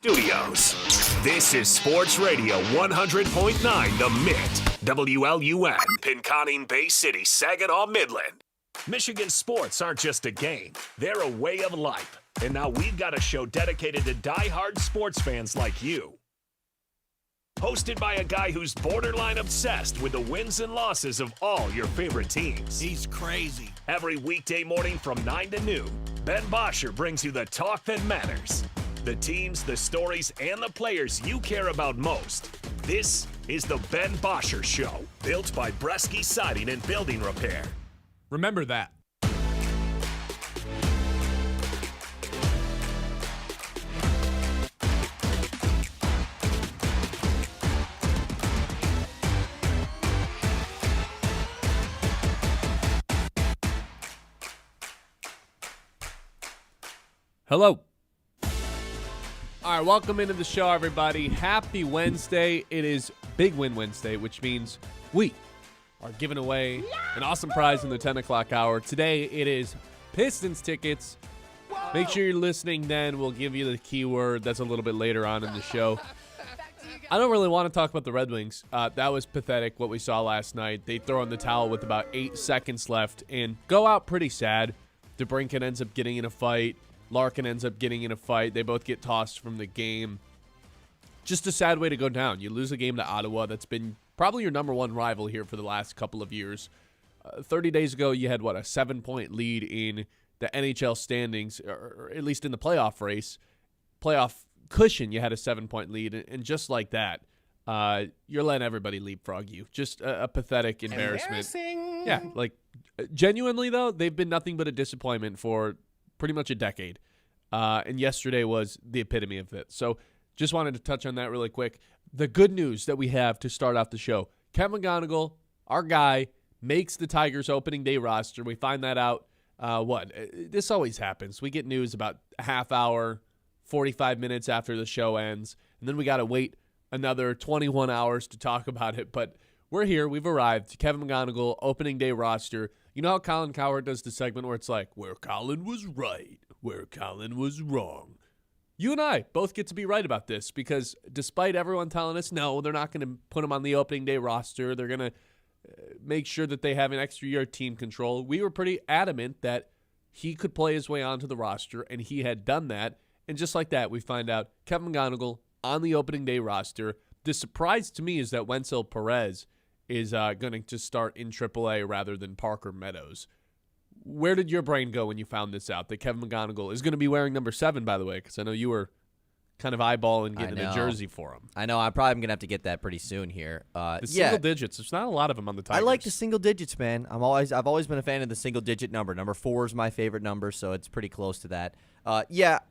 Studios. This is Sports Radio 100.9 The Mitt, WLUN, Pinconning Bay City, Saginaw, Midland. Michigan sports aren't just a game, they're a way of life. And now we've got a show dedicated to die-hard sports fans like you. Hosted by a guy who's borderline obsessed with the wins and losses of all your favorite teams. He's crazy. Every weekday morning from 9 to noon, Ben Bosscher brings you the talk that matters. The teams, the stories, and the players you care about most. This is the Ben Bosscher Show, built by Bresky Siding and Building Repair. Remember that. Hello. All right, welcome into the show, everybody. Happy Wednesday. It is Big Win Wednesday, which means we are giving away an awesome prize in the 10 o'clock hour. Today, it is Pistons tickets. Make sure you're listening then. We'll give you the keyword. That's a little bit later on in the show. I don't really want to talk about the Red Wings. That was pathetic, what we saw last night. They throw in the towel with about 8 seconds left and go out pretty sad. DeBrincat ends up getting in a fight. Larkin ends up getting in a fight. They both get tossed from the game. Just a sad way to go down. You lose a game to Ottawa that's been probably your number one rival here for the last couple of years. 30 days ago, you had, a 7-point lead in the NHL standings, or at least in the playoff race. Playoff cushion, you had a 7-point lead. And just like that, you're letting everybody leapfrog you. Just a pathetic embarrassment. Yeah, genuinely, though, they've been nothing but a disappointment for pretty much a decade. And yesterday was the epitome of it. So just wanted to touch on that really quick. The good news that we have to start off the show, Kevin McGonigle, our guy, makes the Tigers opening day roster. We find that out, this always happens. We get news about a half hour, 45 minutes after the show ends, and then we got to wait another 21 hours to talk about it. But we're here. We've arrived. Kevin McGonigle, opening day roster. You know how Colin Cowherd does the segment where it's like, where Colin was right, where Colin was wrong. You and I both get to be right about this because despite everyone telling us, no, they're not going to put him on the opening day roster. They're going to make sure that they have an extra year of team control. We were pretty adamant that he could play his way onto the roster, and he had done that. And just like that, we find out Kevin McGonigle on the opening day roster. The surprise to me is that Wenzel Perez is going to start in AAA rather than Parker Meadows. Where did your brain go when you found this out, that Kevin McGonigle is going to be wearing number 7, by the way, because I know you were kind of eyeballing getting a jersey for him. I know. I'm probably going to have to get that pretty soon here. Single digits. There's not a lot of them on the Tigers. I like the single digits, man. I've always been a fan of the single digit number. Number 4 is my favorite number, so it's pretty close to that.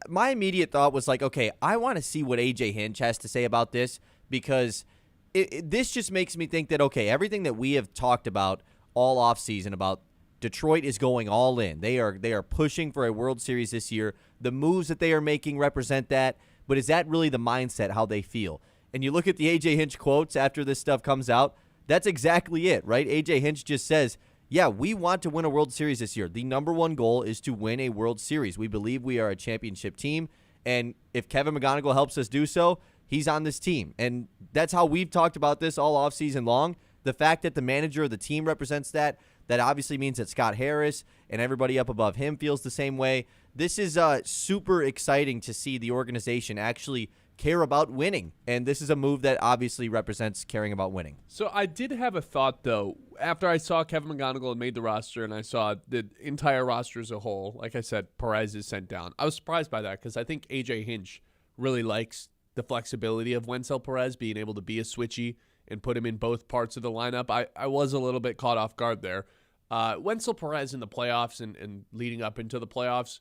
My immediate thought was like, okay, I want to see what A.J. Hinch has to say about this because this just makes me think that, okay, everything that we have talked about all offseason about Detroit is going all in. They are pushing for a World Series this year. The moves that they are making represent that, but is that really the mindset, how they feel? And you look at the A.J. Hinch quotes after this stuff comes out, that's exactly it, right? A.J. Hinch just says, yeah, we want to win a World Series this year. The number one goal is to win a World Series. We believe we are a championship team, and if Kevin McGonigle helps us do so, he's on this team. And that's how we've talked about this all offseason long. The fact that the manager of the team represents that obviously means that Scott Harris and everybody up above him feels the same way. This is super exciting to see the organization actually care about winning, and this is a move that obviously represents caring about winning. So I did have a thought, though, after I saw Kevin McGonigle had made the roster and I saw the entire roster as a whole. Like I said, Perez is sent down. I was surprised by that because I think A.J. Hinch really likes the flexibility of Wencel Perez being able to be a switchy and put him in both parts of the lineup. I was a little bit caught off guard there. Wencel Perez in the playoffs and leading up into the playoffs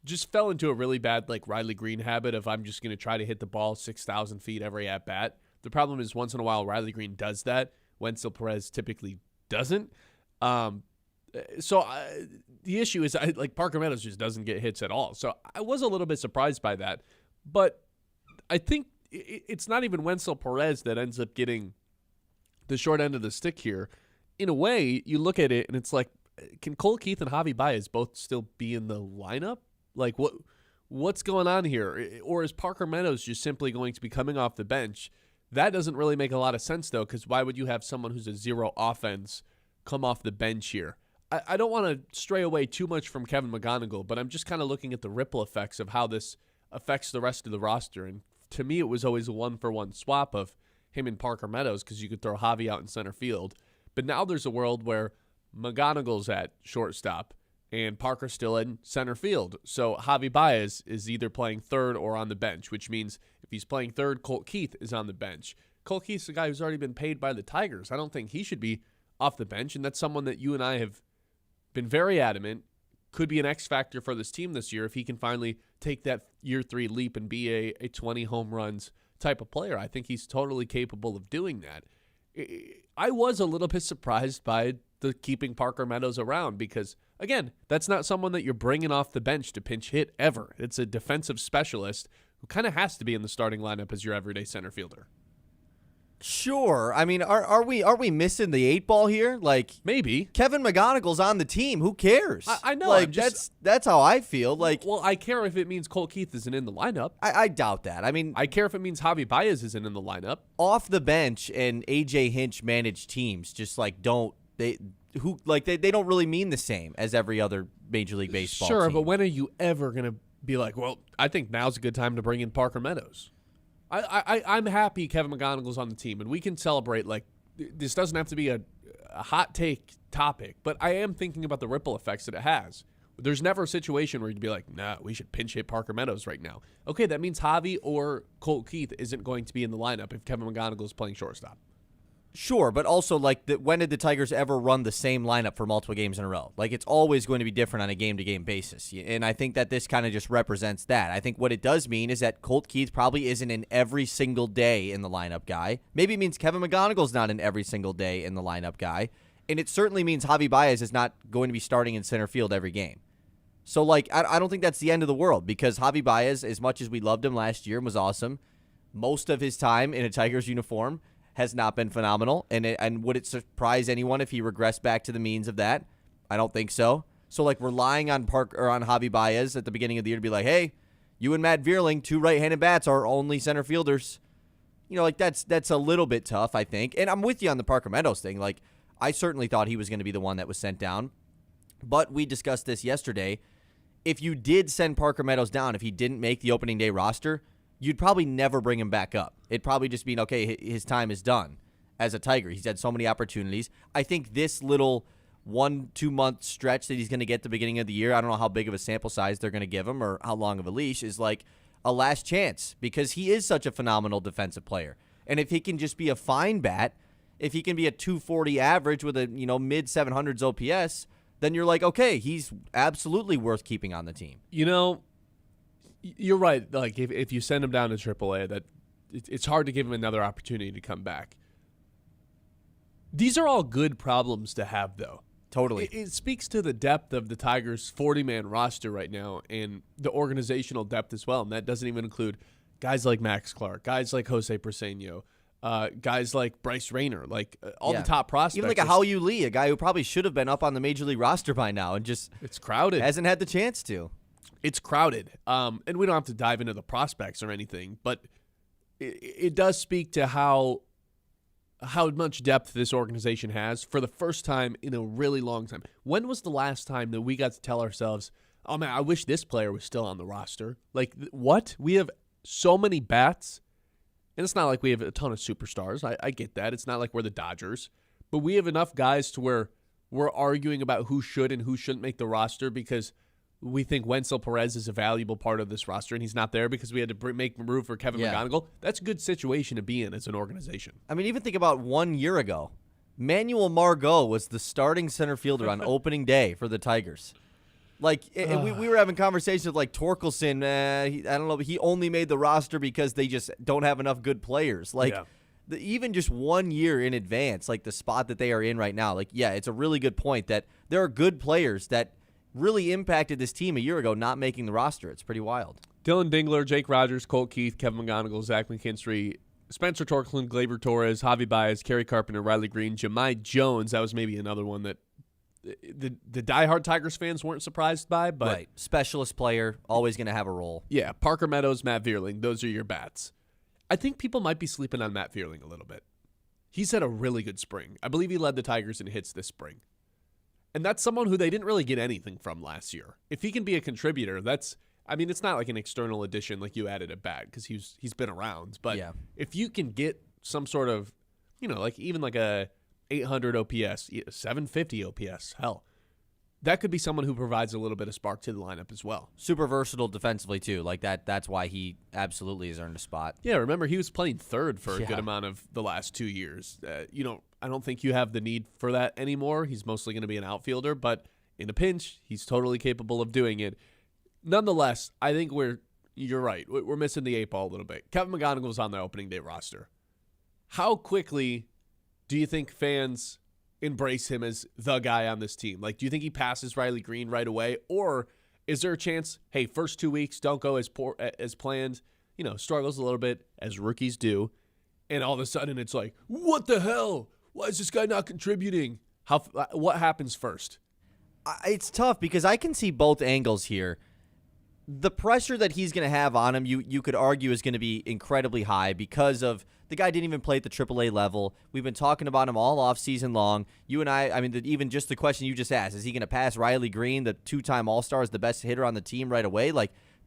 just fell into a really bad like Riley Green habit of I'm just going to try to hit the ball 6,000 feet every at bat. The problem is once in a while Riley Green does that. Wencel Perez typically doesn't. So the issue is Parker Meadows just doesn't get hits at all. So I was a little bit surprised by that. But I think it's not even Wencel Perez that ends up getting the short end of the stick here. In a way, you look at it and it's like, can Cole Keith and Javi Baez both still be in the lineup? Like, what's going on here? Or is Parker Meadows just simply going to be coming off the bench? That doesn't really make a lot of sense, though, because why would you have someone who's a zero offense come off the bench here? I don't want to stray away too much from Kevin McGonigle, but I'm just kind of looking at the ripple effects of how this affects the rest of the roster. And to me, it was always a one-for-one swap of him and Parker Meadows because you could throw Javi out in center field. But now there's a world where McGonigle's at shortstop and Parker's still in center field. So Javi Baez is either playing third or on the bench, which means if he's playing third, Colt Keith is on the bench. Colt Keith's a guy who's already been paid by the Tigers. I don't think he should be off the bench, and that's someone that you and I have been very adamant could be an X factor for this team this year if he can finally take that year 3 leap and be a 20 home runs type of player. I think he's totally capable of doing that. I was a little bit surprised by the keeping Parker Meadows around because, again, that's not someone that you're bringing off the bench to pinch hit ever. It's a defensive specialist who kind of has to be in the starting lineup as your everyday center fielder. Sure. I mean, are we missing the 8 ball here? Like Maybe. Kevin McGonigle's on the team. Who cares? I know. Like that's how I feel. Like, well, I care if it means Colt Keith isn't in the lineup. I doubt that. I mean, I care if it means Javi Baez isn't in the lineup. Off the bench and A.J. Hinch managed teams just like don't they don't really mean the same as every other Major League Baseball Sure, team. but when are you ever going to be like, well, I think now's a good time to bring in Parker Meadows? I'm happy Kevin McGonigle's on the team, and we can celebrate. Like, this doesn't have to be a hot take topic, but I am thinking about the ripple effects that it has. There's never a situation where you'd be like, nah, we should pinch hit Parker Meadows right now. Okay, that means Javi or Colt Keith isn't going to be in the lineup if Kevin McGonigle is playing shortstop. Sure, but also, like, when did the Tigers ever run the same lineup for multiple games in a row? Like, it's always going to be different on a game-to-game basis, and I think that this kind of just represents that. I think what it does mean is that Colt Keith probably isn't an every single day in the lineup guy. Maybe it means Kevin McGonigle's not an every single day in the lineup guy, and it certainly means Javi Baez is not going to be starting in center field every game. So, like, I don't think that's the end of the world because Javi Baez, as much as we loved him last year and was awesome, most of his time in a Tigers uniform has not been phenomenal, and would it surprise anyone if he regressed back to the means of that? I don't think so. So, like, relying on Javi Baez at the beginning of the year to be like, hey, you and Matt Vierling, 2 right-handed bats, are only center fielders. You know, like, that's a little bit tough, I think. And I'm with you on the Parker Meadows thing. Like, I certainly thought he was going to be the one that was sent down. But we discussed this yesterday. If you did send Parker Meadows down, if he didn't make the opening day roster, you'd probably never bring him back up. It'd probably just mean, okay, his time is done as a Tiger. He's had so many opportunities. I think this little 1-2 month stretch that he's going to get at the beginning of the year, I don't know how big of a sample size they're going to give him or how long of a leash, is like a last chance because he is such a phenomenal defensive player. And if he can just be a fine bat, if he can be a 240 average with a mid 700s OPS, then you're like, okay, he's absolutely worth keeping on the team. You know, you're right. Like, if you send him down to AAA, that it's hard to give him another opportunity to come back. These are all good problems to have, though. Totally. It speaks to the depth of the Tigers' 40-man roster right now and the organizational depth as well. And that doesn't even include guys like Max Clark, guys like Jose Preseño, guys like Bryce Rayner, all the top prospects. Even like a Hao-Yu Lee, a guy who probably should have been up on the Major League roster by now and just it's crowded. Hasn't had the chance to. It's crowded. And we don't have to dive into the prospects or anything, but it does speak to how much depth this organization has for the first time in a really long time. When was the last time that we got to tell ourselves, oh, man, I wish this player was still on the roster? What? We have so many bats, and it's not like we have a ton of superstars. I get that. It's not like we're the Dodgers. But we have enough guys to where we're arguing about who should and who shouldn't make the roster because we think Wenzel Perez is a valuable part of this roster, and he's not there because we had to make room for Kevin McGonigle. That's a good situation to be in as an organization. I mean, even think about 1 year ago. Manuel Margot was the starting center fielder on opening day for the Tigers. We were having conversations with, Torkelson. I don't know, he only made the roster because they just don't have enough good players. Even just 1 year in advance, the spot that they are in right now, it's a really good point that there are good players that really impacted this team a year ago not making the roster. It's pretty wild. Dylan Dingler, Jake Rogers, Colt Keith, Kevin McGonigle, Zach McKinstry, Spencer Torkelson, Gleyber Torres, Javi Baez, Kerry Carpenter, Riley Green, Jahmai Jones. That was maybe another one that the diehard Tigers fans weren't surprised by. But right. Specialist player, always going to have a role. Yeah, Parker Meadows, Matt Vierling, those are your bats. I think people might be sleeping on Matt Vierling a little bit. He's had a really good spring. I believe he led the Tigers in hits this spring. And that's someone who they didn't really get anything from last year. If he can be a contributor, it's not like an external addition like you added a bat because he's been around. But if you can get some sort of, even a 800 OPS, 750 OPS, hell, that could be someone who provides a little bit of spark to the lineup as well. Super versatile defensively, too. That's why he absolutely has earned a spot. Yeah, remember, he was playing third for a good amount of the last 2 years. I don't think you have the need for that anymore. He's mostly going to be an outfielder, but in a pinch, he's totally capable of doing it. Nonetheless, I think you're right. We're missing the 8 ball a little bit. Kevin McGonigle was on the opening day roster. How quickly do you think fans embrace him as the guy on this team? Do you think he passes Riley Green right away? Or is there a chance, hey, first 2 weeks don't go as planned, struggles a little bit as rookies do, and all of a sudden it's like, what the hell? Why is this guy not contributing? What happens first? It's tough because I can see both angles here. The pressure that he's going to have on him, you could argue, is going to be incredibly high because of the guy didn't even play at the AAA level. We've been talking about him all off season long. You and even just the question you just asked, is he going to pass Riley Green, the 2-time All-Star, as the best hitter on the team right away?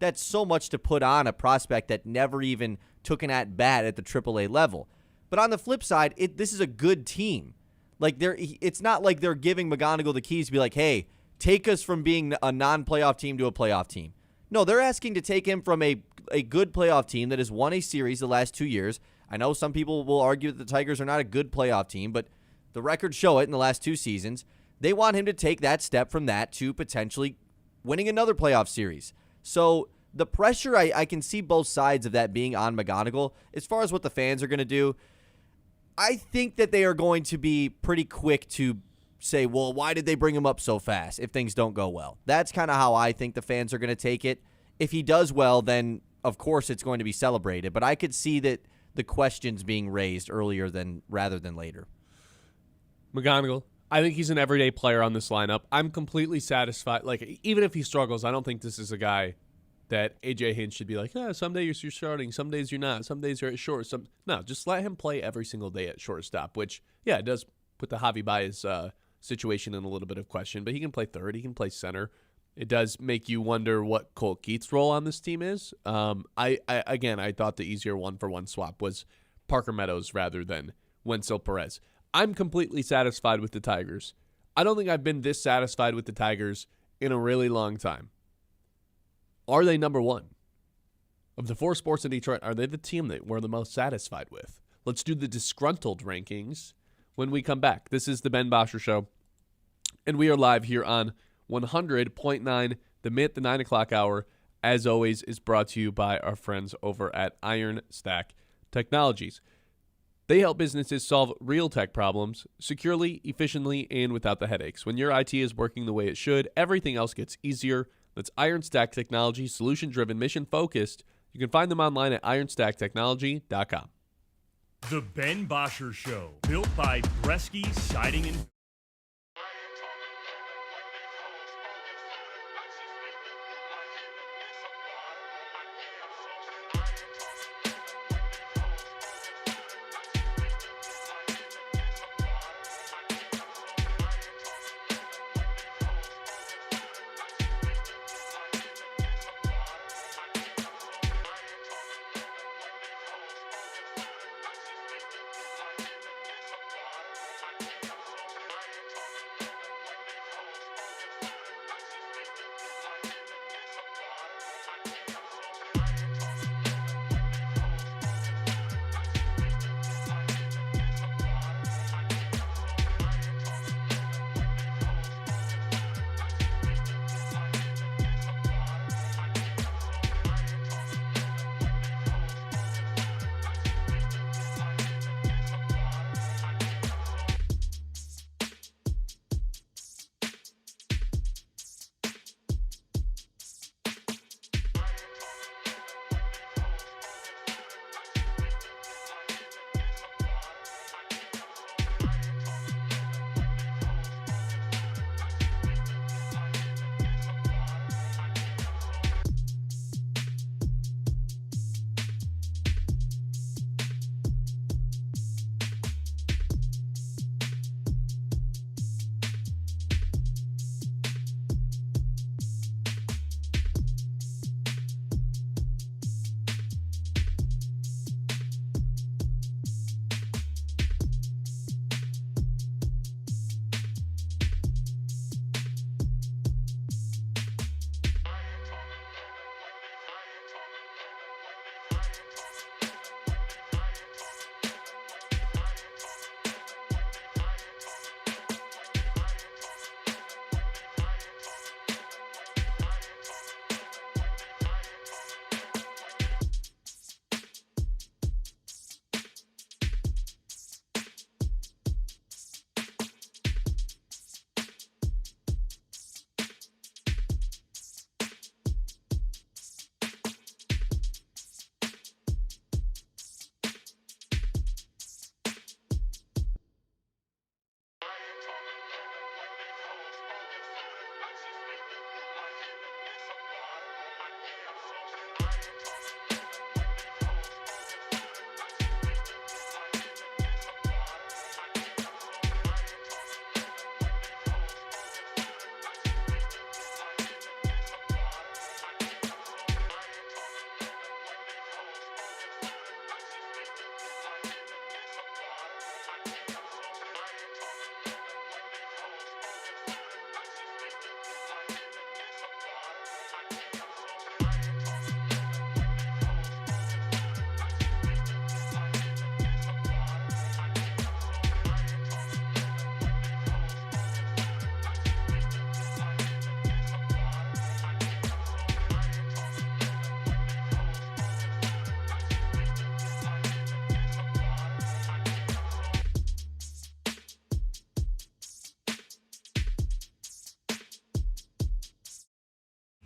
That's so much to put on a prospect that never even took an at-bat at the AAA level. But on the flip side, this is a good team. It's not like they're giving McGonigle the keys to be like, hey, take us from being a non-playoff team to a playoff team. No, they're asking to take him from a good playoff team that has won a series the last 2 years. I know some people will argue that the Tigers are not a good playoff team, but the records show it in the last 2 seasons. They want him to take that step from that to potentially winning another playoff series. So the pressure, I can see both sides of that being on McGonigle. As far as what the fans are going to do, I think that they are going to be pretty quick to say, well, why did they bring him up so fast if things don't go well? That's kind of how I think the fans are going to take it. If he does well, then of course it's going to be celebrated. But I could see that the questions being raised earlier rather than later. McGonigle, I think he's an everyday player on this lineup. I'm completely satisfied. Even if he struggles, I don't think this is a guy that A.J. Hinch should be like, some days you're starting, some days you're not, some days you're at short. No, just let him play every single day at shortstop, which, it does put the Javi Baez situation in a little bit of question, but he can play third, he can play center. It does make you wonder what Colt Keith's role on this team is. I thought the easier one-for-one swap was Parker Meadows rather than Wenzel Perez. I'm completely satisfied with the Tigers. I don't think I've been this satisfied with the Tigers in a really long time. Are they number one? Of the 4 sports in Detroit, are they the team that we're the most satisfied with? Let's do the disgruntled rankings when we come back. This is the Ben Bosscher Show, and we are live here on 100.9 The Myth, the 9 o'clock hour, as always, is brought to you by our friends over at Iron Stack Technologies. They help businesses solve real tech problems securely, efficiently, and without the headaches. When your IT is working the way it should, everything else gets easier. That's Iron Stack Technologies, solution-driven, mission-focused. You can find them online at ironstacktechnology.com. The Ben Bosscher Show, built by Bresky Siding and...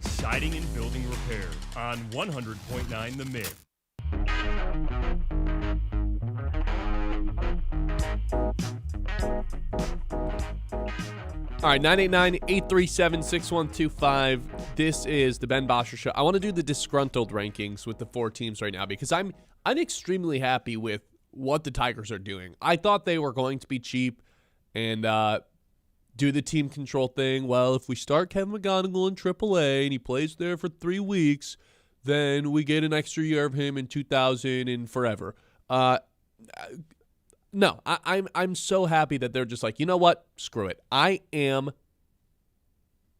Siding and Building Repair on 100.9 The Mid. All right, 989-837-6125. This is the Ben Bosscher Show. I want to do the disgruntled rankings with the four teams right now because I'm extremely happy with what the Tigers are doing. I thought they were going to be cheap and do the team control thing. Well, if we start Kevin McGonigle in AAA and he plays there for 3 weeks, then we get an extra year of him in 2000 and forever. No, I'm so happy that they're just like, you know what? Screw it.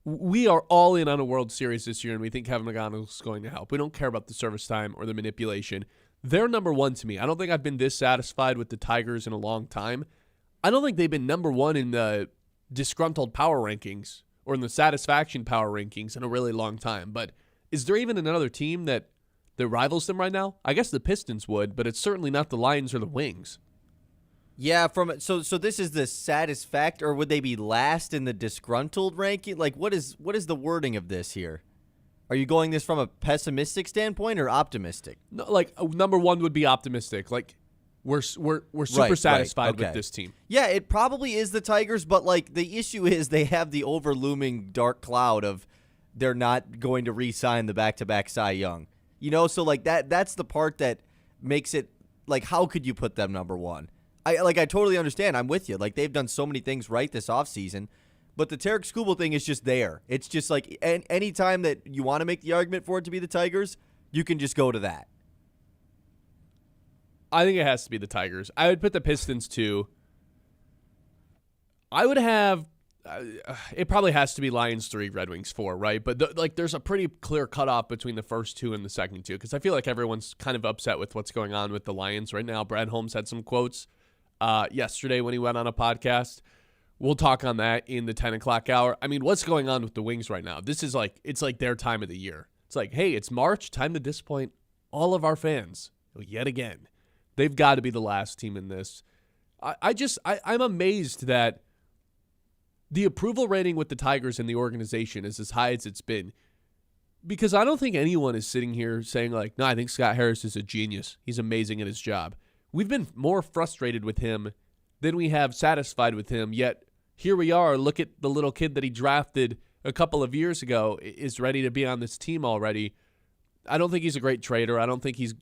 We are all in on a World Series this year, and we think Kevin McGonigle is going to help. We don't care about the service time or the manipulation. They're number one to me. I don't think I've been this satisfied with the Tigers in a long time. I don't think they've been number one in the disgruntled power rankings or in the satisfaction power rankings in a really long time. But is there even another team that rivals them right now? I guess the Pistons would, but it's certainly not the Lions or the Wings. Yeah, so this is the satisfact, or would they be last in the disgruntled ranking? Like, what is the wording of this here? Are you going this from a pessimistic standpoint or optimistic? No, like number one would be optimistic. Like we're super Right, satisfied okay. with this team. Yeah, it probably is the Tigers, but like the issue is they have the overlooming dark cloud of they're not going to re-sign the back-to-back Cy Young. So like that's the part that makes it like, how could you put them number one? I totally understand. I'm with you. Like, they've done so many things right this offseason, but the Tarek Skubal thing is just there. It's just like any time that you want to make the argument for it to be the Tigers, you can just go to that. I think it has to be the Tigers. I would put the Pistons too. I would have it probably has to be Lions 3, Red Wings 4, right? But there's a pretty clear cutoff between the first two and the second two, because I feel like everyone's kind of upset with what's going on with the Lions right now. Brad Holmes had some quotes yesterday when he went on a podcast. We'll talk on that in the 10 o'clock hour. I mean, what's going on with the Wings right now? This is it's like their time of the year. It's like, hey, it's March, time to disappoint all of our fans yet again. They've got to be the last team in this. I'm amazed that the approval rating with the Tigers and the organization is as high as it's been, because I don't think anyone is sitting here saying like, no, I think Scott Harris is a genius. He's amazing at his job. We've been more frustrated with him than we have satisfied with him, yet here we are. Look at the little kid that he drafted a couple of years ago is ready to be on this team already. I don't think he's a great trader. I don't think he's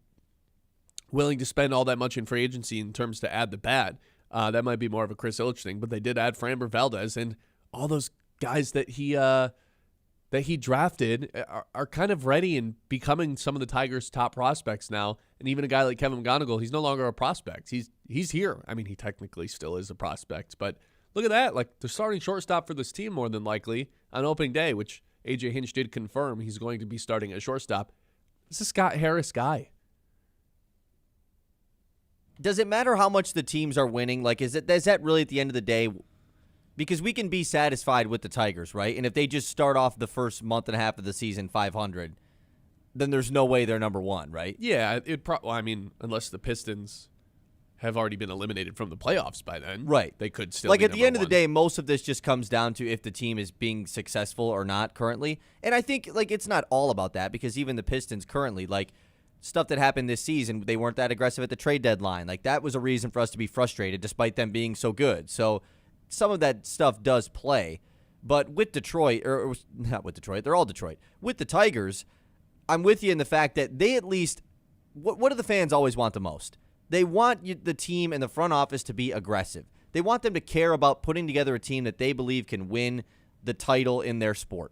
willing to spend all that much in free agency in terms to add the bat. That might be more of a Chris Ilitch thing, but they did add Framber Valdez, and all those guys that he drafted are kind of ready and becoming some of the Tigers' top prospects now. And even a guy like Kevin McGonigle, he's no longer a prospect. He's here. I mean, he technically still is a prospect, but look at that. Like, they're starting shortstop for this team more than likely on opening day, which AJ Hinch did confirm he's going to be starting at shortstop. This is Scott Harris guy. Does it matter how much the teams are winning? Like, is that really at the end of the day? Because we can be satisfied with the Tigers, right? And if they just start off the first month and a half of the season 500, then there's no way they're number one, right? Yeah, unless the Pistons have already been eliminated from the playoffs by then. Right. They could still like be at the end number of the day, most of this just comes down to if the team is being successful or not currently. And I think it's not all about that, because even the Pistons currently, stuff that happened this season, they weren't that aggressive at the trade deadline. That was a reason for us to be frustrated despite them being so good. So some of that stuff does play. But with Detroit, or not with Detroit, they're all Detroit. With the Tigers, I'm with you in the fact that they at least, what do the fans always want the most? They want the team and the front office to be aggressive. They want them to care about putting together a team that they believe can win the title in their sport.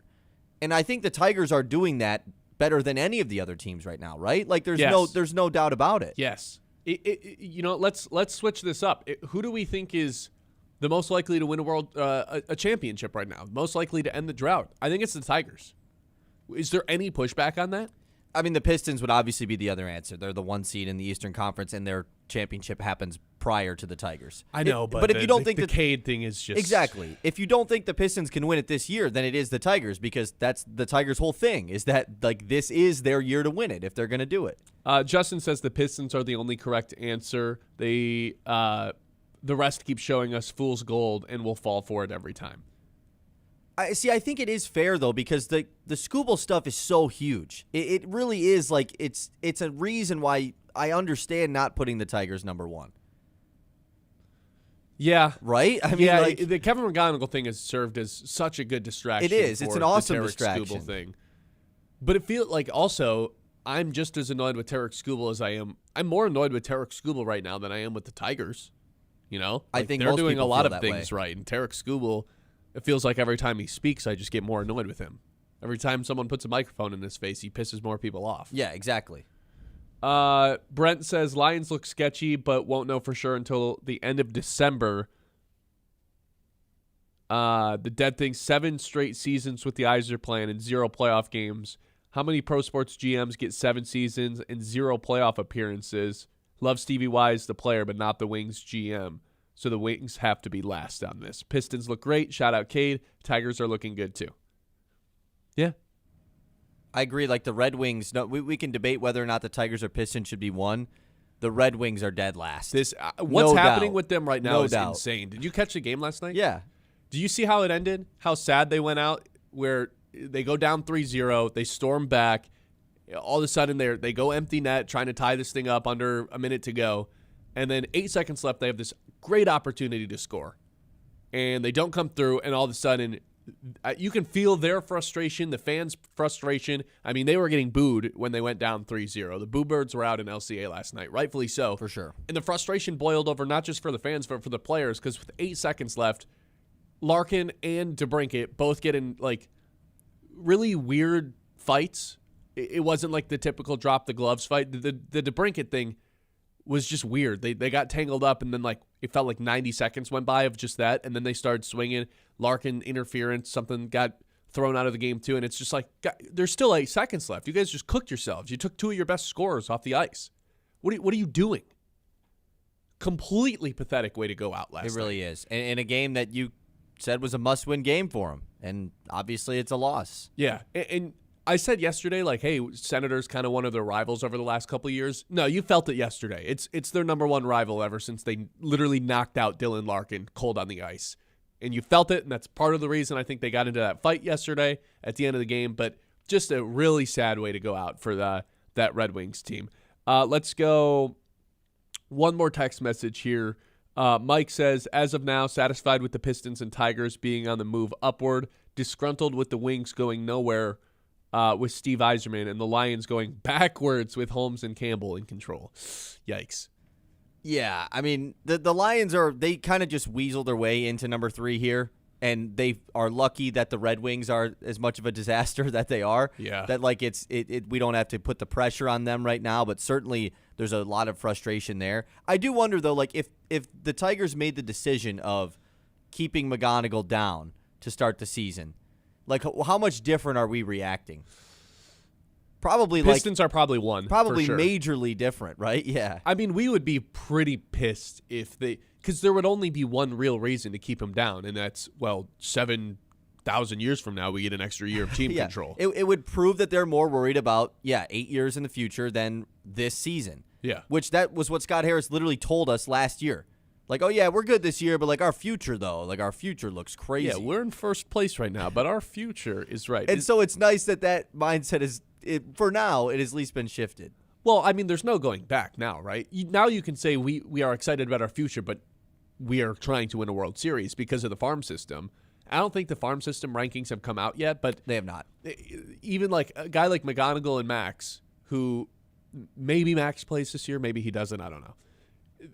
And I think the Tigers are doing that better than any of the other teams right now, right? There's no doubt about it. Yes. Let's switch this up. Who do we think is the most likely to win a championship right now? Most likely to end the drought? I think it's the Tigers. Is there any pushback on that? I mean, the Pistons would obviously be the other answer. They're the 1 seed in the Eastern Conference, and their championship happens prior to the Tigers. I know, but if you don't think the Cade thing is just exactly. If you don't think the Pistons can win it this year, then it is the Tigers, because that's the Tigers' whole thing, is that this is their year to win it if they're going to do it. Justin says the Pistons are the only correct answer. The rest keep showing us fool's gold, and we'll fall for it every time. I think it is fair, though, because the Skubal stuff is so huge. It really is it's a reason why I understand not putting the Tigers number one. Yeah. Right? I mean, the Kevin McGonigle thing has served as such a good distraction. It is. It's an awesome distraction. Skubal thing. But it feels like also I'm just as annoyed with Tarek Skubal as I am. I'm more annoyed with Tarek Skubal right now than I am with the Tigers. I think they're most doing a people lot feel of that things way. right. And Tarek Skubal, it feels like every time he speaks, I just get more annoyed with him. Every time someone puts a microphone in his face, he pisses more people off. Yeah, exactly. Brent says Lions look sketchy, but won't know for sure until the end of December. The Dead thing, 7 straight seasons with the Iser plan and 0 playoff games. How many pro sports GMs get 7 seasons and 0 playoff appearances? Love Stevie Wise, the player, but not the Wings GM. So the Wings have to be last on this. Pistons look great. Shout out Cade. Tigers are looking good too. Yeah. I agree. The Red Wings, no, we can debate whether or not the Tigers or Pistons should be one. The Red Wings are dead last. What's happening doubt. with them right now No is doubt. insane. Did you catch the game last night? Yeah. Do you see how it ended? How sad they went out, where they go down 3-0, they storm back. All of a sudden, they go empty net, trying to tie this thing up under a minute to go. And then 8 seconds left, they have this great opportunity to score. And they don't come through, and all of a sudden, you can feel their frustration, the fans' frustration. I mean, they were getting booed when they went down 3-0. The Boo Birds were out in LCA last night, rightfully so. For sure. And the frustration boiled over not just for the fans, but for the players, because with 8 seconds left, Larkin and DeBrincat both get in, like, really weird fights. It wasn't like the typical drop the gloves fight. The DeBrincat thing was just weird. They got tangled up, and then like it felt like 90 seconds went by of just that, and then they started swinging. Larkin interference, something got thrown out of the game too, and it's just like, there's still 8 seconds left. You guys just cooked yourselves. You took 2 of your best scorers off the ice. What are you doing? Completely pathetic way to go out last night. It really is. And in a game that you said was a must-win game for them, and obviously it's a loss. Yeah, and I said yesterday, like, hey, Senators kind of one of their rivals over the last couple of years. No, you felt it yesterday. It's their number one rival ever since they literally knocked out Dylan Larkin cold on the ice. And you felt it, and that's part of the reason I think they got into that fight yesterday at the end of the game. But just a really sad way to go out for that Red Wings team. Let's go one more text message here. Mike says, as of now, satisfied with the Pistons and Tigers being on the move upward, disgruntled with the Wings going nowhere with Steve Yzerman, and the Lions going backwards with Holmes and Campbell in control. Yikes. Yeah, I mean, the Lions they kind of just weasel their way into number 3 here, and they are lucky that the Red Wings are as much of a disaster that they are. Yeah. That, like, we don't have to put the pressure on them right now, but certainly there's a lot of frustration there. I do wonder, though, like, if the Tigers made the decision of keeping McGonigle down to start the season, like, how much different are we reacting? Probably Pistons are probably one. Probably for sure. majorly different, right? Yeah. I mean, we would be pretty pissed if because there would only be one real reason to keep him down, and that's, 7,000 years from now, we get an extra year of team Yeah. control. It would prove that they're more worried about, 8 years in the future than this season. Yeah. Which that was what Scott Harris literally told us last year. Like, oh, yeah, we're good this year, but, like, our future, though, like, our future looks crazy. Yeah, we're in first place right now, but our future is right. And so it's nice that mindset is, for now, it has at least been shifted. Well, I mean, there's no going back now, right? Now you can say we are excited about our future, but we are trying to win a World Series because of the farm system. I don't think the farm system rankings have come out yet, but They have not. even like a guy like McGonigle and Max, who maybe Max plays this year, maybe he doesn't, I don't know.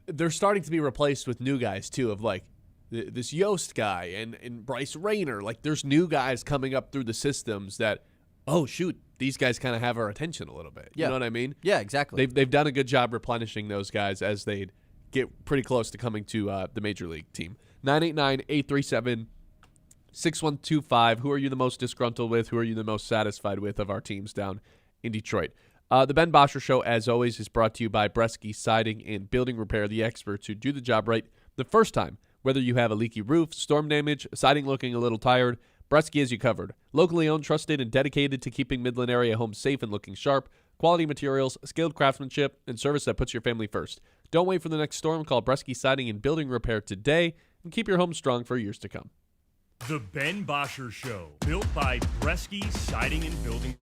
They're starting to be replaced with new guys, too, of like this Yost guy and Bryce Rayner. Like, there's new guys coming up through the systems that, oh, shoot, these guys kind of have our attention a little bit. You know what I mean? Yeah, exactly. They've done a good job replenishing those guys as they get pretty close to coming to the Major League team. 989-837-6125. Who are you the most disgruntled with? Who are you the most satisfied with of our teams down in Detroit? The Ben Bosscher Show, as always, is brought to you by Bresky Siding and Building Repair, the experts who do the job right the first time. Whether you have a leaky roof, storm damage, siding looking a little tired, Bresky has you covered. Locally owned, trusted, and dedicated to keeping Midland area homes safe and looking sharp. Quality materials, skilled craftsmanship, and service that puts your family first. Don't wait for the next storm. Call Bresky Siding and Building Repair today and keep your home strong for years to come. The Ben Bosscher Show, built by Bresky Siding and Building.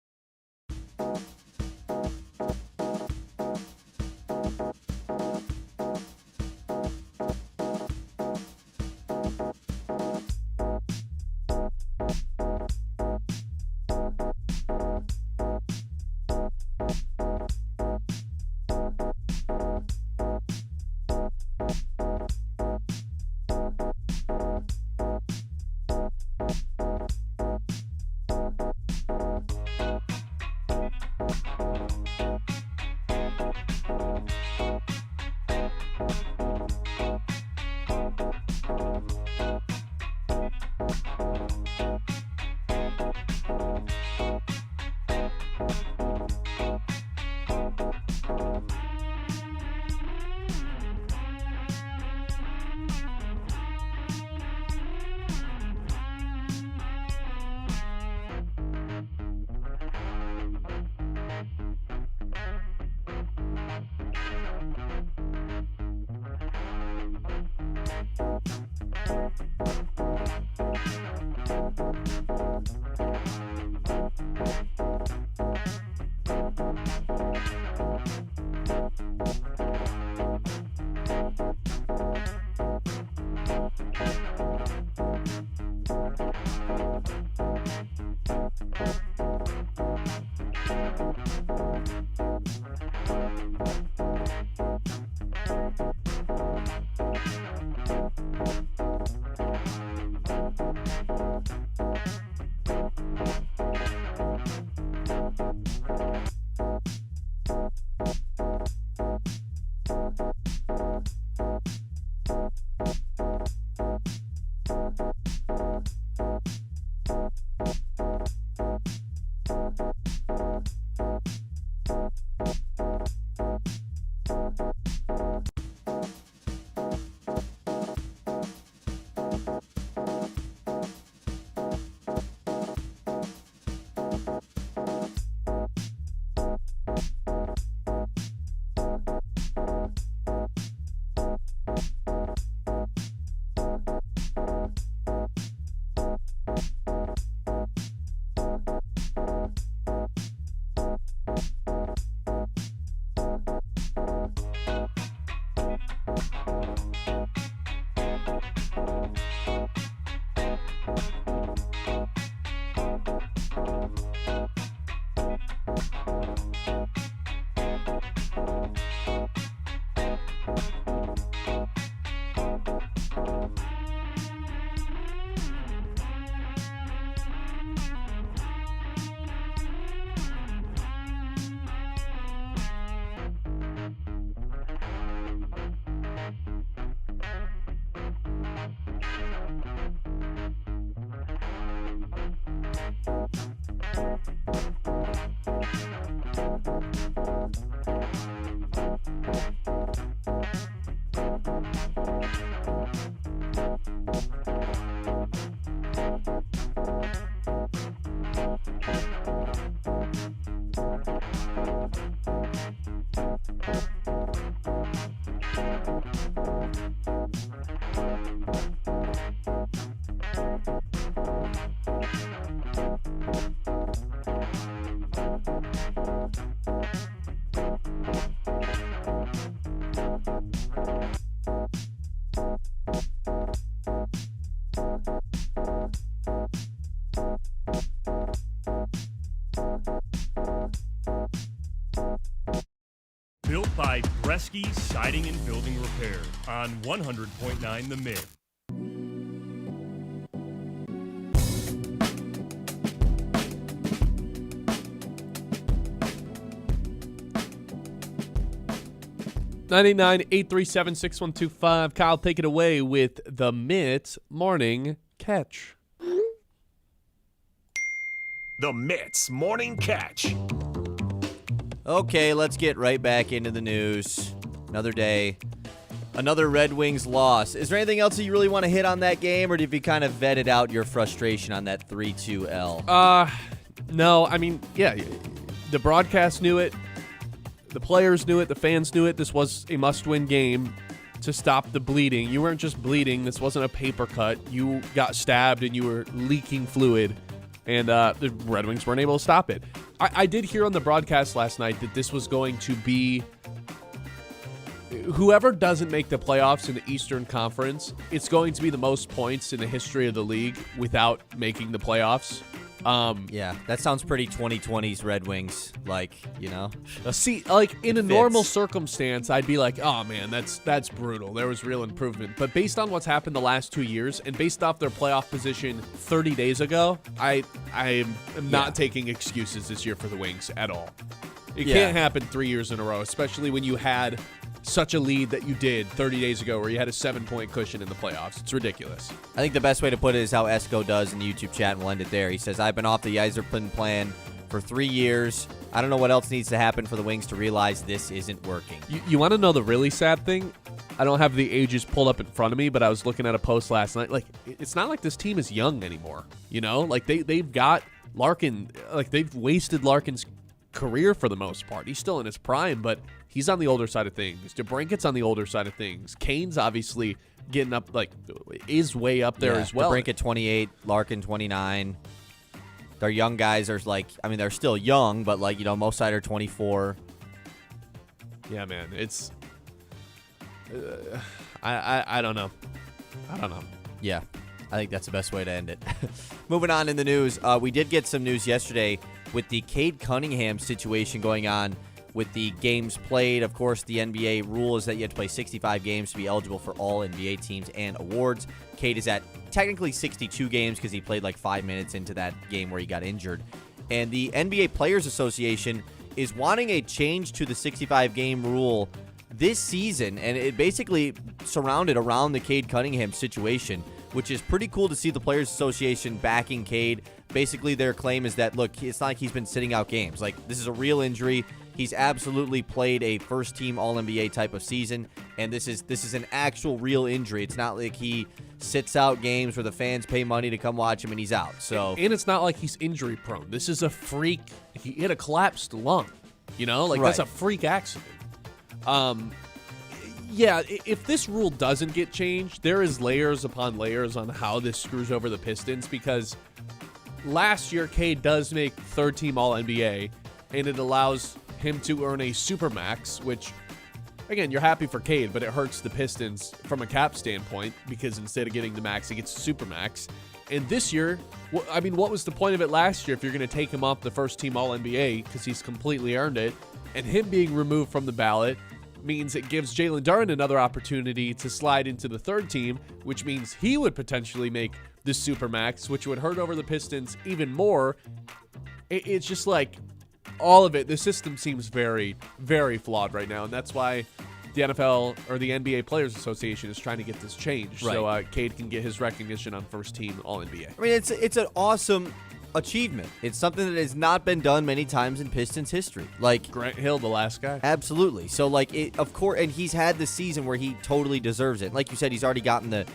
Built by Bresky Siding and Building Repair on 100.9 The Mid. (99-837-6125). Kyle, take it away with the Mitt's Morning Catch. The Mitt's Morning Catch. Okay, let's get right back into the news. Another day. Another Red Wings loss. Is there anything else that you really want to hit on that game, or have you kind of vetted out your frustration on that 3-2 L? No, I mean, yeah, the broadcast knew it. The players knew it. The fans knew it. This was a must-win game to stop the bleeding. You weren't just bleeding. This wasn't a paper cut. You got stabbed and you were leaking fluid, and the Red Wings weren't able to stop it. I did hear on the broadcast last night that this was going to be whoever doesn't make the playoffs in the Eastern Conference, it's going to be the most points in the history of the league without making the playoffs. Yeah, that sounds pretty 2020s Red Wings, like, you know? See, like, in a normal circumstance, I'd be like, oh, man, that's brutal. There was real improvement. But based on what's happened the last 2 years, and based off their playoff position 30 days ago, I am not taking excuses this year for the Wings at all. It can't happen 3 years in a row, especially when you had such a lead that you did 30 days ago where you had a 7-point cushion in the playoffs. It's ridiculous. I think the best way to put it is how Esco does in the YouTube chat, and we'll end it there. He says, I've been off the Yzerman plan for 3 years. I don't know what else needs to happen for the Wings to realize this isn't working. You want to know the really sad thing? I don't have the ages pulled up in front of me, but I was looking at a post last night. Like, it's not like this team is young anymore. You know? Like, they've got Larkin. Like, they've wasted Larkin's career for the most part. He's still in his prime, but he's on the older side of things. DeBrincat's on the older side of things. Kane's obviously getting up, like, is way up there as well. DeBrincat 28, Larkin 29. Their young guys are like, I mean, they're still young, but like, you know, most side are 24. Yeah, man, it's I don't know. I don't know. Yeah, I think that's the best way to end it. Moving on in the news, we did get some news yesterday with the Cade Cunningham situation going on with the games played. Of course, the NBA rule is that you have to play 65 games to be eligible for all NBA teams and awards. Cade is at technically 62 games because he played like 5 minutes into that game where he got injured. And the NBA Players Association is wanting a change to the 65-game rule this season, and it basically surrounded around the Cade Cunningham situation, which is pretty cool to see the Players Association backing Cade. Basically, their claim is that, look, it's not like he's been sitting out games. Like, this is a real injury. He's absolutely played a first-team All-NBA type of season, and this is an actual real injury. It's not like he sits out games where the fans pay money to come watch him and he's out. So, and it's not like he's injury-prone. This is a freak. He had a collapsed lung. Like that's a freak accident. Yeah, if this rule doesn't get changed, there is layers upon layers on how this screws over the Pistons, because last year Cade does make third-team All-NBA, and it allows him to earn a supermax, which, again, you're happy for Cade, but it hurts the Pistons from a cap standpoint, because instead of getting the max, he gets a supermax. And this year, what was the point of it last year if you're going to take him off the first-team All-NBA because he's completely earned it, and him being removed from the ballot means it gives Jalen Duren another opportunity to slide into the third team, which means he would potentially make the supermax, which would hurt over the Pistons even more. It's just like all of it. The system seems very, very flawed right now, and that's why the NFL or the NBA Players Association is trying to get this changed, so Cade can get his recognition on first team All-NBA. I mean, it's an awesome achievement. It's something that has not been done many times in Pistons history. Like Grant Hill, the last guy. Absolutely. So, like, of course, and he's had this season where he totally deserves it. Like you said, he's already gotten the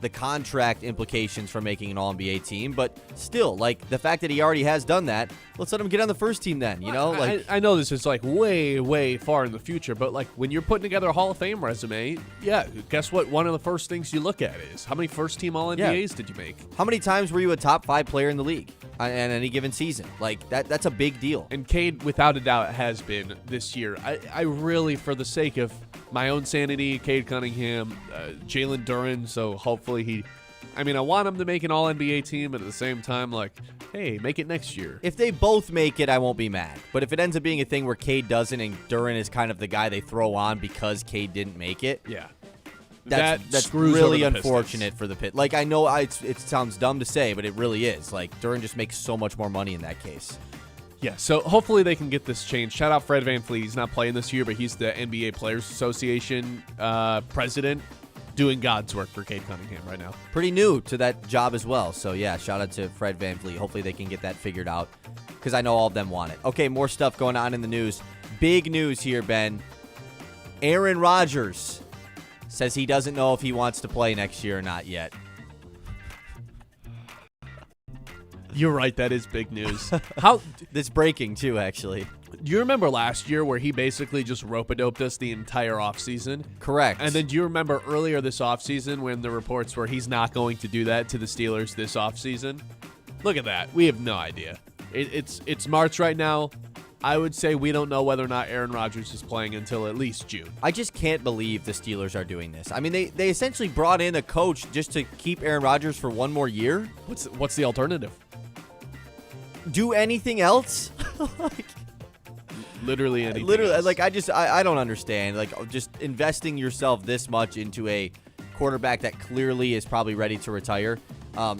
contract implications for making an All-NBA team, but still, like, the fact that he already has done that, let's let him get on the first team then, Like, I know this is, like, way, way far in the future, but, like, when you're putting together a Hall of Fame resume, yeah, guess what one of the first things you look at is? How many first-team All-NBAs did you make? How many times were you a top 5 player in the league on any given season? Like, that's a big deal. And Cade, without a doubt, has been this year. I really, for the sake of my own sanity, Cade Cunningham, Jalen Duren, so hopefully I want him to make an All-NBA team, but at the same time, like, hey, make it next year. If they both make it, I won't be mad. But if it ends up being a thing where Cade doesn't and Duren is kind of the guy they throw on because Cade didn't make it, yeah, that's really unfortunate for the Pit. Like, I know it sounds dumb to say, but it really is. Like, Duren just makes so much more money in that case. Yeah, so hopefully they can get this changed. Shout out Fred VanVleet. He's not playing this year, but he's the NBA Players Association president, doing God's work for Cade Cunningham right now. Pretty new to that job as well. So, yeah, shout out to Fred VanVleet. Hopefully they can get that figured out because I know all of them want it. Okay, more stuff going on in the news. Big news here, Ben. Aaron Rodgers says he doesn't know if he wants to play next year or not yet. You're right. That is big news. This breaking, too, actually. Do you remember last year where he basically just rope-a-doped us the entire offseason? Correct. And then do you remember earlier this offseason when the reports were he's not going to do that to the Steelers this offseason? Look at that. We have no idea. It's March right now. I would say we don't know whether or not Aaron Rodgers is playing until at least June. I just can't believe the Steelers are doing this. I mean, they essentially brought in a coach just to keep Aaron Rodgers for one more year. What's the alternative? Do anything else? Literally anything else. Like, I don't understand. Like, just investing yourself this much into a quarterback that clearly is probably ready to retire.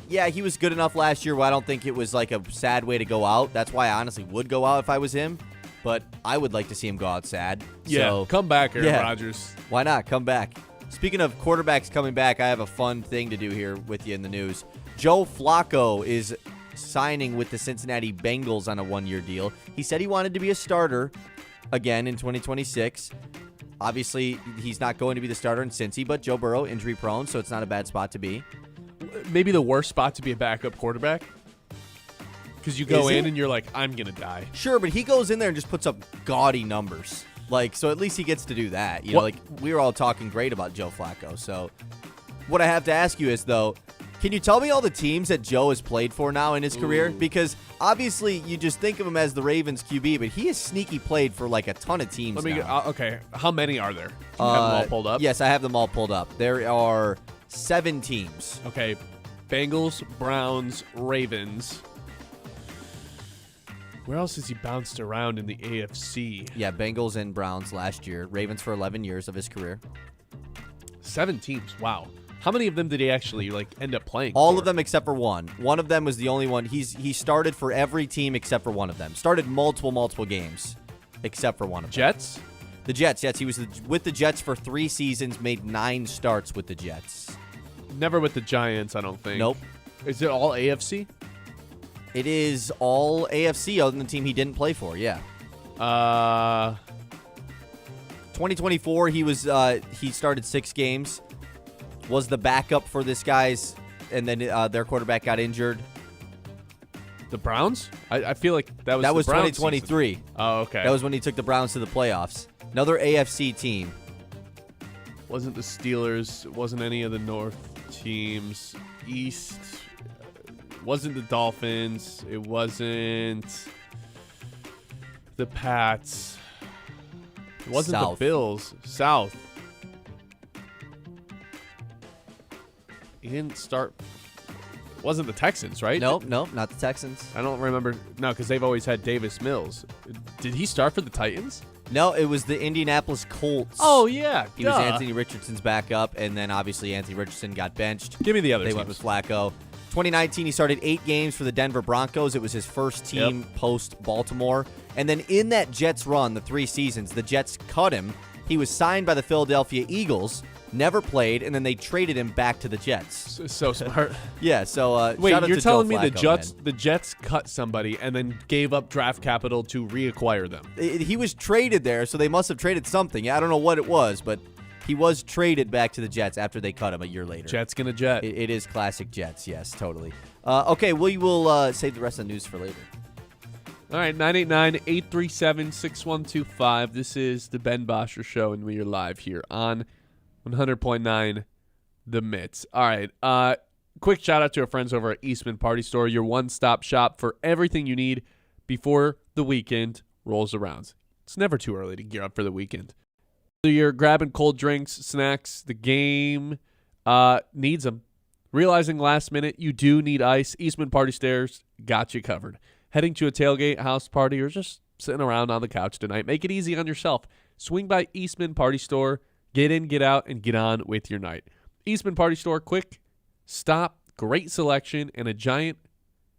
Yeah, he was good enough last year where I don't think it was like a sad way to go out. That's why I honestly would go out if I was him. But I would like to see him go out sad. Yeah, so, come back, Aaron Rodgers. Why not? Come back. Speaking of quarterbacks coming back, I have a fun thing to do here with you in the news. Joe Flacco is signing with the Cincinnati Bengals on a one-year deal. He said he wanted to be a starter again in 2026. Obviously, he's not going to be the starter in Cincy, but Joe Burrow, injury-prone, so it's not a bad spot to be. Maybe the worst spot to be a backup quarterback. Because you go in and you're like, I'm going to die. Sure, but he goes in there and just puts up gaudy numbers. Like, so at least he gets to do that. You know, like, we were all talking great about Joe Flacco. So what I have to ask you is, though, can you tell me all the teams that Joe has played for now in his career? Because obviously you just think of him as the Ravens QB, but he has sneaky played for like a ton of teams now. Okay, how many are there? Do you have them all pulled up? Yes, I have them all pulled up. There are 7 teams. Okay, Bengals, Browns, Ravens. Where else has he bounced around in the AFC? Yeah, Bengals and Browns last year. Ravens for 11 years of his career. 7 teams. Wow. How many of them did he actually end up playing? All for? of them except for one. One of them was the only one. He started for every team except for one of them. Started multiple games except for one of them. Jets? The Jets, yes. He was with the Jets for 3 seasons, made 9 starts with the Jets. Never with the Giants, I don't think. Nope. Is it all AFC? It is all AFC other than the team he didn't play for, yeah. 2024, he started 6 games. Was the backup for this guy's, and then their quarterback got injured. The Browns? I feel like that was That the was Browns 2023. season. Oh, okay. That was when he took the Browns to the playoffs. Another AFC team. Wasn't the Steelers, wasn't any of the North teams. East, wasn't the Dolphins. It wasn't the Pats. It wasn't South. the Bills. South. He didn't start. It wasn't the Texans, right? Nope, not the Texans. I don't remember. No, because they've always had Davis Mills. Did he start for the Titans? No, it was the Indianapolis Colts. Oh, yeah. He was Anthony Richardson's backup, and then obviously Anthony Richardson got benched. Give me the other They teams. went with Flacco. 2019, he started 8 games for the Denver Broncos. It was his first team post-Baltimore. And then in that Jets run, the 3 seasons, the Jets cut him. He was signed by the Philadelphia Eagles, never played, and then they traded him back to the Jets. So smart. Yeah, so Wait, shout out you're to telling Joe me the Flacco, Jets cut somebody and then gave up draft capital to reacquire them? man. He was traded there, so they must have traded something. I don't know what it was, but he was traded back to the Jets after they cut him a year later. Jets gonna jet. It is classic Jets, yes, totally. Okay, we will save the rest of the news for later. All right, 989-837-6125. This is the Ben Bosscher Show, and we are live here on 100.9 The Mitts. All right, quick shout-out to our friends over at Eastman Party Store, your one-stop shop for everything you need before the weekend rolls around. It's never too early to gear up for the weekend. So you're grabbing cold drinks, snacks, the game needs them. Realizing last minute you do need ice, Eastman Party Stores got you covered. Heading to a tailgate, house party, or just sitting around on the couch tonight, make it easy on yourself. Swing by Eastman Party Store, get in, get out, and get on with your night. Eastman Party Store, quick stop, great selection, and a giant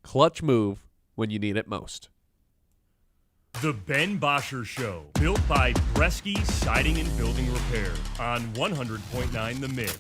clutch move when you need it most. The Ben Bosscher Show, built by Bresky Siding and Building Repair on 100.9 The Mid.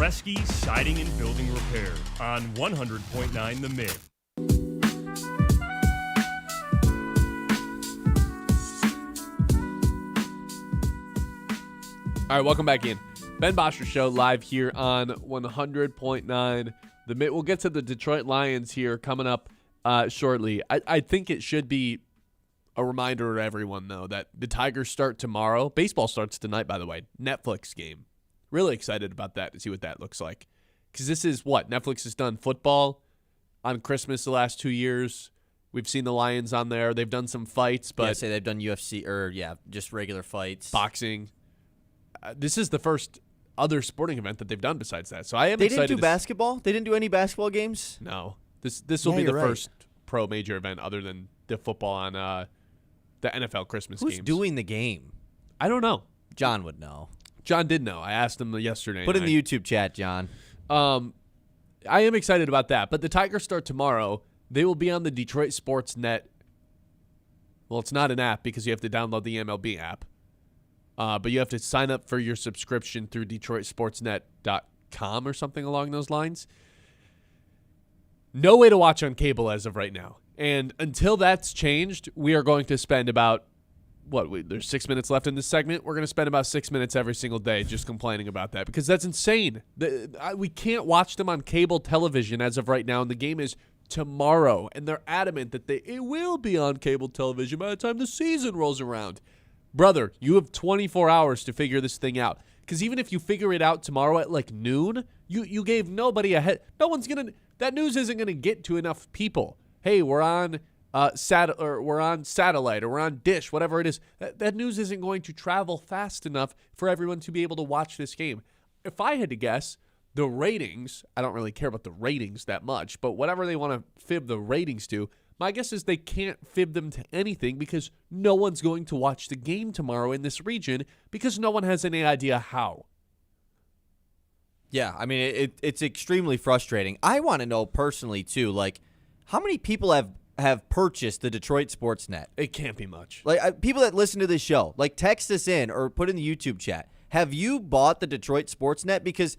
Bresky Siding and Building Repair on 100.9 The Mid. All right, welcome back in. Ben Bosscher Show live here on 100.9 The Mid. We'll get to the Detroit Lions here coming up shortly. I think it should be a reminder to everyone, though, that the Tigers start tomorrow. Baseball starts tonight, by the way. Netflix game. Really excited about that to see what that looks like. Because this is what? Netflix has done football on Christmas the last 2 years. We've seen the Lions on there. They've done some fights, but say they've done UFC just regular fights. Boxing. This is the first other sporting event that they've done besides that. So I am excited. They didn't do basketball? They didn't do any basketball games? No. This will be the right. first pro major event other than the football on the NFL Christmas games. Who's doing the game? I don't know. John would know. John did know. I asked him yesterday. Put in the YouTube chat, John. I am excited about that. But the Tigers start tomorrow. They will be on the Detroit Sports Net. Well, it's not an app because you have to download the MLB app. But you have to sign up for your subscription through DetroitSportsNet.com or something along those lines. No way to watch on cable as of right now. And until that's changed, we are going to spend about, there's 6 minutes left in this segment. We're going to spend about 6 minutes every single day just complaining about that because that's insane. We can't watch them on cable television as of right now, and the game is tomorrow. And they're adamant that it will be on cable television by the time the season rolls around. Brother, you have 24 hours to figure this thing out. Because even if you figure it out tomorrow at like noon, you gave nobody a head. That news isn't gonna get to enough people. Hey, we're on satellite, or we're on Dish, whatever it is. That news isn't going to travel fast enough for everyone to be able to watch this game. If I had to guess, the ratings, I don't really care about the ratings that much, but whatever they want to fib the ratings to, my guess is they can't fib them to anything because no one's going to watch the game tomorrow in this region because no one has any idea how. Yeah, I mean, it's extremely frustrating. I want to know personally, too, like, how many people have purchased the Detroit Sports Net? It can't be much. Like, people that listen to this show, like, text us in or put in the YouTube chat. Have you bought the Detroit Sports Net? Because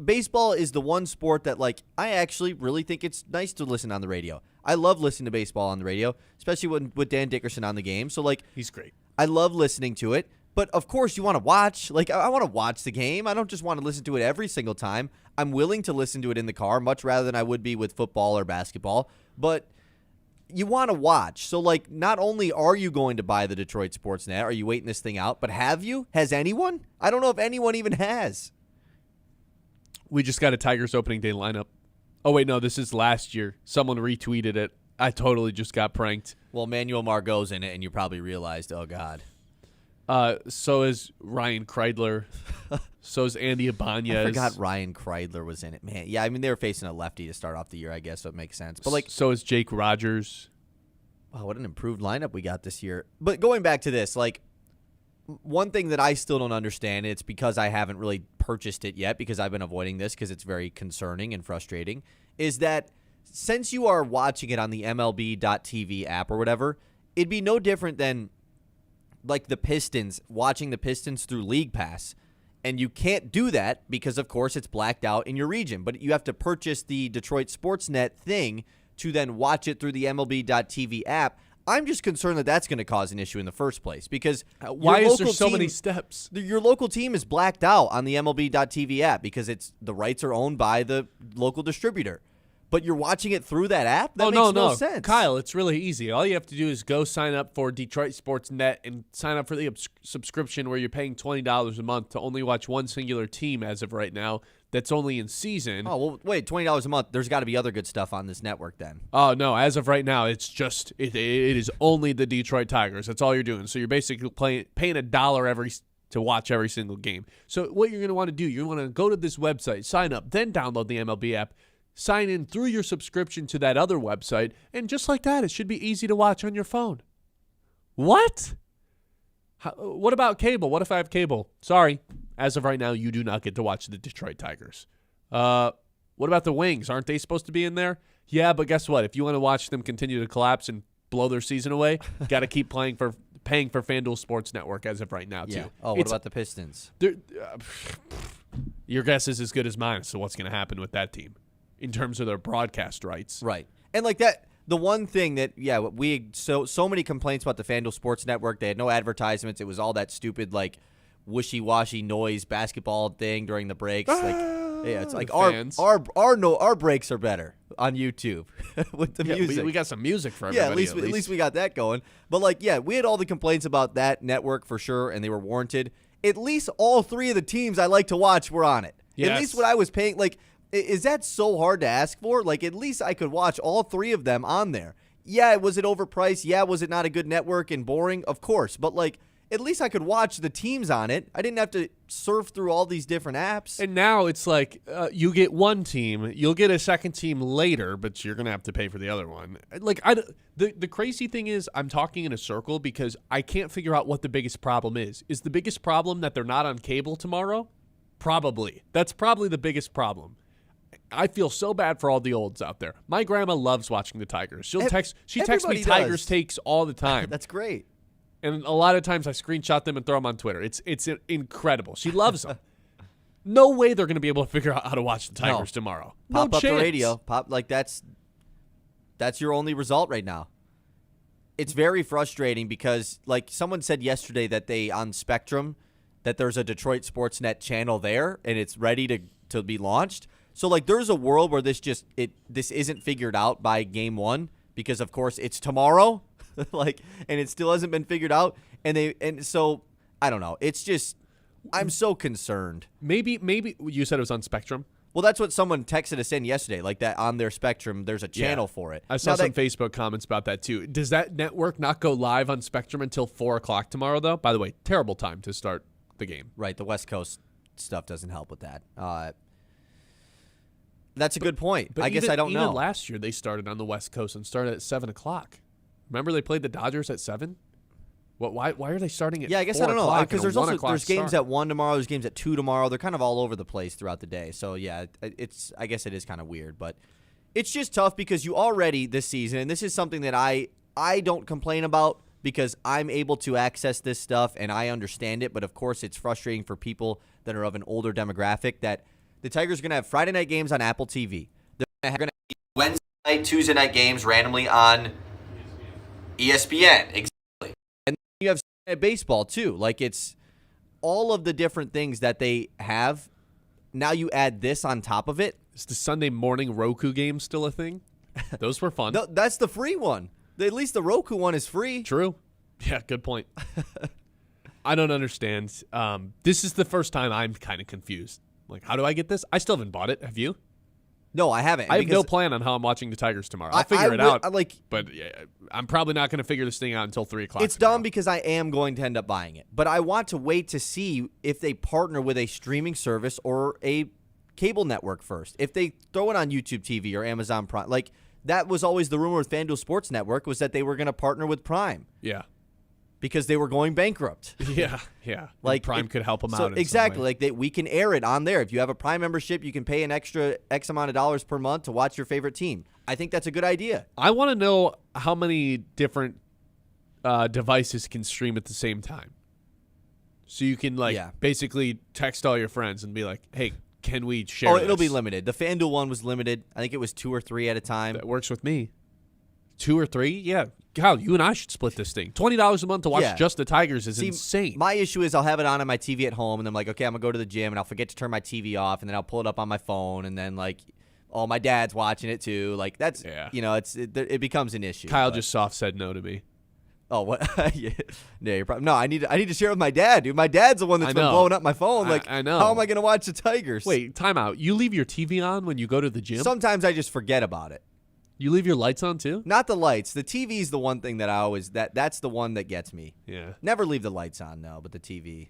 baseball is the one sport that, like, I actually really think it's nice to listen on the radio. I love listening to baseball on the radio, especially with Dan Dickerson on the game. So, like, he's great. I love listening to it. But, of course, you want to watch. Like, I want to watch the game. I don't just want to listen to it every single time. I'm willing to listen to it in the car much rather than I would be with football or basketball. But you want to watch. So, like, not only are you going to buy the Detroit Sports Net, are you waiting this thing out, but have you? Has anyone? I don't know if anyone even has. We just got a Tigers opening day lineup. Oh, wait, no, this is last year. Someone retweeted it. I totally just got pranked. Well, Manuel Margot's in it, and you probably realized, oh, God. So is Ryan Kreidler. So is Andy Ibanez. I forgot Ryan Kreidler was in it. Man, yeah, I mean, they were facing a lefty to start off the year, I guess, so it makes sense. But, like, so is Jake Rogers. Wow, what an improved lineup we got this year. But going back to this, like, one thing that I still don't understand, it's because I haven't really purchased it yet because I've been avoiding this because it's very concerning and frustrating, is that since you are watching it on the MLB.TV app or whatever, it'd be no different than, like, the Pistons, watching the Pistons through League Pass. And you can't do that because, of course, it's blacked out in your region. But you have to purchase the Detroit Sportsnet thing to then watch it through the MLB.TV app. I'm just concerned that that's going to cause an issue in the first place because why is there so many steps? Your local team is blacked out on the MLB.TV app because the rights are owned by the local distributor. But you're watching it through that app? That makes no sense. Kyle, it's really easy. All you have to do is go sign up for Detroit Sports Net and sign up for the subscription where you're paying $20 a month to only watch one singular team as of right now that's only in season. Oh, well, wait, $20 a month. There's got to be other good stuff on this network then. Oh, no. As of right now, it's just it is only the Detroit Tigers. That's all you're doing. So you're basically paying $1 to watch every single game. So what you're going to want to do, you want to go to this website, sign up, then download the MLB app, sign in through your subscription to that other website, and just like that, it should be easy to watch on your phone. What? What about cable? What if I have cable? Sorry. As of right now, you do not get to watch the Detroit Tigers. What about the Wings? Aren't they supposed to be in there? Yeah, but guess what? If you want to watch them continue to collapse and blow their season away, you got to keep paying paying for FanDuel Sports Network as of right now, too. Yeah. Oh, what about the Pistons? Your guess is as good as mine. So what's going to happen with that team in terms of their broadcast rights? Right. And like that, the one thing that, we had so many complaints about the FanDuel Sports Network. They had no advertisements. It was all that stupid, like, wishy-washy noise basketball thing during the breaks. It's like our breaks are better on YouTube with the music. We got some music for everybody. At least we got that going. But we had all the complaints about that network for sure, and they were warranted. At least all three of the teams I like to watch were on it. Yes. At least what I was paying, is that so hard to ask for? At least I could watch all three of them on there. Yeah, was it overpriced? Yeah, was it not a good network and boring? Of course, but at least I could watch the teams on it. I didn't have to surf through all these different apps. And now it's you get one team, you'll get a second team later, but you're going to have to pay for the other one. The crazy thing is I'm talking in a circle because I can't figure out what the biggest problem is. Is the biggest problem that they're not on cable tomorrow? Probably. That's probably the biggest problem. I feel so bad for all the olds out there. My grandma loves watching the Tigers. She texts me Tigers takes all the time. That's great. And a lot of times I screenshot them and throw them on Twitter. It's incredible. She loves them. No way they're going to be able to figure out how to watch the Tigers tomorrow. Pop no up chance. the radio. That's your only result right now. It's very frustrating because, someone said yesterday that on Spectrum, that there's a Detroit Sportsnet channel there and it's ready to be launched. So, there's a world where this isn't figured out by game one because, of course, it's tomorrow. And it still hasn't been figured out. And so I don't know. It's just I'm so concerned. Maybe you said it was on Spectrum. Well, that's what someone texted us in yesterday. That on their Spectrum, there's a channel for it. I saw some Facebook comments about that too. Does that network not go live on Spectrum until 4:00 tomorrow? Though, by the way, terrible time to start the game. Right, the West Coast stuff doesn't help with that. That's a good point. But I guess I don't know. Even last year, they started on the West Coast and started at 7:00. Remember they played the Dodgers at 7? What? Why are they starting at? Yeah, I guess I don't know because there's games start? at 1 tomorrow. There's games at 2 tomorrow. They're kind of all over the place throughout the day. So yeah, I guess it is kind of weird, but it's just tough because you already this season, and this is something that I don't complain about because I'm able to access this stuff and I understand it. But of course, it's frustrating for people that are of an older demographic that the Tigers are going to have Friday night games on Apple TV. They're going to have Wednesday night, Tuesday night games randomly on ESPN. Exactly. And then you have Sunday night baseball too. It's all of the different things that they have. Now you add this on top of it. Is the Sunday morning Roku game still a thing? Those were fun. No, that's the free one. At least the Roku one is free. True. Yeah, good point. I don't understand. This is the first time I'm kind of confused. How do I get this? I still haven't bought it. Have you? No, I haven't. I have no plan on how I'm watching the Tigers tomorrow. I'll figure it out. But I'm probably not going to figure this thing out until 3:00. It's tomorrow. dumb because I am going to end up buying it. But I want to wait to see if they partner with a streaming service or a cable network first. If they throw it on YouTube TV or Amazon Prime, that was always the rumor with FanDuel Sports Network was that they were going to partner with Prime. Yeah. Because they were going bankrupt. Yeah. Prime could help them out. Exactly. We can air it on there. If you have a Prime membership, you can pay an extra X amount of dollars per month to watch your favorite team. I think that's a good idea. I want to know how many different devices can stream at the same time. So you can basically text all your friends and be like, "Hey, can we share?" Oh, it'll be limited. The FanDuel one was limited. I think it was 2 or 3 at a time. That works with me. 2 or 3, yeah. Kyle, you and I should split this thing. $20 a month to watch just the Tigers is insane. My issue is I'll have it on my TV at home, and I'm like, okay, I'm going to go to the gym, and I'll forget to turn my TV off, and then I'll pull it up on my phone, and then, my dad's watching it too. That's, it becomes an issue. Kyle just soft said no to me. Oh, what? Yeah, you're probably, no, I need to share it with my dad, dude. My dad's the one that's been blowing up my phone. I know. How am I going to watch the Tigers? Wait, time out. You leave your TV on when you go to the gym? Sometimes I just forget about it. You leave your lights on too? Not the lights. The TV's the one thing that I always that's the one that gets me. Yeah. Never leave the lights on, no, but the TV.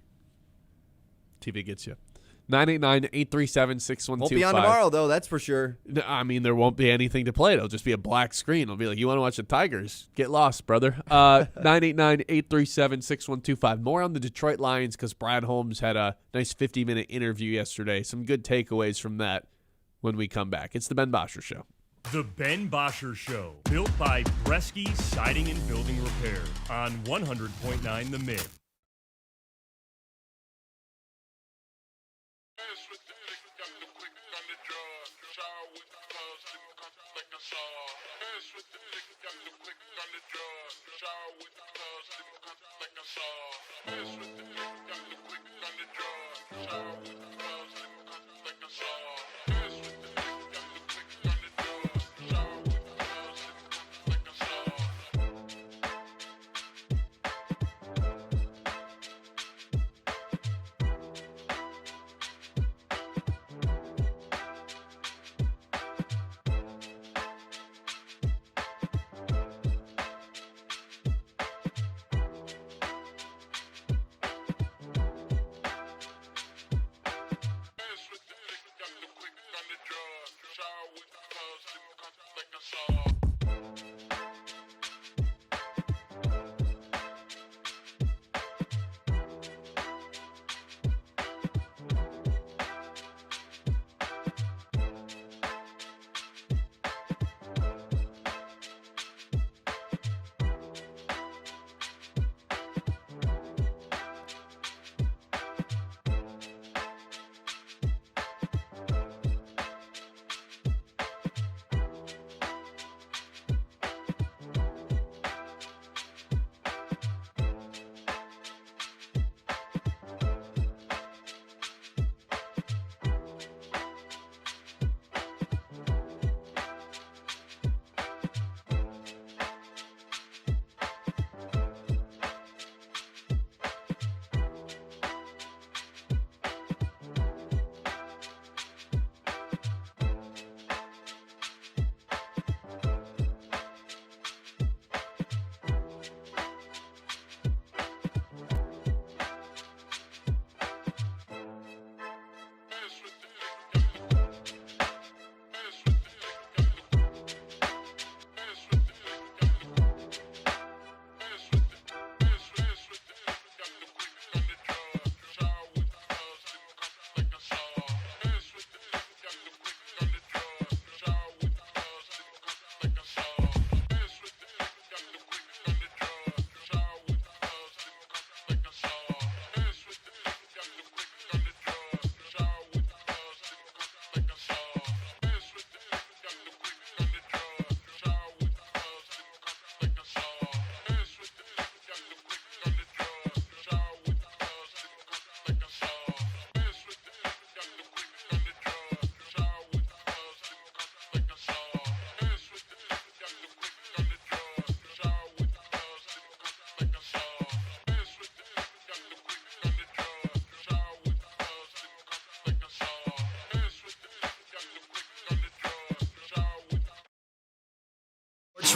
TV gets you. 989-837-6125. Won't be on tomorrow, though, that's for sure. I mean, there won't be anything to play. It'll just be a black screen. It'll be like, you want to watch the Tigers? Get lost, brother. 989-837-6125. More on the Detroit Lions because Brad Holmes had a nice 50-minute interview yesterday. Some good takeaways from that when we come back. It's the Ben Bosscher Show. The Ben Bosscher Show, built by Bresky Siding and Building Repair on 100.9 The Mid.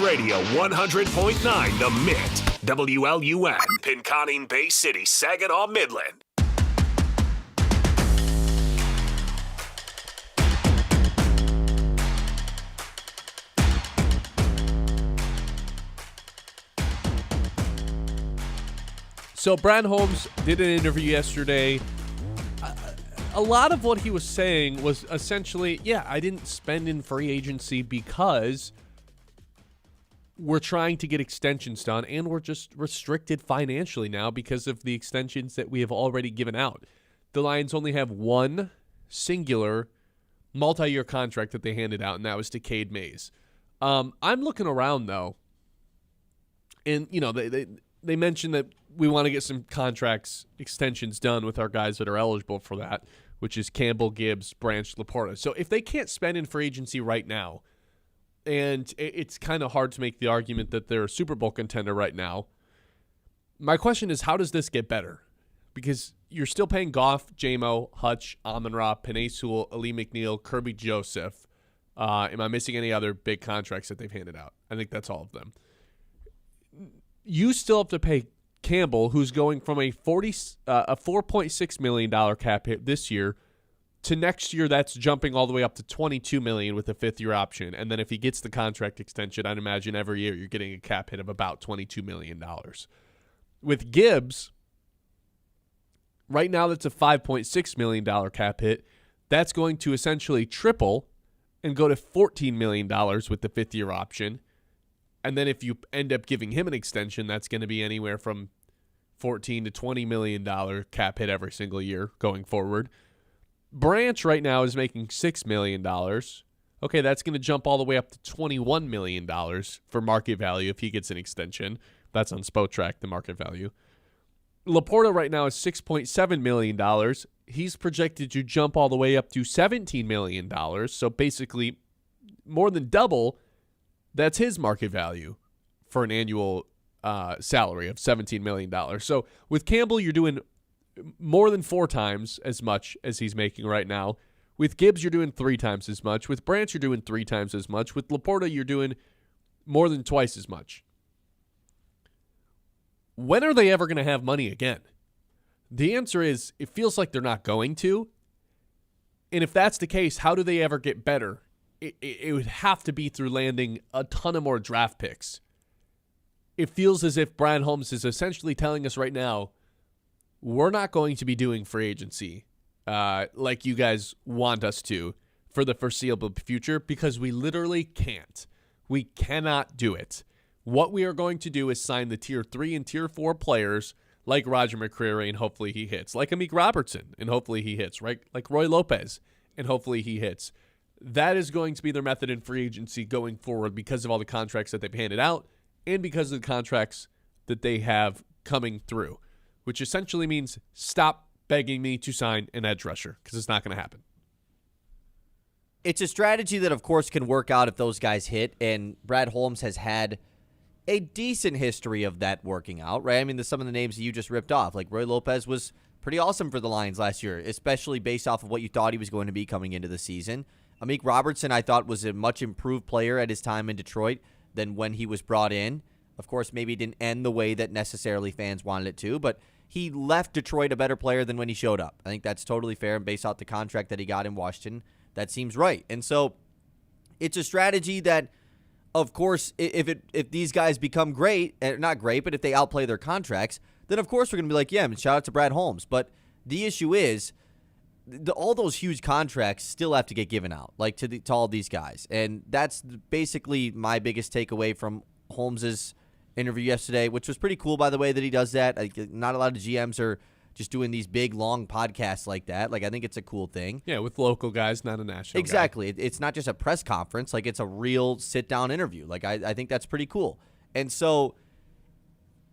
Radio 100.9 The Mid, WLUN, Pinconning Bay City, Saginaw, Midland. So Brad Holmes did an interview yesterday. A lot of what he was saying was essentially, yeah, I didn't spend in free agency because we're trying to get extensions done, and we're just restricted financially now because of the extensions that we have already given out. The Lions only have one singular multi-year contract that they handed out, and that was to Cade Mays. I'm looking around, though, and, you know, they mentioned that we want to get some contracts extensions done with our guys that are eligible for that, which is Campbell, Gibbs, Branch, Laporta. So if they can't spend in free agency right now, and it's kind of hard to make the argument that they're a Super Bowl contender right now, my question is, how does this get better? Because you're still paying Goff, Jamo, Hutch, Amon-Ra, Penei Sewell, Ali McNeil, Kirby Joseph. Am I missing any other big contracts that they've handed out? I think that's all of them. You still have to pay Campbell, who's going from a $4.6 million cap hit this year to next year. That's jumping all the way up to $22 million with a fifth-year option. And then if he gets the contract extension, I'd imagine every year you're getting a cap hit of about $22 million. With Gibbs, right now that's a $5.6 million cap hit. That's going to essentially triple and go to $14 million with the fifth-year option. And then if you end up giving him an extension, that's going to be anywhere from $14 to $20 million cap hit every single year going forward. Branch right now is making $6 million. Okay, that's going to jump all the way up to $21 million for market value if he gets an extension. That's on Spotrac, the market value. Laporta right now is $6.7 million. He's projected to jump all the way up to $17 million. So basically, more than double. That's his market value for an annual salary of $17 million. So with Campbell, you're doing more than 4 times as much as he's making right now. With Gibbs, you're doing 3 times as much. With Branch, you're doing 3 times as much. With Laporta, you're doing more than twice as much. When are they ever going to have money again? The answer is, it feels like they're not going to. And if that's the case, how do they ever get better? It would have to be through landing a ton of more draft picks. It feels as if Brian Holmes is essentially telling us right now, we're not going to be doing free agency like you guys want us to for the foreseeable future because we literally can't. We cannot do it. What we are going to do is sign the Tier 3 and Tier 4 players like Roger McCreary, and hopefully he hits. Like Amik Robertson, and hopefully he hits. Right? Like Roy Lopez, and hopefully he hits. That is going to be their method in free agency going forward because of all the contracts that they've handed out and because of the contracts that they have coming through, which essentially means stop begging me to sign an edge rusher because it's not going to happen. It's a strategy that, of course, can work out if those guys hit, and Brad Holmes has had a decent history of that working out, right? I mean, some of the names that you just ripped off, like Roy Lopez was pretty awesome for the Lions last year, especially based off of what you thought he was going to be coming into the season. Amik Robertson, I thought, was a much improved player at his time in Detroit than when he was brought in. Of course, maybe it didn't end the way that necessarily fans wanted it to, but he left Detroit a better player than when he showed up. I think that's totally fair, and based off the contract that he got in Washington, that seems right. And so it's a strategy that, of course, if these guys become great, not great, but if they outplay their contracts, then of course we're going to be like, yeah, shout out to Brad Holmes. But the issue is, all those huge contracts still have to get given out, like to all these guys. And that's basically my biggest takeaway from Holmes's interview yesterday, which was pretty cool, by the way, that he does that. Not a lot of GMs are just doing these big, long podcasts like that. Like, I think it's a cool thing. Yeah, with local guys, not a national Exactly. guy. It's not just a press conference. Like, it's a real sit-down interview. Like, I think that's pretty cool. And so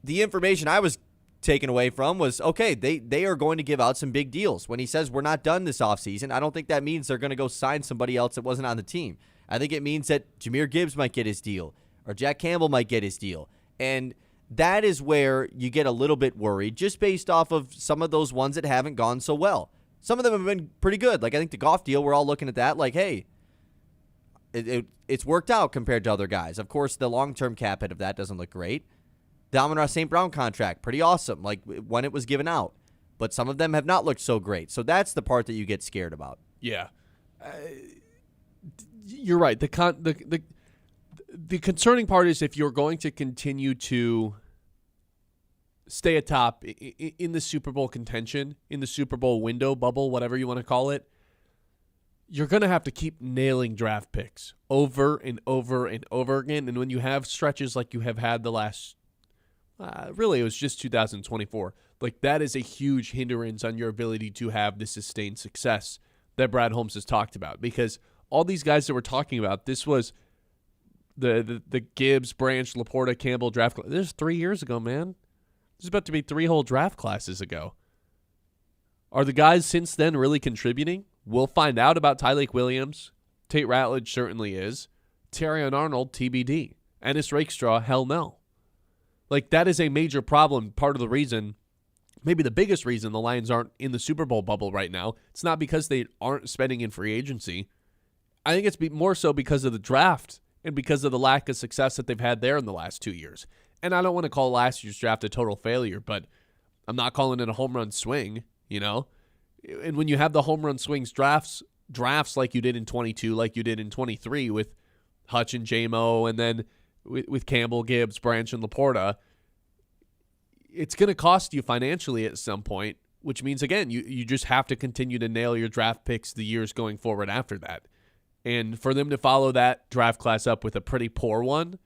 the information I was taken away from was, okay, they are going to give out some big deals. When he says we're not done this offseason, I don't think that means they're going to go sign somebody else that wasn't on the team. I think it means that Jahmyr Gibbs might get his deal or Jack Campbell might get his deal. And that is where you get a little bit worried just based off of some of those ones that haven't gone so well. Some of them have been pretty good. Like, I think the Goff deal, we're all looking at that like, hey, it's worked out compared to other guys. Of course, the long-term cap hit of that doesn't look great. The Amon-Ra St. Brown contract, pretty awesome, like when it was given out. But some of them have not looked so great. So that's the part that you get scared about. Yeah. You're right. The concerning part is if you're going to continue to stay atop in the Super Bowl contention, in the Super Bowl window, bubble, whatever you want to call it, you're going to have to keep nailing draft picks over and over and over again. And when you have stretches like you have had the last really, it was just 2024. Like, that is a huge hindrance on your ability to have the sustained success that Brad Holmes has talked about. Because all these guys that we're talking about, this was the Gibbs, Branch, Laporta, Campbell draft class. This is 3 years ago, man. This is about to be 3 whole draft classes ago. Are the guys since then really contributing? We'll find out about Tyleik Williams. Tate Ratledge certainly is. Terrion Arnold, TBD. Ennis Rakestraw, hell no. Like, that is a major problem. Part of the reason, maybe the biggest reason the Lions aren't in the Super Bowl bubble right now, it's not because they aren't spending in free agency. I think it's more so because of the draft and because of the lack of success that they've had there in the last 2 years. And I don't want to call last year's draft a total failure, but I'm not calling it a home run swing, you know? And when you have the home run swings drafts like you did in 22, like you did in 23 with Hutch and J-Mo, and then with Campbell, Gibbs, Branch, and Laporta, it's going to cost you financially at some point, which means, again, you just have to continue to nail your draft picks the years going forward after that. And for them to follow that draft class up with a pretty poor one,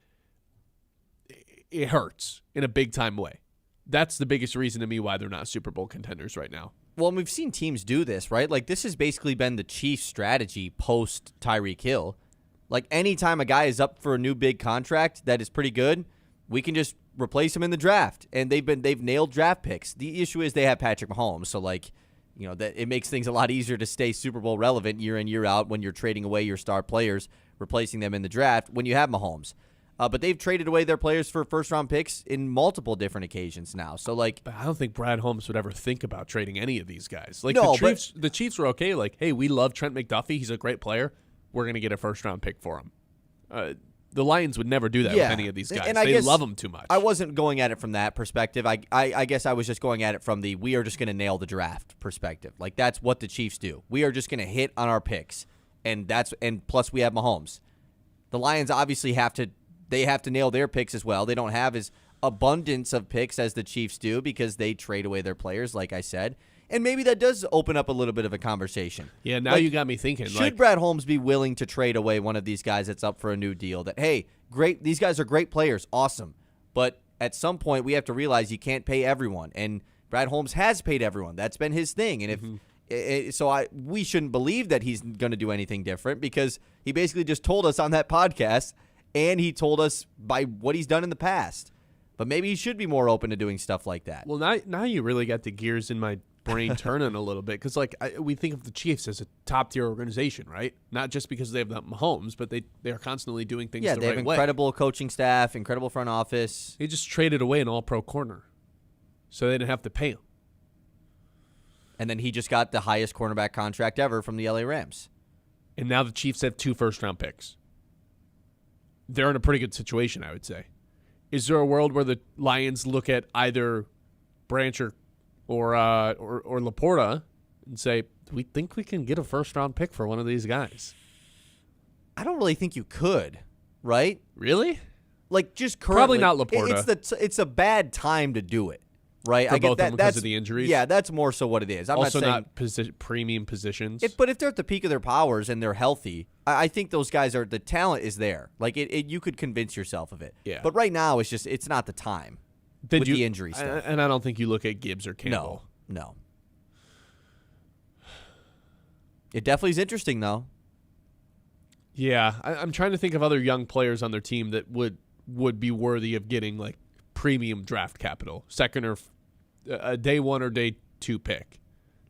it hurts in a big-time way. That's the biggest reason to me why they're not Super Bowl contenders right now. Well, and we've seen teams do this, right? Like, this has basically been the Chiefs' strategy post Tyreek Hill. Like, anytime a guy is up for a new big contract that is pretty good, we can just replace him in the draft. And they've nailed draft picks. The issue is they have Patrick Mahomes, so like, you know, that it makes things a lot easier to stay Super Bowl relevant year in, year out when you're trading away your star players, replacing them in the draft when you have Mahomes. But they've traded away their players for first-round picks in multiple different occasions now. So, like, but I don't think Brad Holmes would ever think about trading any of these guys. Like, no, the Chiefs were okay. Like, hey, we love Trent McDuffie. He's a great player. We're going to get a first-round pick for him. The Lions would never do that with any of these guys. And they love them too much. I wasn't going at it from that perspective. I guess I was just going at it from the we are just going to nail the draft perspective. Like, that's what the Chiefs do. We are just going to hit on our picks, and plus we have Mahomes. The Lions obviously have to nail their picks as well. They don't have as abundance of picks as the Chiefs do because they trade away their players, like I said. And maybe that does open up a little bit of a conversation. Yeah, now you got me thinking. Should Brad Holmes be willing to trade away one of these guys that's up for a new deal that, hey, great, these guys are great players, awesome. But at some point we have to realize you can't pay everyone. And Brad Holmes has paid everyone. That's been his thing. And we shouldn't believe that he's going to do anything different because he basically just told us on that podcast and he told us by what he's done in the past. But maybe he should be more open to doing stuff like that. Well, now you really got the gears in my brain turning a little bit because, like, we think of the Chiefs as a top-tier organization, right? Not just because they have the Mahomes, but they are constantly doing things the right way. Yeah, they have incredible coaching staff, incredible front office. They just traded away an all-pro corner, so they didn't have to pay him. And then he just got the highest cornerback contract ever from the LA Rams. And now the Chiefs have 2 first-round picks. They're in a pretty good situation, I would say. Is there a world where the Lions look at either Branch or Laporta and say, we think we can get a first-round pick for one of these guys? I don't really think you could, right? Really? Like, just currently. Probably not Laporta. It's a bad time to do it, right? For I get both that, of them because of the injuries? Yeah, that's more so what it is. I'm also not saying, premium positions. But if they're at the peak of their powers and they're healthy, I think those guys the talent is there. Like, you could convince yourself of it. Yeah. But right now, it's not the time. With the injury stuff. And I don't think you look at Gibbs or Campbell. No. It definitely is interesting, though. Yeah, I'm trying to think of other young players on their team that would be worthy of getting, like, premium draft capital, second or a day 1 or day 2 pick.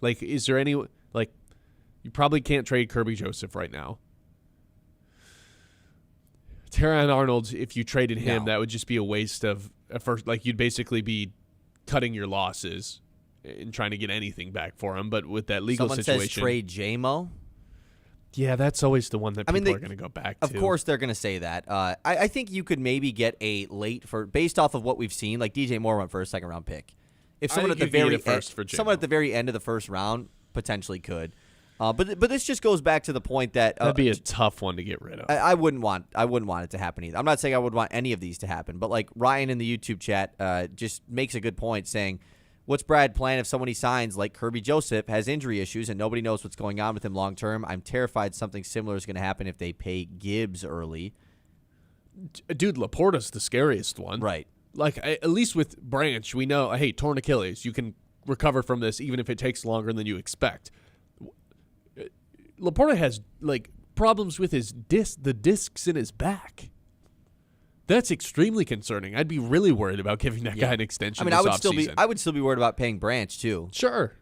Like, is there any, like, you probably can't trade Kirby Joseph right now. Terran Arnold, if you traded him, that would just be a waste of a first. Like, you'd basically be cutting your losses and trying to get anything back for him. But with that legal situation, says trade J-Mo. Yeah, that's always the one that people are going to go back to. Of course, they're going to say that. I think you could maybe get a late based off of what we've seen. Like DJ Moore went for a second-round pick. If someone at the very end of the first round potentially could. But this just goes back to the point that that'd be a tough one to get rid of. I wouldn't want it to happen either. I'm not saying I would want any of these to happen, but like Ryan in the YouTube chat just makes a good point saying, what's Brad plan if someone he signs like Kirby Joseph has injury issues and nobody knows what's going on with him long term? I'm terrified something similar is going to happen if they pay Gibbs early. Dude, Laporta's the scariest one. Right. Like, at least with Branch, we know, hey, torn Achilles, you can recover from this even if it takes longer than you expect. Laporta has, like, problems with the discs in his back. That's extremely concerning. I'd be really worried about giving that guy an extension. I would still be worried about paying Branch too. Sure.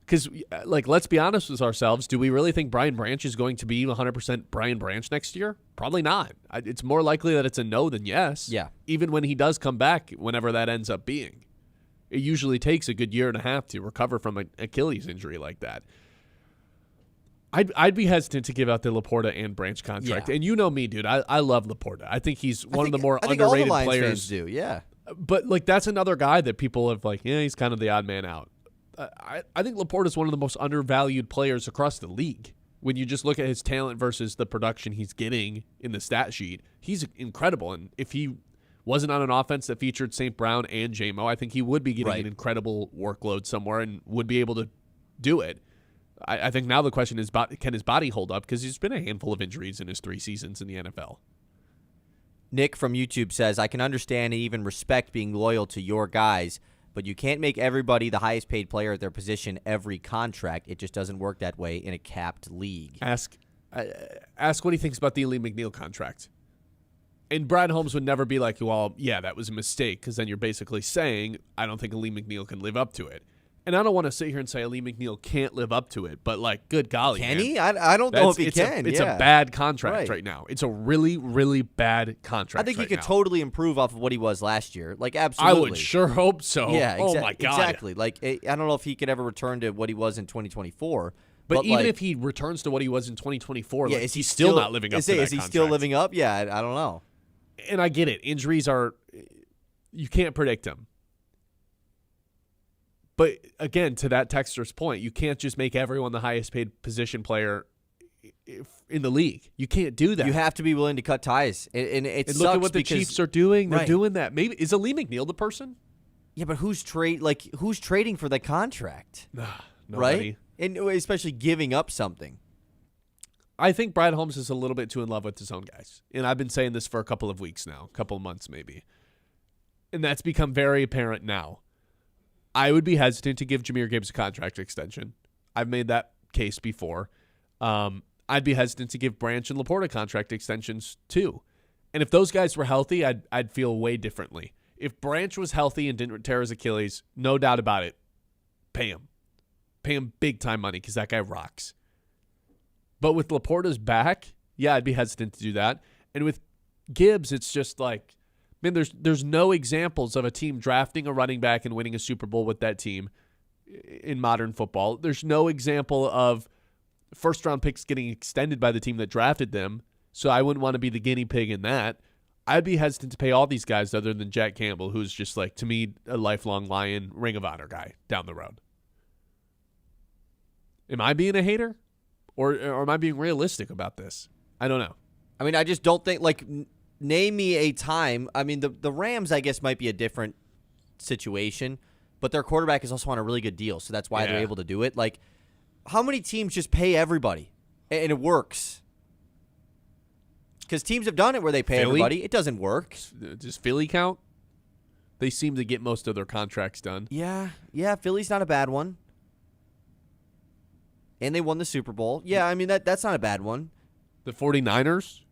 Because, like, let's be honest with ourselves. Do we really think Brian Branch is going to be 100% Brian Branch next year? Probably not. It's more likely that it's a no than yes. Yeah. Even when he does come back, whenever that ends up being. It usually takes a good year and a half to recover from an Achilles injury like that. I'd be hesitant to give out the Laporta and Branch contract. Yeah. And you know me, dude. I love Laporta. I think he's one of the more underrated all the Lions players. Fans do, yeah. But, like, that's another guy that people have, like, he's kind of the odd man out. I think Laporta is one of the most undervalued players across the league. When you just look at his talent versus the production he's getting in the stat sheet, he's incredible. And if he wasn't on an offense that featured St. Brown and J-Mo, I think he would be getting an incredible workload somewhere and would be able to do it. I think now the question is, can his body hold up? Because he's been a handful of injuries in his 3 seasons in the NFL. Nick from YouTube says, I can understand and even respect being loyal to your guys, but you can't make everybody the highest paid player at their position every contract. It just doesn't work that way in a capped league. Ask what he thinks about the Lee McNeil contract. And Brad Holmes would never be like, well, yeah, that was a mistake, because then you're basically saying, I don't think Lee McNeil can live up to it. And I don't want to sit here and say Lee McNeil can't live up to it, but, like, good golly, Can man. he? I don't know if he can. It's a bad contract right now. It's a really, really bad contract. I think he right could now. totally improve off of what he was last year. Like, absolutely. I would sure hope so. Yeah, oh, my God. Exactly. Like, I don't know if he could ever return to what he was in 2024. But even like, if he returns to what he was in 2024, yeah, like, is he he's still not living up to that Is he still contract. living up? Yeah, I don't know. And I get it. Injuries are – you can't predict them. But, again, to that texter's point, you can't just make everyone the highest paid position player in the league. You can't do that. You have to be willing to cut ties. And it and sucks look at what the because, Chiefs are doing. They're Right. doing that. Maybe is Lee McNeil the person? Yeah, but who's trading for the contract? Nobody. Right? And especially giving up something. I think Brad Holmes is a little bit too in love with his own guys. And I've been saying this for a couple of weeks now, a couple of months maybe. And that's become very apparent now. I would be hesitant to give Jahmyr Gibbs a contract extension. I've made that case before. I'd be hesitant to give Branch and Laporta contract extensions too. And if those guys were healthy, I'd feel way differently. If Branch was healthy and didn't tear his Achilles, no doubt about it, pay him. Pay him big time money because that guy rocks. But with Laporta's back, yeah, I'd be hesitant to do that. And with Gibbs, it's just like, man, there's no examples of a team drafting a running back and winning a Super Bowl with that team in modern football. There's no example of first-round picks getting extended by the team that drafted them, so I wouldn't want to be the guinea pig in that. I'd be hesitant to pay all these guys other than Jack Campbell, who's just, like, to me, a lifelong Lion Ring of Honor guy down the road. Am I being a hater? Or am I being realistic about this? I don't know. I mean, I just don't think, like, name me a time. I mean, the Rams, I guess, might be a different situation, but their quarterback is also on a really good deal, so that's why they're able to do it. Like, how many teams just pay everybody, and it works? Because teams have done it where they pay everybody. It doesn't work. Does Philly count? They seem to get most of their contracts done. Yeah, Philly's not a bad one. And they won the Super Bowl. Yeah, I mean, that's not a bad one. The 49ers?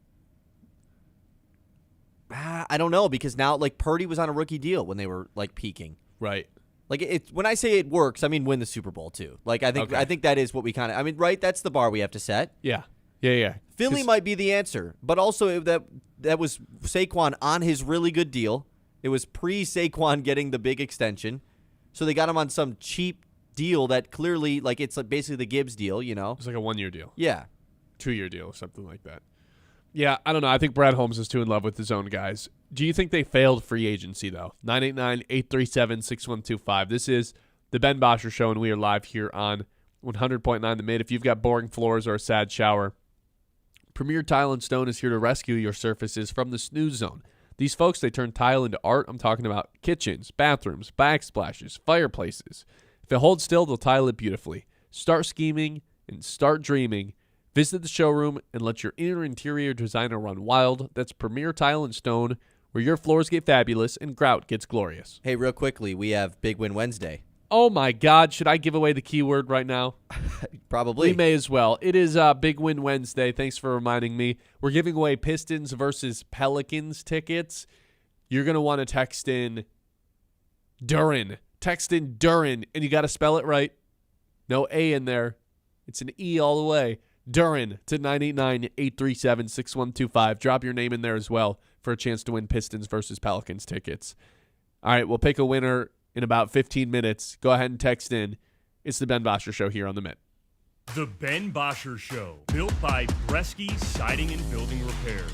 I don't know, because now, like, Purdy was on a rookie deal when they were, like, peaking. Right. Like, when I say it works, I mean win the Super Bowl, too. Like, I think that is what we kind of – I mean, right, that's the bar we have to set. Yeah. Philly might be the answer, but also that was Saquon on his really good deal. It was pre-Saquon getting the big extension. So they got him on some cheap deal that clearly, like, it's like basically the Gibbs deal, you know? It's like a 1-year deal. Yeah. 2-year deal or something like that. Yeah, I don't know. I think Brad Holmes is too in love with his own guys. Do you think they failed free agency, though? 989-837-6125. This is the Ben Bosscher Show, and we are live here on 100.9 The Mid. If you've got boring floors or a sad shower, Premier Tile and Stone is here to rescue your surfaces from the snooze zone. These folks, they turn tile into art. I'm talking about kitchens, bathrooms, backsplashes, fireplaces. If it holds still, they'll tile it beautifully. Start scheming and start dreaming. Visit the showroom and let your interior designer run wild. That's Premier Tile and Stone, where your floors get fabulous and grout gets glorious. Hey, real quickly, we have Big Win Wednesday. Oh, my God. Should I give away the keyword right now? Probably. We may as well. It is Big Win Wednesday. Thanks for reminding me. We're giving away Pistons versus Pelicans tickets. You're going to want to text in Durin. Text in Durin, and you got to spell it right. No A in there. It's an E all the way. Durin to 989-837-6125. Drop your name in there as well for a chance to win Pistons versus Pelicans tickets. All right, we'll pick a winner in about 15 minutes. Go ahead and text in. It's the Ben Bosscher Show here on The Mitt. The Ben Bosscher Show, built by Bresky Siding and Building Repair.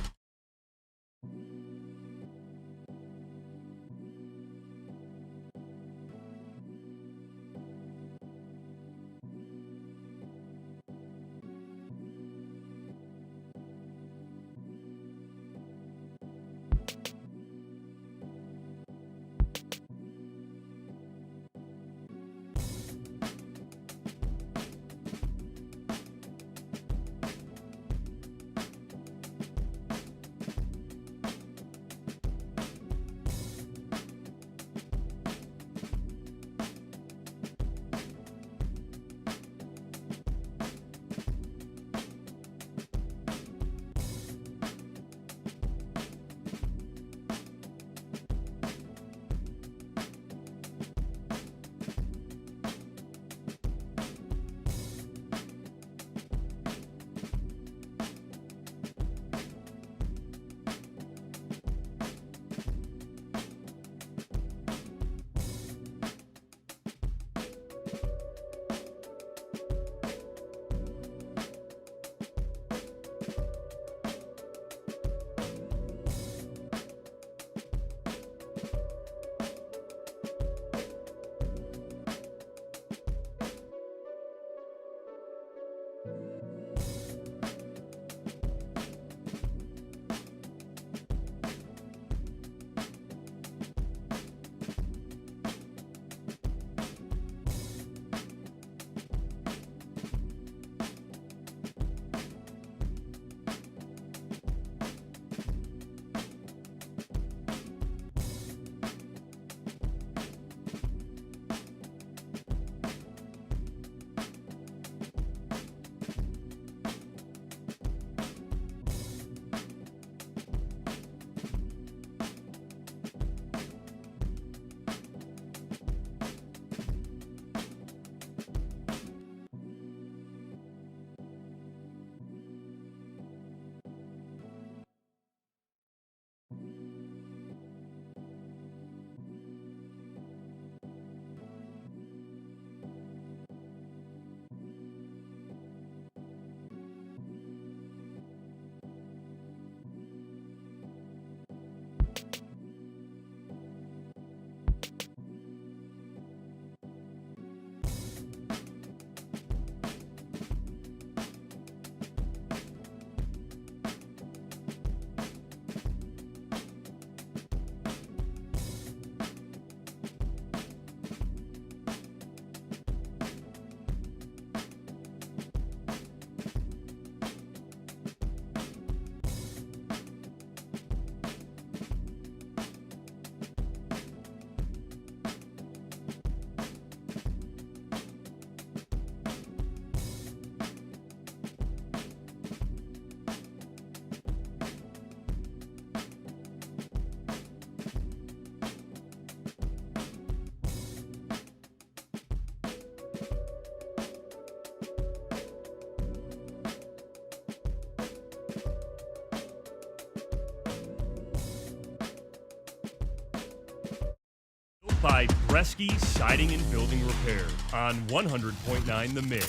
Built by Bresky Siding and Building Repair on 100.9 The Mid.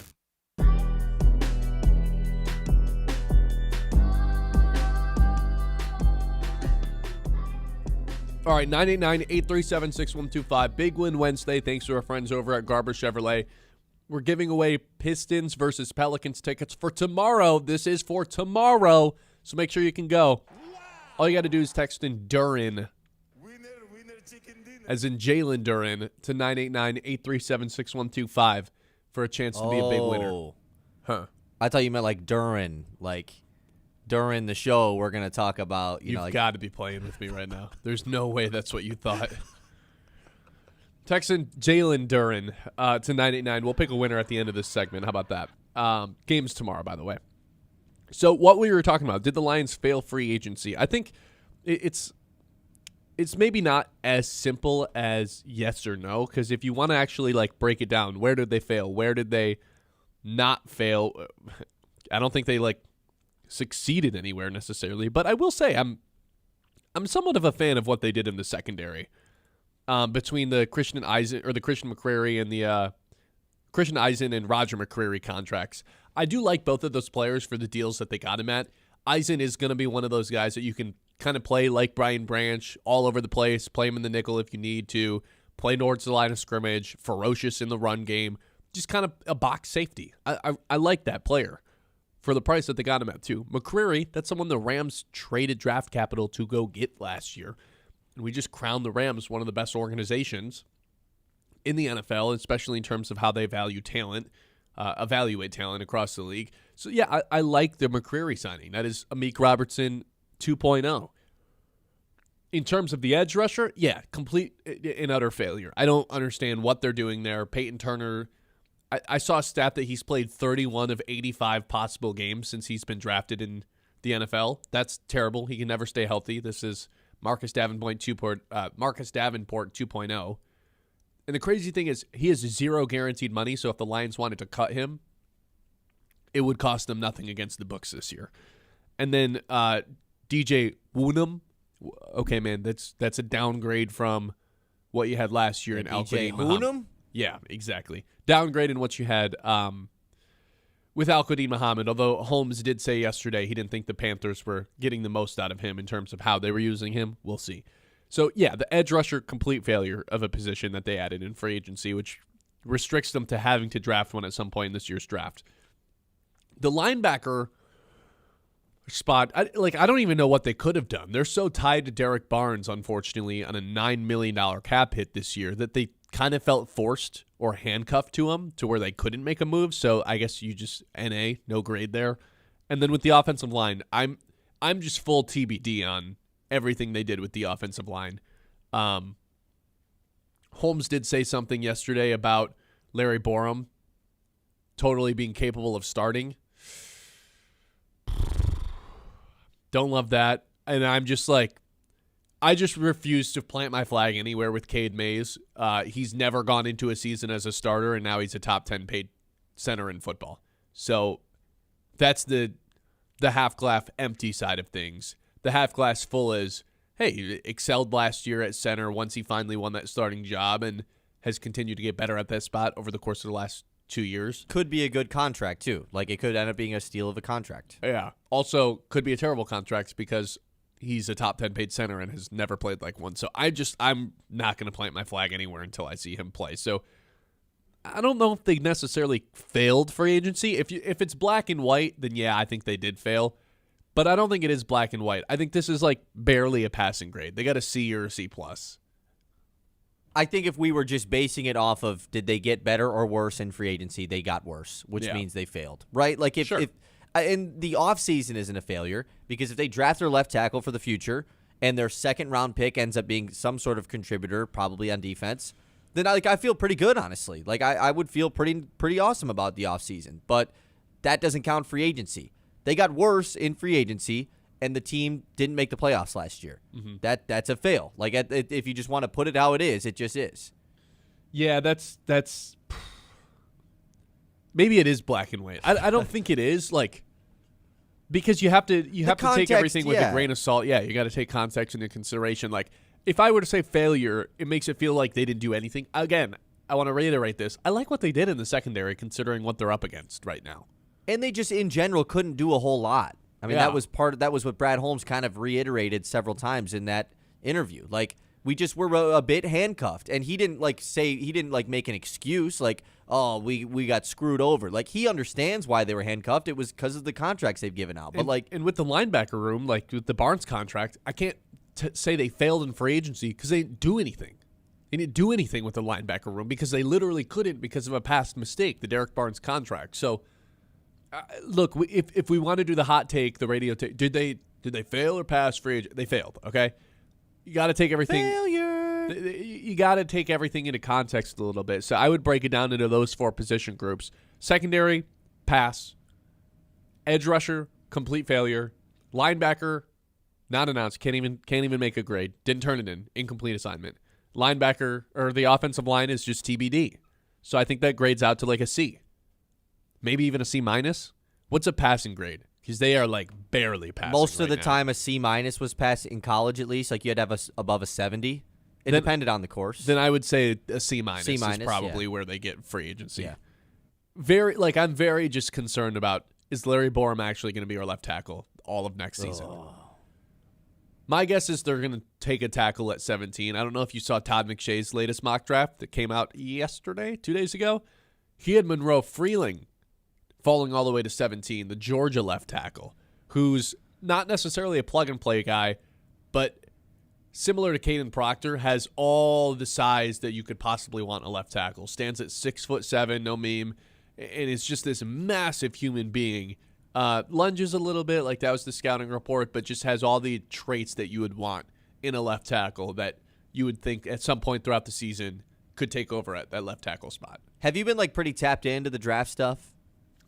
All right, 989-837-6125. Big win Wednesday. Thanks to our friends over at Garber Chevrolet. We're giving away Pistons versus Pelicans tickets for tomorrow. This is for tomorrow, so make sure you can go. All you got to do is text in Duran, as in Jalen Duran, to 989-837-6125 for a chance to be a big winner. Huh. I thought you meant like during the show we're going to talk about, You've got to be playing with me right now. There's no way that's what you thought. Text in Jalen Duran to 989. We'll pick a winner at the end of this segment. How about that? Games tomorrow, by the way. So what we were talking about, did the Lions fail free agency? I think it's maybe not as simple as yes or no, because if you want to actually break it down, where did they fail? Where did they not fail? I don't think they succeeded anywhere necessarily, but I will say I'm somewhat of a fan of what they did in the secondary between the Christian McCrary and the Christian Eisen and Roger McCrary contracts. I do like both of those players for the deals that they got him at. Eisen is going to be one of those guys that you can kind of play like Brian Branch all over the place, play him in the nickel if you need to, play towards the line of scrimmage, ferocious in the run game, just kind of a box safety. I like that player for the price that they got him at too. McCrary, that's someone the Rams traded draft capital to go get last year. And we just crowned the Rams one of the best organizations in the NFL, especially in terms of how they evaluate talent across the league. So, yeah, I like the McCrary signing. That is Amik Robertson 2.0. In terms of the edge rusher, yeah, complete and utter failure. I don't understand what they're doing there. Peyton Turner, I saw a stat that he's played 31 of 85 possible games since he's been drafted in the NFL. That's terrible. He can never stay healthy. This is Marcus Davenport 2.0. And the crazy thing is he has zero guaranteed money, so if the Lions wanted to cut him, it would cost them nothing against the books this year. And then DJ Woonham, okay, man, that's a downgrade from what you had last year in DJ Al-Qadim Woonham? Yeah, exactly. Downgrade in what you had with Al-Qadim Muhammad, although Holmes did say yesterday he didn't think the Panthers were getting the most out of him in terms of how they were using him. We'll see. So, yeah, the edge rusher, complete failure of a position that they added in free agency, which restricts them to having to draft one at some point in this year's draft. The linebacker spot, I don't even know what they could have done. They're so tied to Derek Barnes, unfortunately, on a $9 million cap hit this year that they kind of felt forced or handcuffed to him to where they couldn't make a move. So I guess you just NA, no grade there. And then with the offensive line, I'm just full TBD on everything they did with the offensive line. Holmes did say something yesterday about Larry Borum totally being capable of starting. Don't love that. And I'm just I just refuse to plant my flag anywhere with Cade Mays. He's never gone into a season as a starter, and now he's a top 10 paid center in football. So that's the half glass empty side of things. The half glass full is, hey, he excelled last year at center once he finally won that starting job and has continued to get better at that spot over the course of the last 2 years. Could be a good contract, too. It could end up being a steal of a contract. Yeah. Also, could be a terrible contract because he's a top 10 paid center and has never played like one. So I'm not going to plant my flag anywhere until I see him play. So I don't know if they necessarily failed free agency. If it's black and white, then yeah, I think they did fail. But I don't think it is black and white. I think this is barely a passing grade. They got a C or a C+. I think if we were just basing it off of did they get better or worse in free agency, they got worse, which means they failed, right? If and the offseason isn't a failure because if they draft their left tackle for the future and their second-round pick ends up being some sort of contributor, probably on defense, then I feel pretty good, honestly. I would feel pretty awesome about the offseason. But that doesn't count free agency. They got worse in free agency, and the team didn't make the playoffs last year. Mm-hmm. That's a fail. If you just want to put it how it is, it just is. Yeah, that's maybe it is black and white. I don't think it is because you have to take everything with a grain of salt. Yeah, you got to take context into consideration. if I were to say failure, it makes it feel like they didn't do anything. Again, I want to reiterate this. I like what they did in the secondary considering what they're up against right now. And they just, in general, couldn't do a whole lot. I mean, that was what Brad Holmes kind of reiterated several times in that interview. Like, we just were a bit handcuffed, and he didn't make an excuse like, oh, we got screwed over. Like, he understands why they were handcuffed. It was because of the contracts they've given out. But and with the linebacker room, like with the Barnes contract, I can't say they failed in free agency because they didn't do anything. They didn't do anything with the linebacker room because they literally couldn't because of a past mistake, the Derek Barnes contract. So, look, if we want to do the hot take, the radio take, did they fail or pass free agent? They failed. Okay, you got to take everything. Failure. You got to take everything into context a little bit. So I would break it down into those 4 position groups: secondary, pass; edge rusher, complete failure; linebacker, not announced, can't even make a grade, didn't turn it in, incomplete assignment. Linebacker, or the offensive line, is just TBD. So I think that grades out to like a C. Maybe even a C-. What's a passing grade? Because they are like barely passing. Most of right the now. time, a C- was passed in college at least. Like, you had to have above a 70. It depended on the course. Then I would say a C- C-, is probably where they get free agency. Yeah. I'm very just concerned about, is Larry Borum actually going to be our left tackle all of next season? My guess is they're going to take a tackle at 17. I don't know if you saw Todd McShay's latest mock draft that came out yesterday, 2 days ago. He had Monroe Freeling falling all the way to 17, the Georgia left tackle, who's not necessarily a plug-and-play guy, but similar to Caden Proctor, has all the size that you could possibly want in a left tackle. Stands at 6'7", no meme, and is just this massive human being. Lunges a little bit, like that was the scouting report, but just has all the traits that you would want in a left tackle that you would think at some point throughout the season could take over at that left tackle spot. Have you been like pretty tapped into the draft stuff?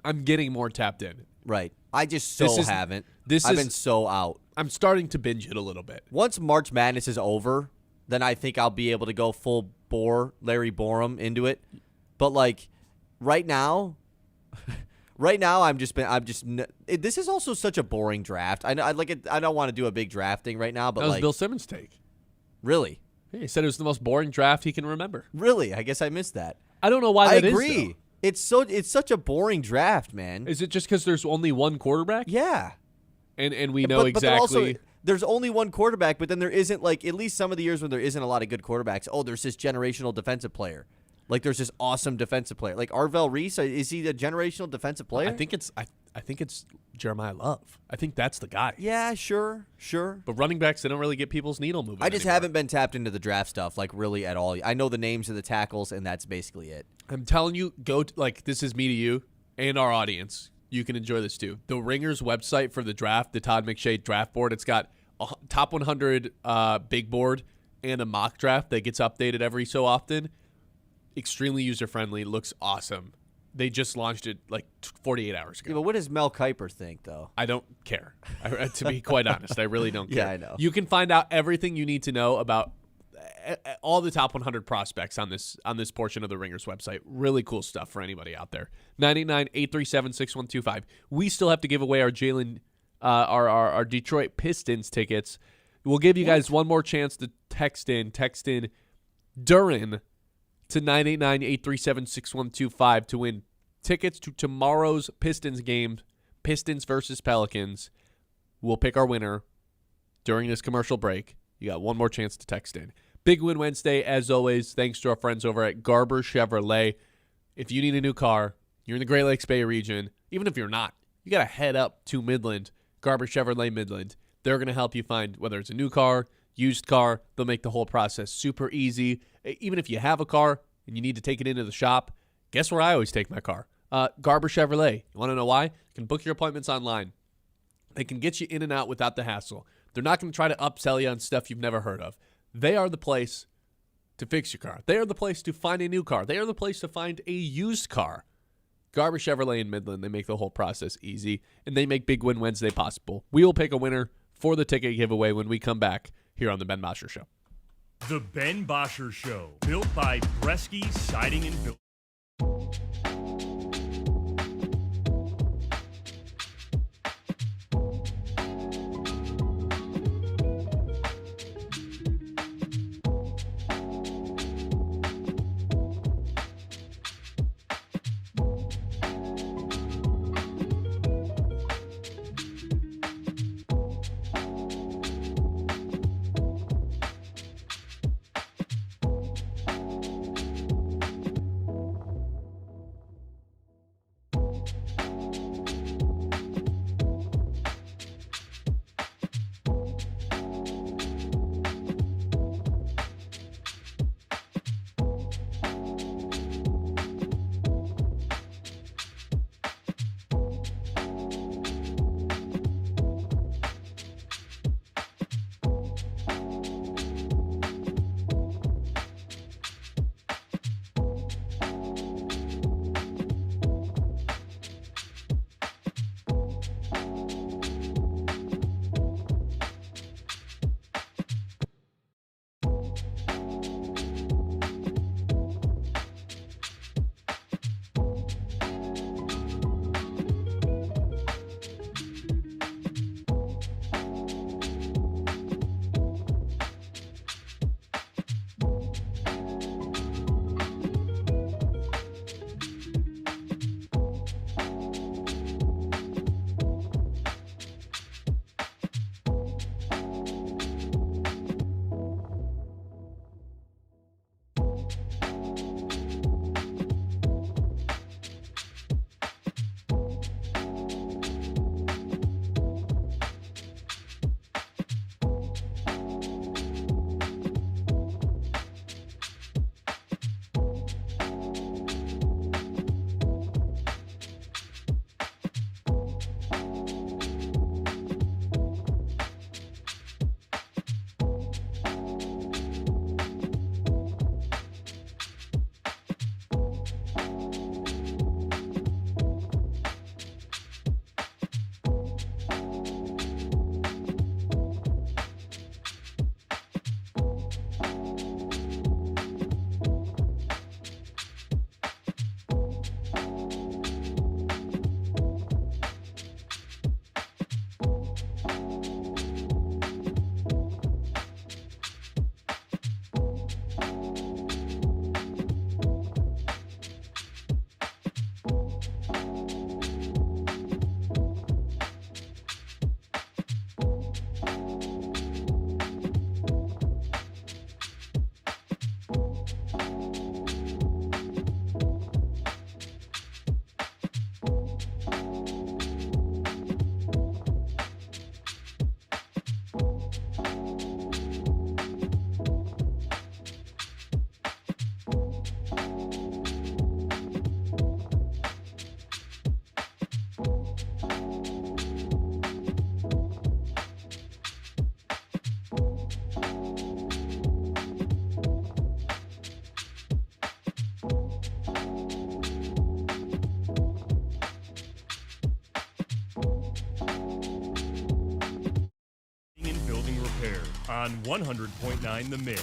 I'm getting more tapped in. Right. I just haven't. I've been so out. I'm starting to binge it a little bit. Once March Madness is over, then I think I'll be able to go full bore Larry Borum into it. But like right now, this is also such a boring draft. I don't want to do a big draft thing right now, but that was like, Bill Simmons' take. Really? Yeah, he said it was the most boring draft he can remember. Really? I guess I missed that. I don't know why that is. I agree. It's such a boring draft, man. Is it just because there's only one quarterback? Yeah. And we know exactly. There's only one quarterback, but then there isn't, like, at least some of the years when there isn't a lot of good quarterbacks. Oh, there's this generational defensive player. Like, there's this awesome defensive player. Like, Arvell Reese, is he a generational defensive player? I think it's Jeremiah Love. I think that's the guy. Yeah, sure. But running backs, they don't really get people's needle moving. I just anymore. haven't been tapped into the draft stuff, like, really at all. I know the names of the tackles, and that's basically it. I'm telling you, this is me to you and our audience. You can enjoy this too. The Ringers website for the draft, the Todd McShay draft board, it's got a top 100 big board and a mock draft that gets updated every so often. Extremely user-friendly. Looks awesome. They just launched it like 48 hours ago. Yeah, but what does Mel Kiper think, though? I don't care. To be quite honest, I really don't care. Yeah, I know. You can find out everything you need to know about all the top 100 prospects on this portion of the Ringers website. Really cool stuff for anybody out there. 989-837-6125. We still have to give away our our Detroit Pistons tickets. We'll give you guys one more chance to text in Durin to 989-837-6125 to win tickets to tomorrow's Pistons game, Pistons versus Pelicans. We'll pick our winner during this commercial break. You got one more chance to text in. Big Win Wednesday, as always, thanks to our friends over at Garber Chevrolet. If you need a new car, you're in the Great Lakes Bay region, even if you're not, you got to head up to Midland, Garber Chevrolet Midland. They're going to help you find whether it's a new car, used car. They'll make the whole process super easy. Even if you have a car and you need to take it into the shop, guess where I always take my car? Garber Chevrolet. You want to know why? You can book your appointments online. They can get you in and out without the hassle. They're not going to try to upsell you on stuff you've never heard of. They are the place to fix your car. They are the place to find a new car. They are the place to find a used car. Garber Chevrolet in Midland, they make the whole process easy, and they make Big Win Wednesday possible. We will pick a winner for the ticket giveaway when we come back here on The Ben Bosscher Show. The Ben Bosscher Show, built by Bresky Siding and Building. Repair on 100.9 The Mid.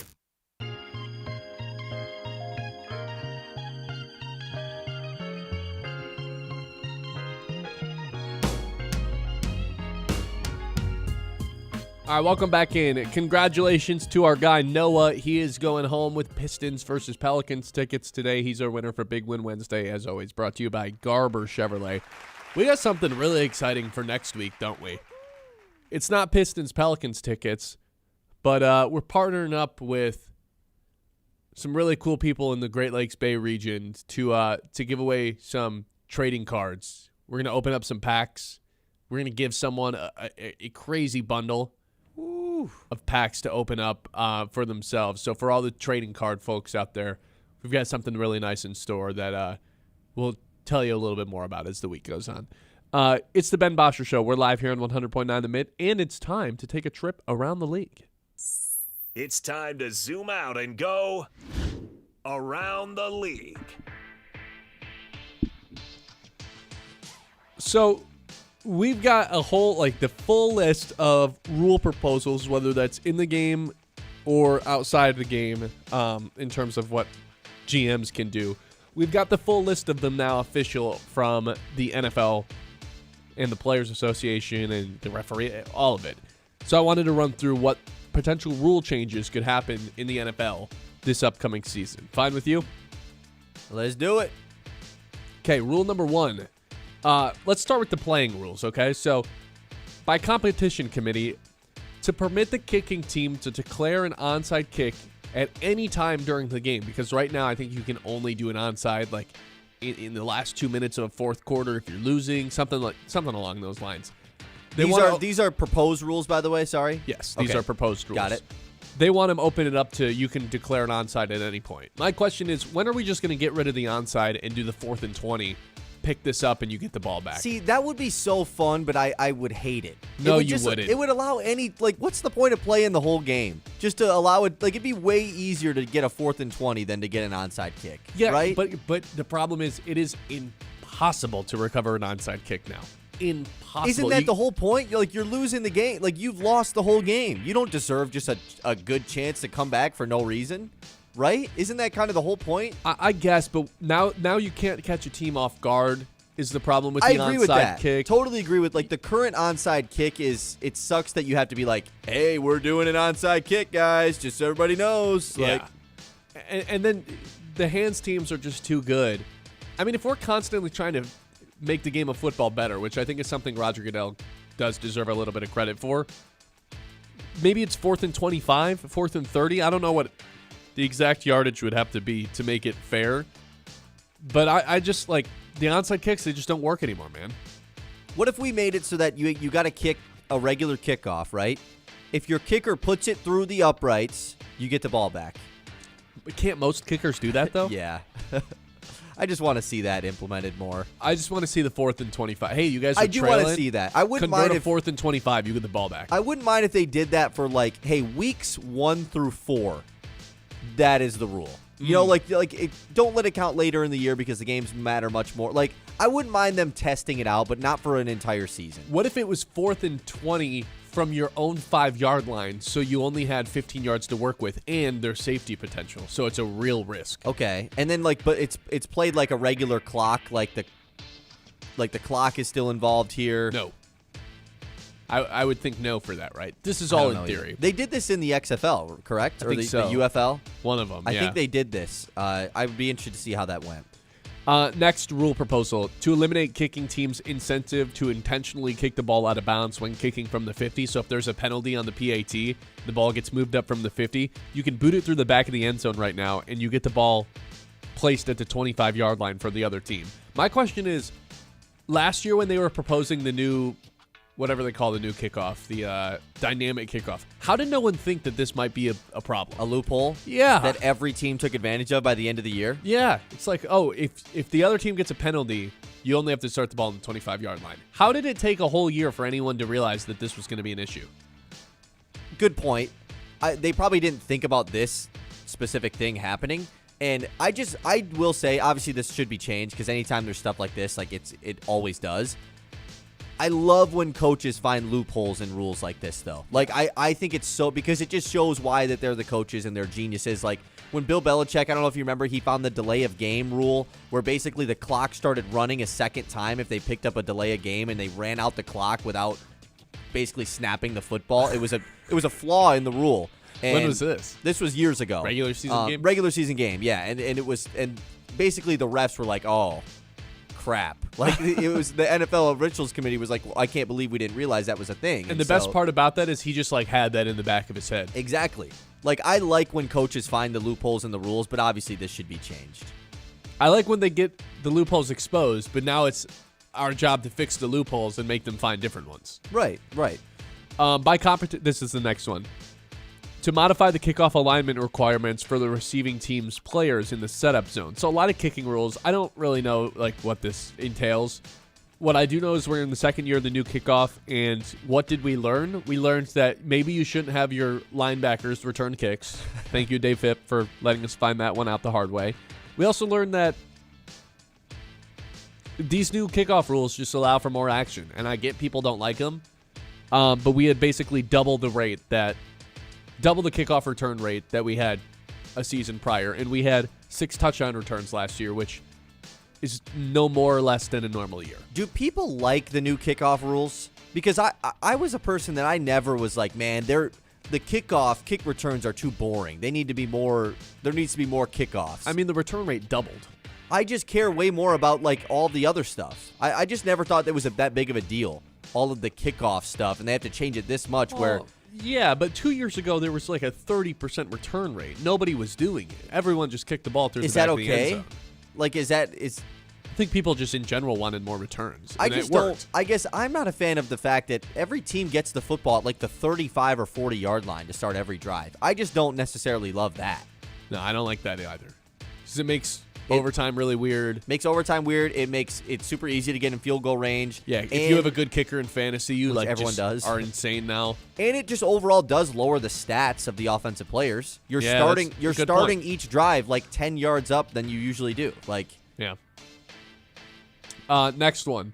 All right, welcome back in. Congratulations to our guy, Noah. He is going home with Pistons versus Pelicans tickets today. He's our winner for Big Win Wednesday, as always, brought to you by Garber Chevrolet. We got something really exciting for next week, don't we? It's not Pistons-Pelicans tickets, but we're partnering up with some really cool people in the Great Lakes Bay region to give away some trading cards. We're going to open up some packs. We're going to give someone a crazy bundle of packs to open up for themselves. So for all the trading card folks out there, we've got something really nice in store that we'll tell you a little bit more about as the week goes on. It's the Ben Bosscher Show. We're live here on 100.9 The Mid, and it's time to take a trip around the league. It's time to zoom out and go around the league. So we've got a whole, the full list of rule proposals, whether that's in the game or outside of the game, in terms of what GMs can do. We've got the full list of them now official from the NFL and the Players Association and the referee, all of it. So I wanted to run through what potential rule changes could happen in the NFL this upcoming season. Fine with you? Let's do it. Okay, rule number 1. Let's start with the playing rules, okay? So, by competition committee, to permit the kicking team to declare an onside kick at any time during the game, because right now I think you can only do an onside in the last 2 minutes of a fourth quarter if you're losing, something along those lines. These are proposed rules, by the way. Sorry. Yes, these are proposed rules. Got it. They want them open it up to you can declare an onside at any point. My question is, when are we just going to get rid of the onside and do the 4th and 20? Pick this up and you get the ball back. See, that would be so fun, but I would hate it. No, you wouldn't. It would allow what's the point of playing the whole game? Just to allow it, it'd be way easier to get a 4th and 20 than to get an onside kick. Yeah, right? But the problem is it is impossible to recover an onside kick now. Impossible. Isn't that the whole point? You're losing the game. You've lost the whole game. You don't deserve just a good chance to come back for no reason. Right? Isn't that kind of the whole point? I guess, but now you can't catch a team off guard is the problem with the onside with that. Kick. Totally agree with the current onside kick is it sucks that you have to be hey, we're doing an onside kick, guys, just so everybody knows. Yeah. And then the hands teams are just too good. I mean, if we're constantly trying to make the game of football better, which I think is something Roger Goodell does deserve a little bit of credit for, maybe it's 4th and 25, 4th and 30. I don't know what the exact yardage would have to be to make it fair. But I just the onside kicks, they just don't work anymore, man. What if we made it so that you got to kick a regular kickoff, right? If your kicker puts it through the uprights, you get the ball back. But can't most kickers do that, though? Yeah. I just want to see that implemented more. I just want to see the 4th and 25. Hey, you guys are I do want to see that. I wouldn't mind if 4th and 25, you get the ball back. I wouldn't mind if they did that for weeks 1 through 4. That is the rule. You know, don't let it count later in the year because the games matter much more. I wouldn't mind them testing it out, but not for an entire season. What if it was 4th and 20 from your own 5-yard line, so you only had 15 yards to work with, and there's safety potential, so it's a real risk. Okay, and then but it's played like a regular clock, the clock is still involved here. No. I would think no for that, right? This is all in theory. They did this in the XFL, correct? I think so. The UFL? One of them, I think they did this. I would be interested to see how that went. Next rule proposal, to eliminate kicking teams' incentive to intentionally kick the ball out of bounds when kicking from the 50. So if there's a penalty on the PAT, the ball gets moved up from the 50, you can boot it through the back of the end zone right now, and you get the ball placed at the 25-yard line for the other team. My question is, last year when they were proposing the new whatever they call the new kickoff, the dynamic kickoff. How did no one think that this might be a problem? A loophole? Yeah. That every team took advantage of by the end of the year? Yeah. It's if the other team gets a penalty, you only have to start the ball on the 25-yard line. How did it take a whole year for anyone to realize that this was going to be an issue? Good point. They probably didn't think about this specific thing happening. And I will say, obviously this should be changed because anytime there's stuff like this, it always does. I love when coaches find loopholes in rules like this, though. Like, I think it's so, because it just shows why that they're the coaches and they're geniuses. Like, when Bill Belichick, I don't know if you remember, he found the delay of game rule where basically the clock started running a second time if they picked up a delay of game, and they ran out the clock without basically snapping the football. It was a flaw in the rule. And when was this? This was years ago. Regular season game? Regular season game, yeah. And basically the refs were like, oh, crap. Like, it was the NFL Originals Committee was like, well, I can't believe we didn't realize that was a thing. And the best part about that is he just like had that in the back of his head. Exactly. Like, I like when coaches find the loopholes in the rules, but obviously this should be changed. I like when they get the loopholes exposed, but now it's our job to fix the loopholes and make them find different ones. Right. This is the next one. To modify the kickoff alignment requirements for the receiving team's players in the setup zone. So a lot of kicking rules. I don't really know like what this entails. What I do know is we're in the second year of the new kickoff, and what did we learn? We learned that maybe you shouldn't have your linebackers return kicks. Thank you, Dave Phipp, for letting us find that one out the hard way. We also learned that these new kickoff rules just allow for more action, and I get people don't like them, but we had basically double the kickoff return rate that we had a season prior, and we had 6 touchdown returns last year, which is no more or less than a normal year. Do people like the new kickoff rules? Because I was a person that I never was like, man, the kick returns are too boring. There needs to be more kickoffs. I mean, the return rate doubled. I just care way more about like all the other stuff. I just never thought that was that big of a deal. All of the kickoff stuff, and they have to change it this much where... Yeah, but 2 years ago, there was like a 30% return rate. Nobody was doing it. Everyone just kicked the ball through the back of the end zone. Like, I think people just in general wanted more returns. I just don't. I guess I'm not a fan of the fact that every team gets the football at like the 35 or 40 yard line to start every drive. I just don't necessarily love that. No, I don't like that either. Because it makes overtime really weird. Makes overtime weird. It makes it super easy to get in field goal range. Yeah, if you have a good kicker in fantasy, you like everyone does. Are insane now. And it just overall does lower the stats of the offensive players. You're starting each drive like 10 yards up than you usually do. Like, yeah. Next one.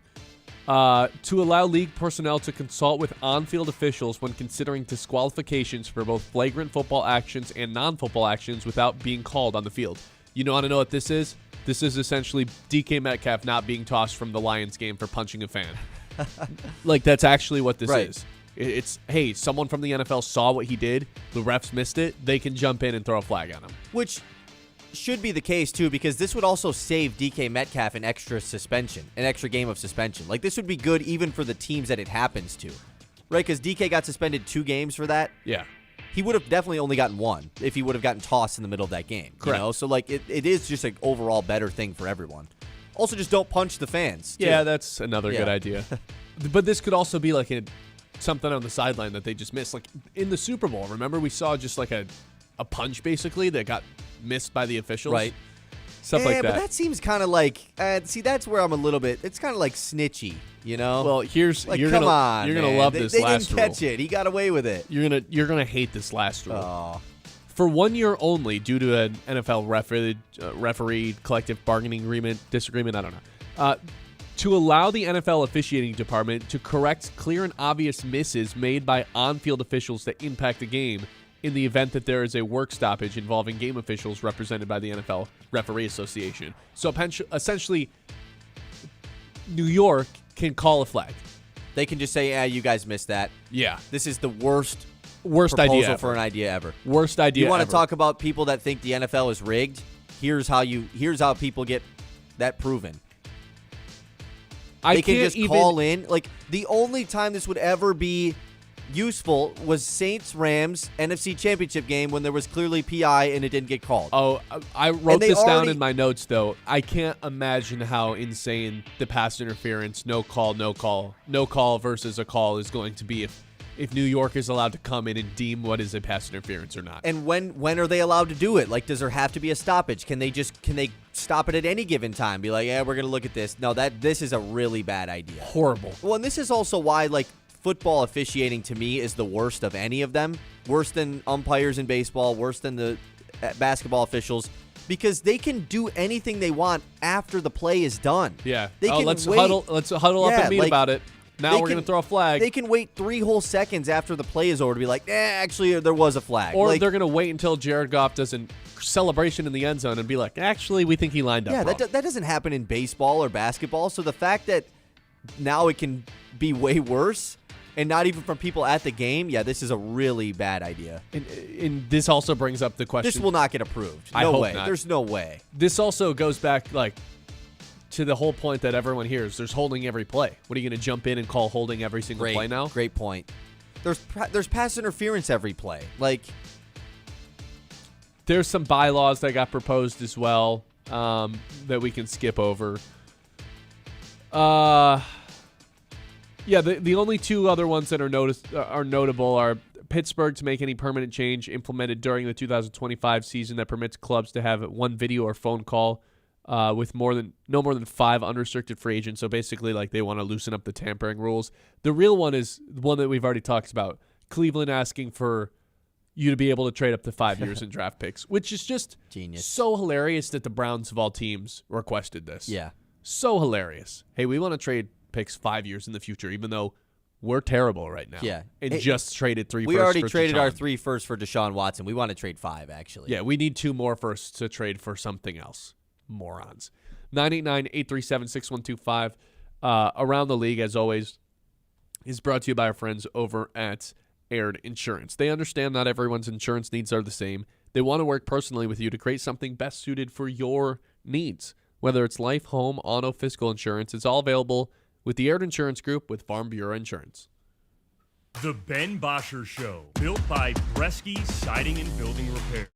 To allow league personnel to consult with on-field officials when considering disqualifications for both flagrant football actions and non-football actions without being called on the field. You want to know what this is? This is essentially DK Metcalf not being tossed from the Lions game for punching a fan. Like, that's actually what this is. It's, hey, someone from the NFL saw what he did. The refs missed it. They can jump in and throw a flag on him. Which should be the case, too, because this would also save DK Metcalf an extra game of suspension. Like, this would be good even for the teams that it happens to. Right? Because DK got suspended 2 games for that. Yeah. He would have definitely only gotten 1 if he would have gotten tossed in the middle of that game. Correct. You know? So, like, it is just an overall better thing for everyone. Also, just don't punch the fans, too. Yeah, that's another good idea. But this could also be like something on the sideline that they just missed. Like, in the Super Bowl, remember we saw just like a punch, basically, that got missed by the officials? Right. Stuff like that. But that seems kind of like, see, that's where I'm a little bit, it's kind of like snitchy, you know? Well, like, you're come gonna on, you're gonna man. love this they last didn't rule. catch it. He got away with it. You're gonna hate this last rule. Oh. For 1 year only, due to an NFL referee collective bargaining disagreement, I don't know, to allow the NFL officiating department to correct clear and obvious misses made by on-field officials that impact the game in the event that there is a work stoppage involving game officials represented by the NFL Referee Association. So essentially, New York can call a flag. They can just say, yeah, you guys missed that. Yeah. This is the worst idea ever. for an idea ever. Worst idea You want ever. to talk about people that think the NFL is rigged? Here's how people get that proven. They can just call in. Like, the only time this would ever be useful was Saints-Rams NFC Championship game when there was clearly PI and it didn't get called. Oh, I wrote this down in my notes, though. I can't imagine how insane the pass interference, no call versus a call is going to be if New York is allowed to come in and deem what is a pass interference or not. And when are they allowed to do it? Like, does there have to be a stoppage? Can they stop it at any given time? Be like, yeah, we're going to look at this. No, this is a really bad idea. Horrible. Well, and this is also why, like, football officiating to me is the worst of any of them. Worse than umpires in baseball, worse than the basketball officials, because they can do anything they want after the play is done. Yeah. They can let's wait. huddle up and meet about it. Now we're going to throw a flag. They can wait 3 whole seconds after the play is over to be like, actually, there was a flag. Or they're going to wait until Jared Goff does a celebration in the end zone and be like, actually, we think he lined up wrong. That doesn't happen in baseball or basketball. So the fact that now it can be way worse and not even from people at the game, this is a really bad idea. And this also brings up the question. This will not get approved. I hope way. not. There's no way. This also goes back, to the whole point that everyone hears. There's holding every play. What are you going to jump in and call holding every single play now? Great point. There's pass interference every play. There's some bylaws that got proposed as well that we can skip over. The only 2 other ones that are notable are Pittsburgh to make any permanent change implemented during the 2025 season that permits clubs to have 1 video or phone call with no more than 5 unrestricted free agents. So basically, they want to loosen up the tampering rules. The real one is one that we've already talked about. Cleveland asking for you to be able to trade up to 5 years in draft picks, which is just genius. So hilarious that the Browns of all teams requested this. Yeah. So hilarious. Hey, we want to trade picks 5 years in the future, even though we're terrible right now. Yeah. And just traded 3 firsts. We already for traded Deshaun. our 3 firsts for Deshaun Watson. We want to trade 5, actually. Yeah, we need 2 more firsts to trade for something else. Morons. 989-837-6125. Around the League, as always, is brought to you by our friends over at Aired Insurance. They understand not everyone's insurance needs are the same. They want to work personally with you to create something best suited for your needs. Whether it's life, home, auto, physical insurance, it's all available with the Aired Insurance Group with Farm Bureau Insurance. The Ben Bosscher Show, built by Bresky Siding and Building Repair.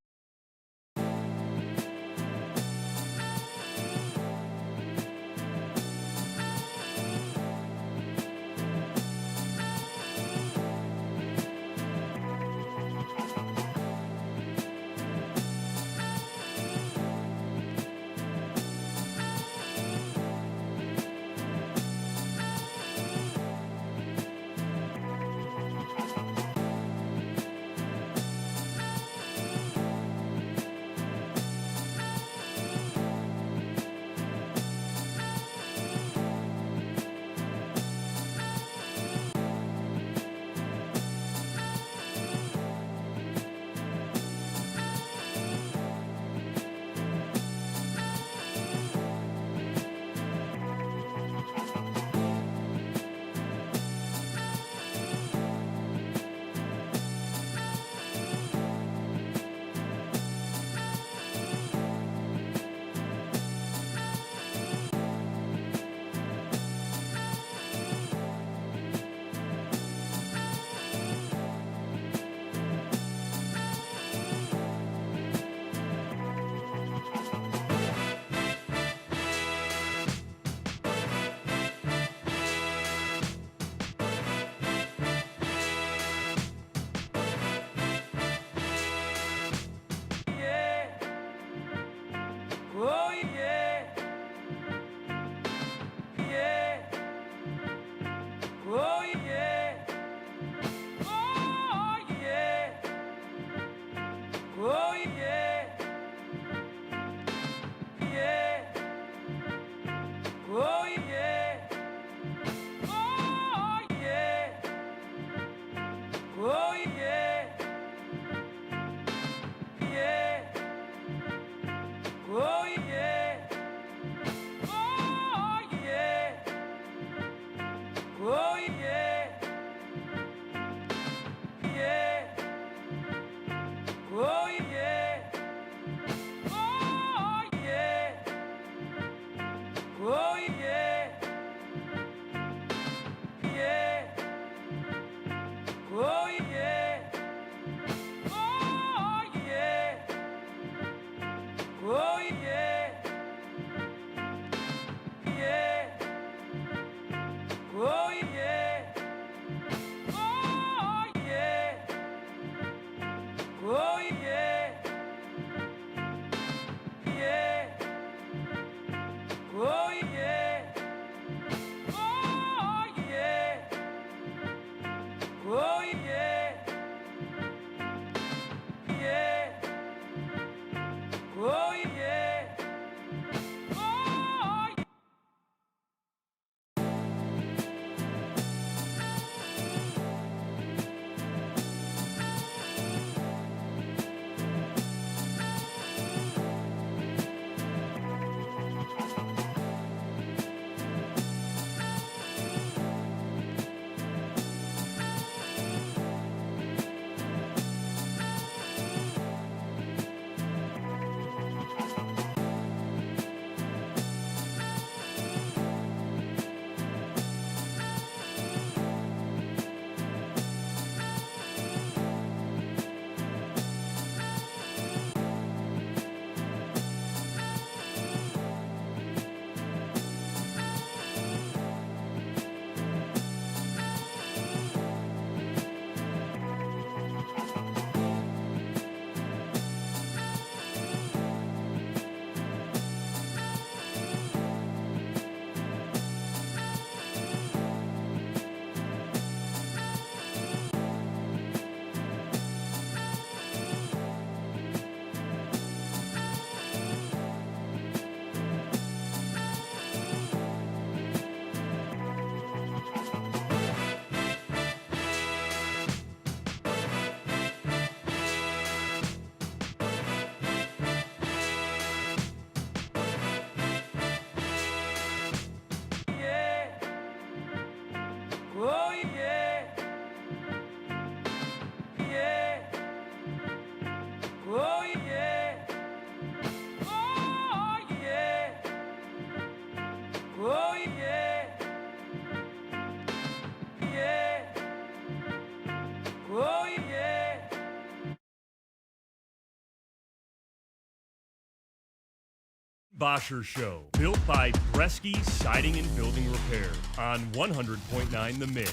Bosscher Show, built by Bresky Siding and Building Repair on 100.9 The Mid.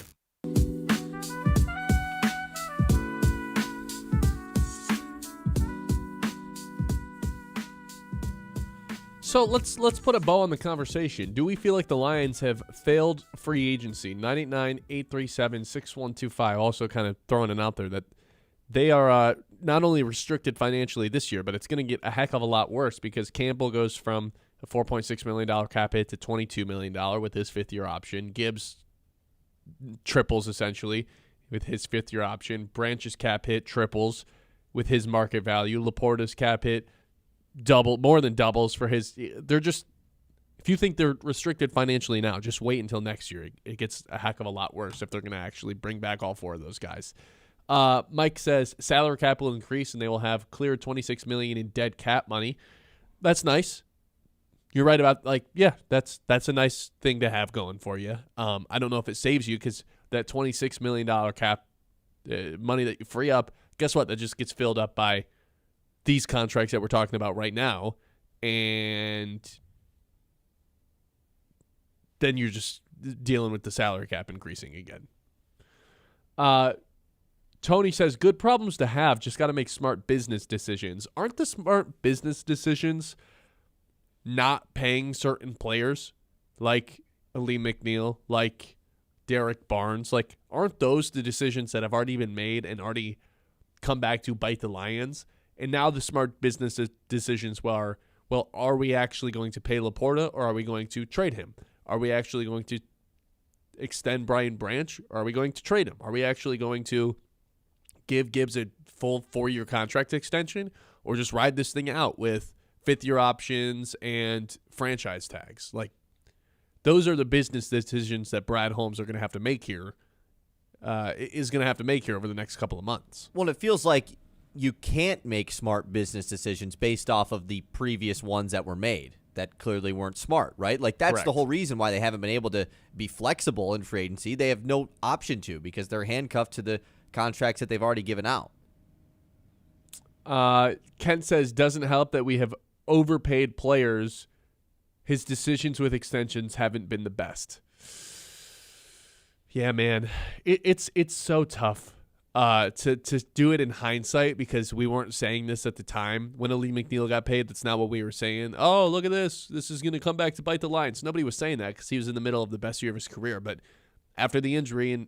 So let's put a bow on the conversation. Do we feel like the Lions have failed free agency? 989-837-6125. Also kind of throwing it out there that they are not only restricted financially this year, but it's going to get a heck of a lot worse because Campbell goes from a $4.6 million cap hit to $22 million with his fifth-year option. Gibbs triples essentially with his fifth-year option. Branch's cap hit triples with his market value. Laporta's cap hit more than doubles for his. They're just, if you think they're restricted financially now, just wait until next year. It gets a heck of a lot worse if they're going to actually bring back all four of those guys. Mike says salary cap will increase and they will have clear $26 million in dead cap money. That's nice. You're right about that's a nice thing to have going for you. I don't know if it saves you because that $26 million cap money that you free up, guess what? That just gets filled up by these contracts that we're talking about right now, and then you're just dealing with the salary cap increasing again. Tony says, good problems to have, just got to make smart business decisions. Aren't the smart business decisions not paying certain players like Ali McNeil, like Derek Barnes? Like, aren't those the decisions that have already been made and already come back to bite the Lions? And now the smart business decisions are, well, are we actually going to pay Laporta or are we going to trade him? Are we actually going to extend Brian Branch or are we going to trade him? Are we actually going to give Gibbs a full 4-year contract extension or just ride this thing out with fifth-year options and franchise tags? Like, those are the business decisions that Brad Holmes are going to have to make here, is going to have to make here over the next couple of months. Well, it feels like you can't make smart business decisions based off of the previous ones that were made that clearly weren't smart, right? Like, that's Correct. The whole reason why they haven't been able to be flexible in free agency. They have no option to because they're handcuffed to the contracts that they've already given out. Kent says, doesn't help that we have overpaid players. His decisions with extensions haven't been the best. Yeah, man. It's so tough to do it in hindsight because we weren't saying this at the time when Ali McNeil got paid. That's not what we were saying. Oh, look at this. This is going to come back to bite the Lions. Nobody was saying that because he was in the middle of the best year of his career. But after the injury, and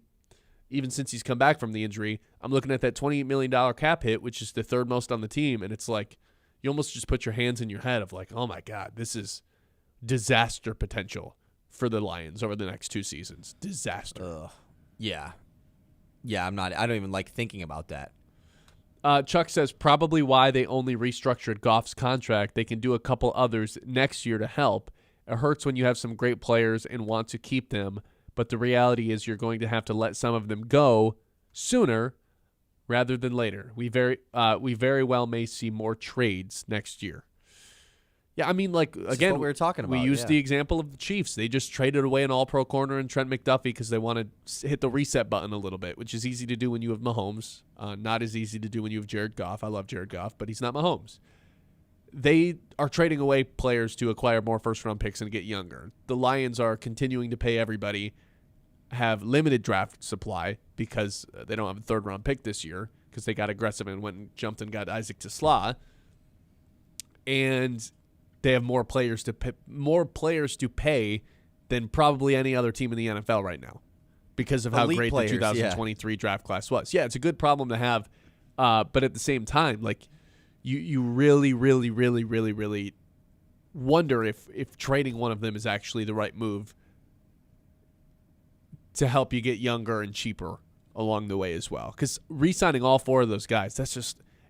even since he's come back from the injury, I'm looking at that $28 million cap hit, which is the third most on the team. And it's like you almost just put your hands in your head of like, oh, my God, this is disaster potential for the Lions over the next 2 seasons. Disaster. Yeah. Yeah, I don't even like thinking about that. Chuck says probably why they only restructured Goff's contract. They can do a couple others next year to help. It hurts when you have some great players and want to keep them, but the reality is you're going to have to let some of them go sooner rather than later. We very well may see more trades next year. Yeah, I mean, like, again, what we were talking about. We used the example of the Chiefs. They just traded away an all-pro corner and Trent McDuffie because they want to hit the reset button a little bit, which is easy to do when you have Mahomes. Not as easy to do when you have Jared Goff. I love Jared Goff, but he's not Mahomes. They are trading away players to acquire more first-round picks and get younger. The Lions are continuing to pay everybody, have limited draft supply because they don't have a third-round pick this year because they got aggressive and went and jumped and got Isaac Tesla. And they have more players to pay than probably any other team in the NFL right now because of how great the 2023 draft class was. Yeah, it's a good problem to have, but at the same time, like you really, really, really, really, really wonder if trading one of them is actually the right move to help you get younger and cheaper along the way as well. Because re-signing all 4 of those guys,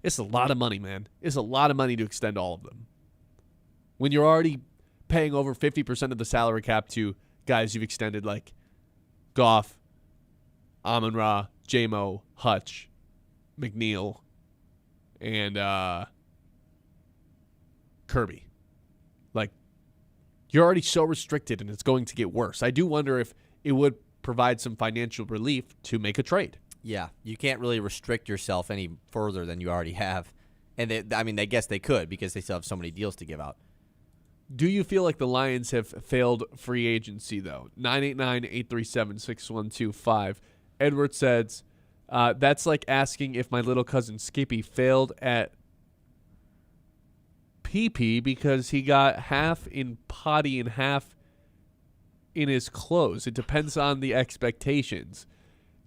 it's a lot of money, man. It's a lot of money to extend all of them. When you're already paying over 50% of the salary cap to guys you've extended like Goff, Amon-Ra, J-Mo, Hutch, McNeil, and Kirby. Like, you're already so restricted and it's going to get worse. I do wonder if it would provide some financial relief to make a trade. Yeah, you can't really restrict yourself any further than you already have. And I guess they could because they still have so many deals to give out. Do you feel like the Lions have failed free agency, though? 989-837-6125. Edward says, that's like asking if my little cousin Skippy failed at PP because he got half in potty and half in his clothes. It depends on the expectations.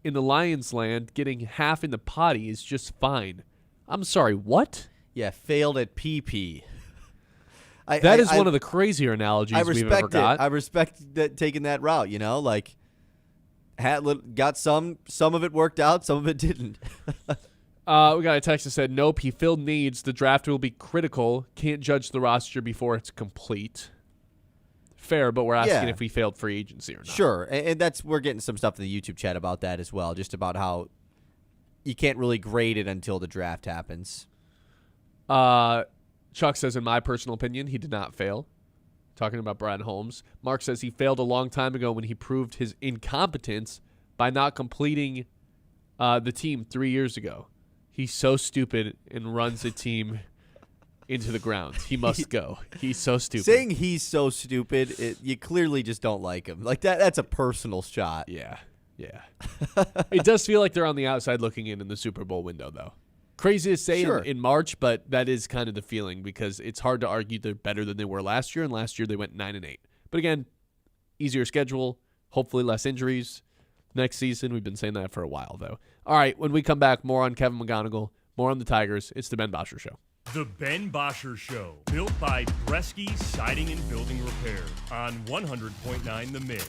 In the Lions land, getting half in the potty is just fine. I'm sorry, what? Yeah, failed at PP. That is one of the crazier analogies we've ever got. I respect that, taking that route, like got some of it worked out, some of it didn't. We got a text that said, nope, he filled needs. The draft will be critical. Can't judge the roster before it's complete. Fair, but we're asking if we failed free agency or not. Sure, and we're getting some stuff in the YouTube chat about that as well, just about how you can't really grade it until the draft happens. Chuck says, in my personal opinion, he did not fail. Talking about Brad Holmes. Mark says he failed a long time ago when he proved his incompetence by not completing the team 3 years ago. He's so stupid and runs a team into the ground. He must go. He's so stupid. Saying he's so stupid, you clearly just don't like him. Like that's a personal shot. Yeah. It does feel like they're on the outside looking in the Super Bowl window, though. Crazy to say in March, but that is kind of the feeling because it's hard to argue they're better than they were last year, and last year they went 9-8. But again, easier schedule, hopefully less injuries. Next season, we've been saying that for a while, though. All right, when we come back, more on Kevin McGonigle, more on the Tigers. It's the Ben Bosscher Show. The Ben Bosscher Show, built by Bresky Siding and Building Repair on 100.9 The Mid.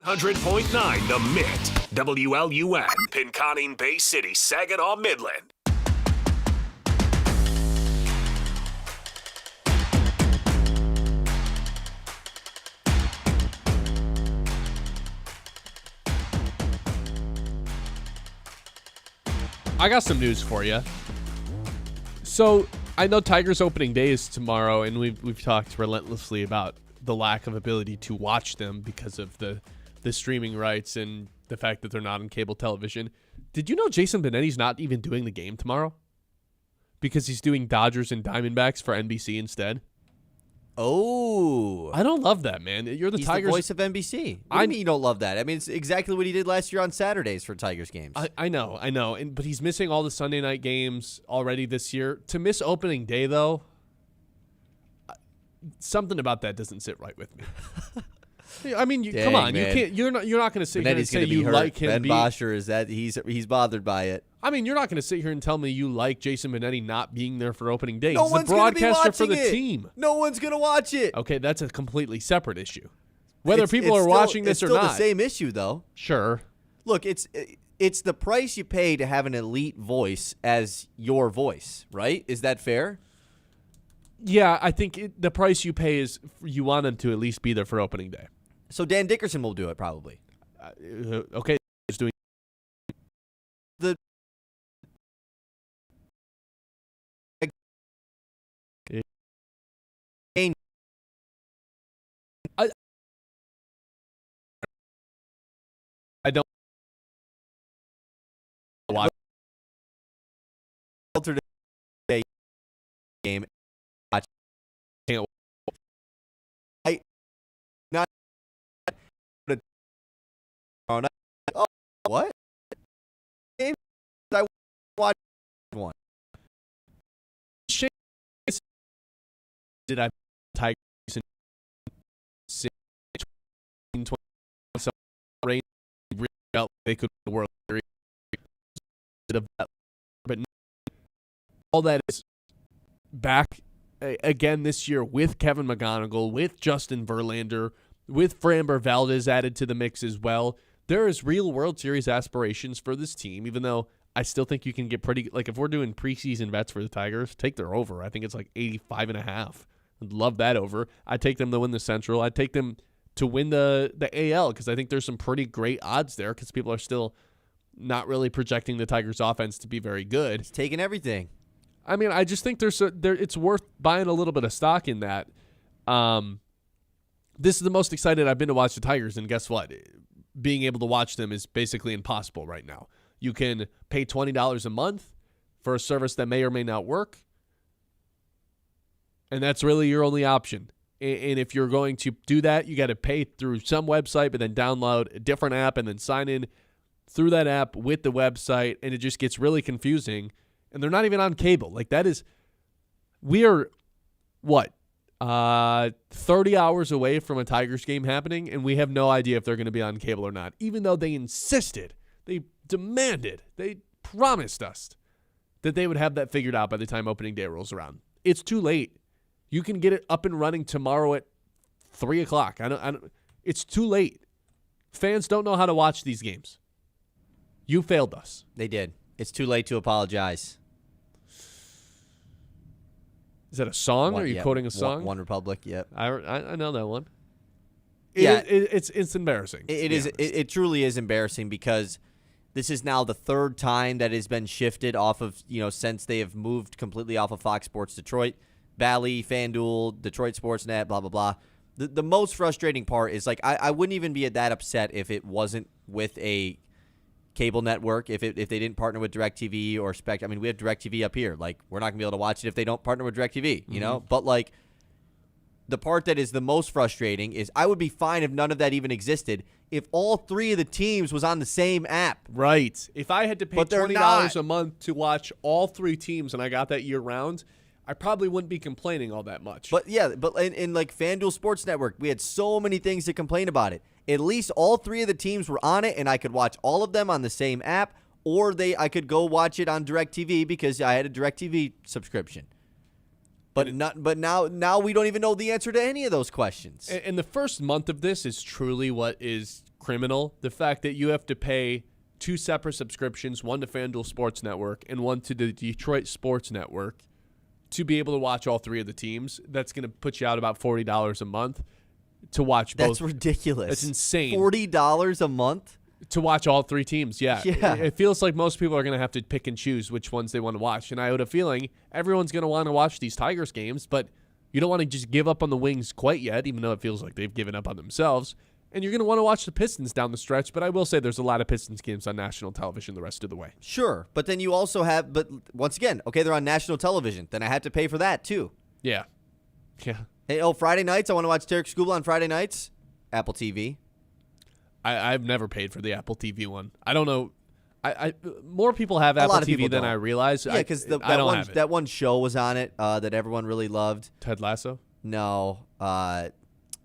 100.9 The Mitt, WLUN, Pinconning Bay City, Saginaw, Midland. I got some news for you. So I know Tigers opening day is tomorrow, and we've talked relentlessly about the lack of ability to watch them because of the streaming rights and the fact that they're not on cable television. Did you know Jason Benetti's not even doing the game tomorrow? Because he's doing Dodgers and Diamondbacks for NBC instead. Oh. I don't love that, man. You're the He's Tigers. the voice of NBC. What do you mean you don't love that? I mean, it's exactly what he did last year on Saturdays for Tigers games. I know. But he's missing all the Sunday night games already this year. To miss opening day, though, something about that doesn't sit right with me. I mean, come on, man. you can't. You're not going to sit here and Benetti's say gonna be you hurt. like him. Ben Bosscher is that he's bothered by it. I mean, you're not going to sit here and tell me you like Jason Benetti not being there for opening day. No He's one's the gonna be broadcaster for watching the it. team. No one's gonna watch it. Okay, that's a completely separate issue. Whether It's people are still- watching this or it's still not, the same issue though. sure. Look, it's the price you pay to have an elite voice as your voice, right? Is that fair? Yeah, I think the price you pay is you want him to at least be there for opening day. So Dan Dickerson will do it probably. Okay, he's doing. The I don't watch. alternate game. Can't. Not. Oh, what? Game I watched one. Did I Tigers in 20 range? They could win the World Series. But all that is back again this year with Kevin McGonigle, with Justin Verlander, with Framber Valdez added to the mix as well. There is real World Series aspirations for this team, even though I still think you can get pretty, like if we're doing preseason bets for the Tigers, take their over. I think it's like 85.5. I'd love that over. I'd take them to win the Central. I'd take them to win the AL because I think there's some pretty great odds there because people are still not really projecting the Tigers offense to be very good. It's taking everything. I mean, I just think it's worth buying a little bit of stock in that. This is the most excited I've been to watch the Tigers, and guess what? Being able to watch them is basically impossible right now. You can pay $20 a month for a service that may or may not work, and that's really your only option. And if you're going to do that, you got to pay through some website, but then download a different app and then sign in through that app with the website, and it just gets really confusing. And they're not even on cable. Like we are, 30 hours away from a Tigers game happening, and we have no idea if they're going to be on cable or not, even though they insisted, they demanded, they promised us that they would have that figured out by the time opening day rolls around. It's too late. You can get it up and running tomorrow at 3 o'clock. It's too late. Fans don't know how to watch these games. You failed us. They did. It's too late to apologize. Is that a song? Are you quoting a song? One Republic, yep. I know that one. It's embarrassing. It truly is embarrassing because this is now the third time that has been shifted off of, since they have moved completely off of Fox Sports Detroit, Bally, FanDuel, Detroit Sportsnet, blah, blah, blah. The most frustrating part is, I wouldn't even be that upset if it wasn't with a cable network, if they didn't partner with DirecTV or Spectrum. I mean, we have DirecTV up here. We're not going to be able to watch it if they don't partner with DirecTV, you know? But, the part that is the most frustrating is I would be fine if none of that even existed if all three of the teams was on the same app. Right. If I had to pay $20 a month to watch all three teams and I got that year-round, I probably wouldn't be complaining all that much. But, yeah, in FanDuel Sports Network, we had so many things to complain about it. At least all three of the teams were on it, and I could watch all of them on the same app, or I could go watch it on DirecTV because I had a DirecTV subscription. But now we don't even know the answer to any of those questions. And the first month of this is truly what is criminal. The fact that you have to pay 2 separate subscriptions, one to FanDuel Sports Network and one to the Detroit Sports Network, to be able to watch all 3 of the teams. That's going to put you out about $40 a month to watch both. That's ridiculous. That's insane. $40 a month? To watch all 3 teams, yeah. Yeah. It feels like most people are going to have to pick and choose which ones they want to watch. And I had a feeling everyone's going to want to watch these Tigers games, but you don't want to just give up on the Wings quite yet, even though it feels like they've given up on themselves. And you're going to want to watch the Pistons down the stretch, but I will say there's a lot of Pistons games on national television the rest of the way. Sure, but then you also have, but once again, okay, they're on national television. Then I have to pay for that too. Yeah. Yeah. Hey, Friday nights, I want to watch Tarek Skubal on Friday nights. Apple TV. I've never paid for the Apple TV one. I don't know. More people have A Apple lot of people TV than don't. I realize. Yeah, because that one show was on it that everyone really loved. Ted Lasso? No.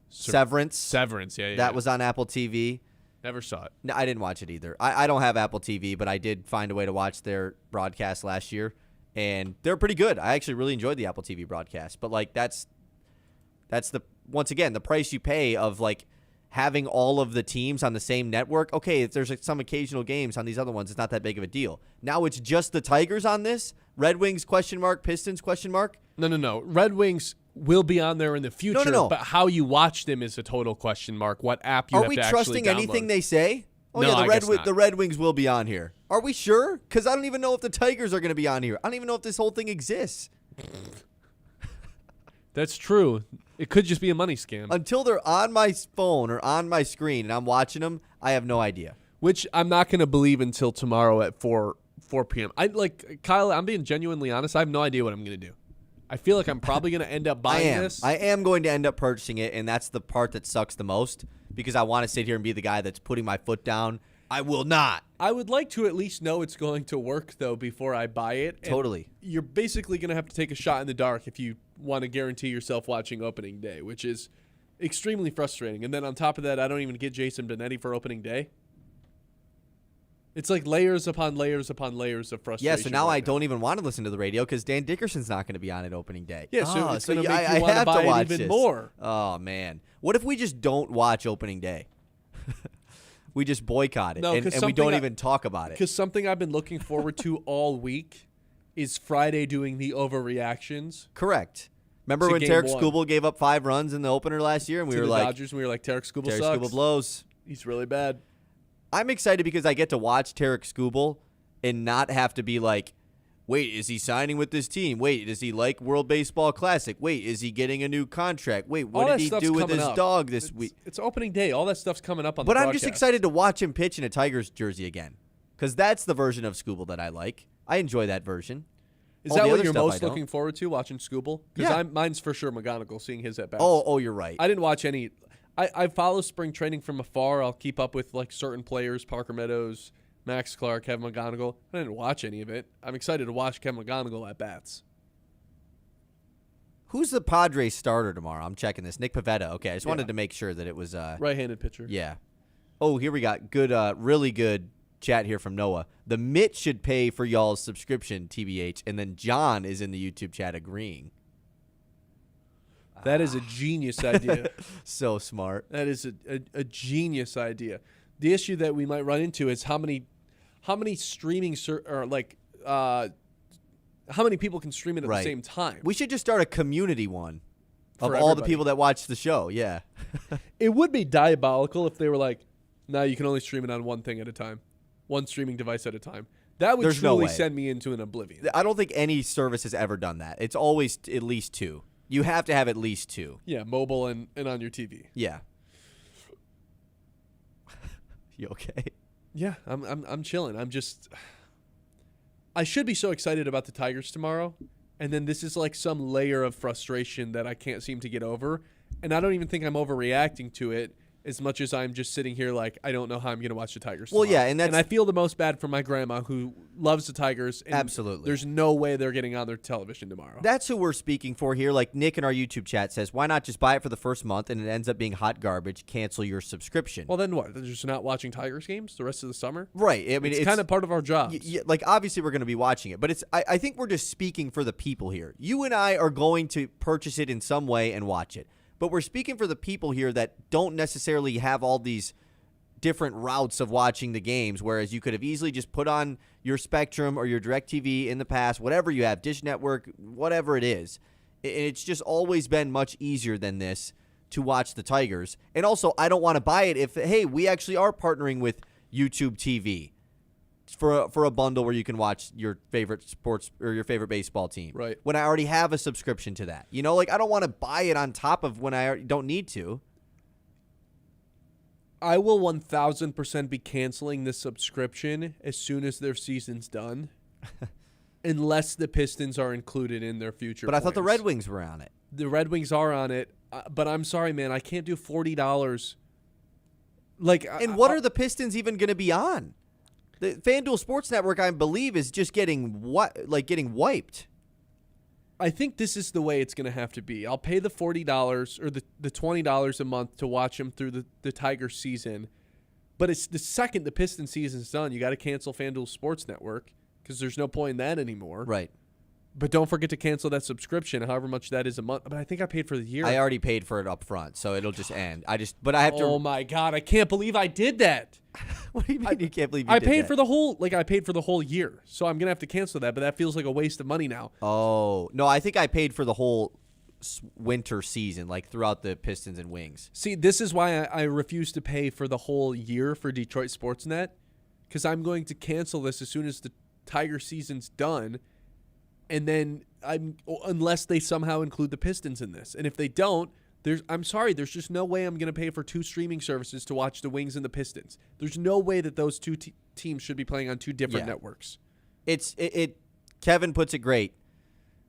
Severance. Severance, yeah. That was on Apple TV. Never saw it. No, I didn't watch it either. I don't have Apple TV, but I did find a way to watch their broadcast last year, and they're pretty good. I actually really enjoyed the Apple TV broadcast, but like that's once again the price you pay of like having all of the teams on the same network. Okay, if there's like some occasional games on these other ones, it's not that big of a deal. Now it's just the Tigers on this. Red Wings ? Pistons ? No. Red Wings will be on there in the future. No. But how you watch them is a total question mark. What app you Are have we to actually trusting download. anything they say? Oh No, yeah, I guess not. the Red Wings will be on here. Are we sure? Because I don't even know if the Tigers are going to be on here. I don't even know if this whole thing exists. That's true. It could just be a money scam. Until they're on my phone or on my screen and I'm watching them, I have no idea. Which I'm not going to believe until tomorrow at 4 p.m. Kyle, I'm being genuinely honest. I have no idea what I'm going to do. I feel like I'm probably going to end up buying this. I am going to end up purchasing it, and that's the part that sucks the most because I want to sit here and be the guy that's putting my foot down. I will not. I would like to at least know it's going to work, though, before I buy it. And Totally. you're basically going to have to take a shot in the dark if you want to guarantee yourself watching opening day, which is extremely frustrating. And then on top of that, I don't even get Jason Benetti for opening day. It's like layers upon layers upon layers of frustration. Yeah, so now I don't even want to listen to the radio because Dan Dickerson's not going to be on at opening day. Yeah, so it's going to make I you want to have buy watch it even this. more. Oh, man. What if we just don't watch opening day? We just boycott it, No, and we don't even talk about it. Because something I've been looking forward to all week is Friday doing the overreactions. Correct. Remember To when game Tarek one. Skubal gave up 5 runs in the opener last year, and we to were the like, Dodgers, and we were like, Tarek Skubal Tarek sucks. Skubal blows. He's really bad. I'm excited because I get to watch Tarek Skubal and not have to be like, wait, is he signing with this team? Wait, does he like World Baseball Classic? Wait, is he getting a new contract? Wait, All what that did he stuff's do with coming his up. dog this week? It's opening day. All that stuff's coming up on But the I'm broadcast. just excited to watch him pitch in a Tigers jersey again because that's the version of Skubal that I like. I enjoy that version. Is All that the what other you're stuff I most don't. looking forward to, watching Skubal? Because Yeah. mine's for sure McGonigle, seeing his at bats. Oh, you're right. I didn't watch any. I follow spring training from afar. I'll keep up with like certain players, Parker Meadows, Max Clark, Kevin McGonigle. I didn't watch any of it. I'm excited to watch Kevin McGonigle at bats. Who's the Padres starter tomorrow? I'm checking this. Nick Pivetta. Okay, I just wanted to make sure that it was Right-handed pitcher. Yeah. Oh, here we got good, really good chat here from Noah. The Mitt should pay for y'all's subscription, TBH, and then John is in the YouTube chat agreeing. That is a genius idea. So smart. That is a genius idea. The issue that we might run into is how many streaming how many people can stream it at Right. the same time. We should just start a community one of For all the everybody. people that watch the show. Yeah. It would be diabolical if they were like, no, you can only stream it on one thing at a time, one streaming device at a time. That would There's no truly way. send me into an oblivion. I don't think any service has ever done that. It's always at least 2. You have to have at least 2. Yeah, mobile and on your TV. Yeah. You okay? Yeah, I'm chilling. I should be so excited about the Tigers tomorrow, and then this is like some layer of frustration that I can't seem to get over, and I don't even think I'm overreacting to it as much as I'm just sitting here like I don't know how I'm going to watch the Tigers Well, tomorrow. yeah, and I feel the most bad for my grandma who loves the Tigers. And Absolutely. There's no way they're getting on their television tomorrow. That's who we're speaking for here. Like Nick in our YouTube chat says, why not just buy it for the first month and it ends up being hot garbage, cancel your subscription? Well, then what? They're just not watching Tigers games the rest of the summer? Right. I mean, it's kind of part of our job. Like, obviously, we're going to be watching it, but I think we're just speaking for the people here. You and I are going to purchase it in some way and watch it. But we're speaking for the people here that don't necessarily have all these different routes of watching the games, whereas you could have easily just put on your Spectrum or your DirecTV in the past, whatever you have, Dish Network, whatever it is. It's just always been much easier than this to watch the Tigers. And also, I don't want to buy it if, hey, we actually are partnering with YouTube TV for a bundle where you can watch your favorite sports or your favorite baseball team. Right. When I already have a subscription to that. You know, like I don't want to buy it on top of when I already don't need to. I will 1,000% be canceling this subscription as soon as their season's done, unless the Pistons are included in their future But I thought the plans. Red Wings were on it. The Red Wings are on it, but I'm sorry, man. I can't do $40. Like, And what are the Pistons even going to be on? The FanDuel Sports Network, I believe, is just getting wiped. I think this is the way it's going to have to be. I'll pay the $40 or the $20 a month to watch them through the Tigers season. But it's the second the Pistons season's done, you got to cancel FanDuel Sports Network because there's no point in that anymore. Right. But don't forget to cancel that subscription, however much that is a month. But I think I paid for the year. I already paid for it up front, so it'll just end. But I have to. Oh my God, I can't believe I did that. What do you mean you can't believe you I did paid that? for the whole year. So I'm going to have to cancel that, but that feels like a waste of money now. Oh, no, I think I paid for the whole winter season, like throughout the Pistons and Wings. See, this is why I refuse to pay for the whole year for Detroit Sportsnet, because I'm going to cancel this as soon as the Tiger season's done, and then unless they somehow include the Pistons in this. And if they don't, I'm sorry, there's just no way I'm going to pay for two streaming services to watch the Wings and the Pistons. There's no way that those two teams should be playing on two different networks. Kevin puts it great.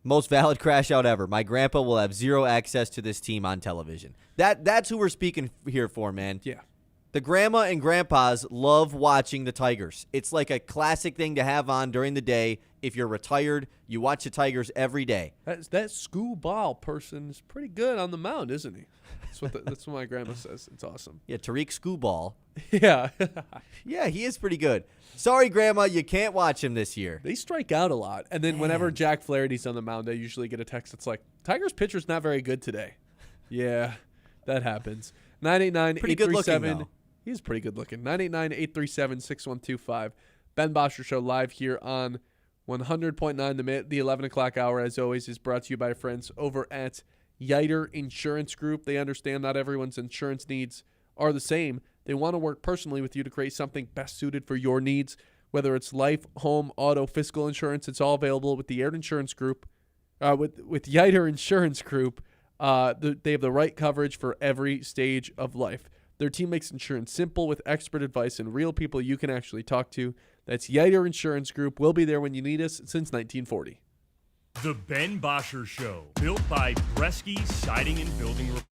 Most valid crash out ever. My grandpa will have zero access to this team on television. That's who we're speaking here for, man. Yeah. The grandma and grandpas love watching the Tigers. It's like a classic thing to have on during the day. If you're retired, you watch the Tigers every day. That Skubal person is pretty good on the mound, isn't he? That's what my grandma says. It's awesome. Yeah, Tariq Skubal. Yeah. Yeah, he is pretty good. Sorry, Grandma, you can't watch him this year. They strike out a lot. And then whenever Jack Flaherty's on the mound, I usually get a text that's like, Tigers pitcher's not very good today. Yeah, that happens. 989-837. He's pretty good looking. 989-837-6125. Ben Bosscher Show live here on 100.9 The Mitt. The 11 o'clock hour, as always, is brought to you by friends over at Yiter Insurance Group. They understand not everyone's insurance needs are the same. They want to work personally with you to create something best suited for your needs, whether it's life, home, auto, physical insurance. It's all available with the Yiter Insurance Group. With Yiter Insurance Group, they have the right coverage for every stage of life. Their team makes insurance simple with expert advice and real people you can actually talk to. That's Yiter Insurance Group. We'll be there when you need us since 1940. The Ben Bosscher Show, built by Bresky Siding and Building Repair.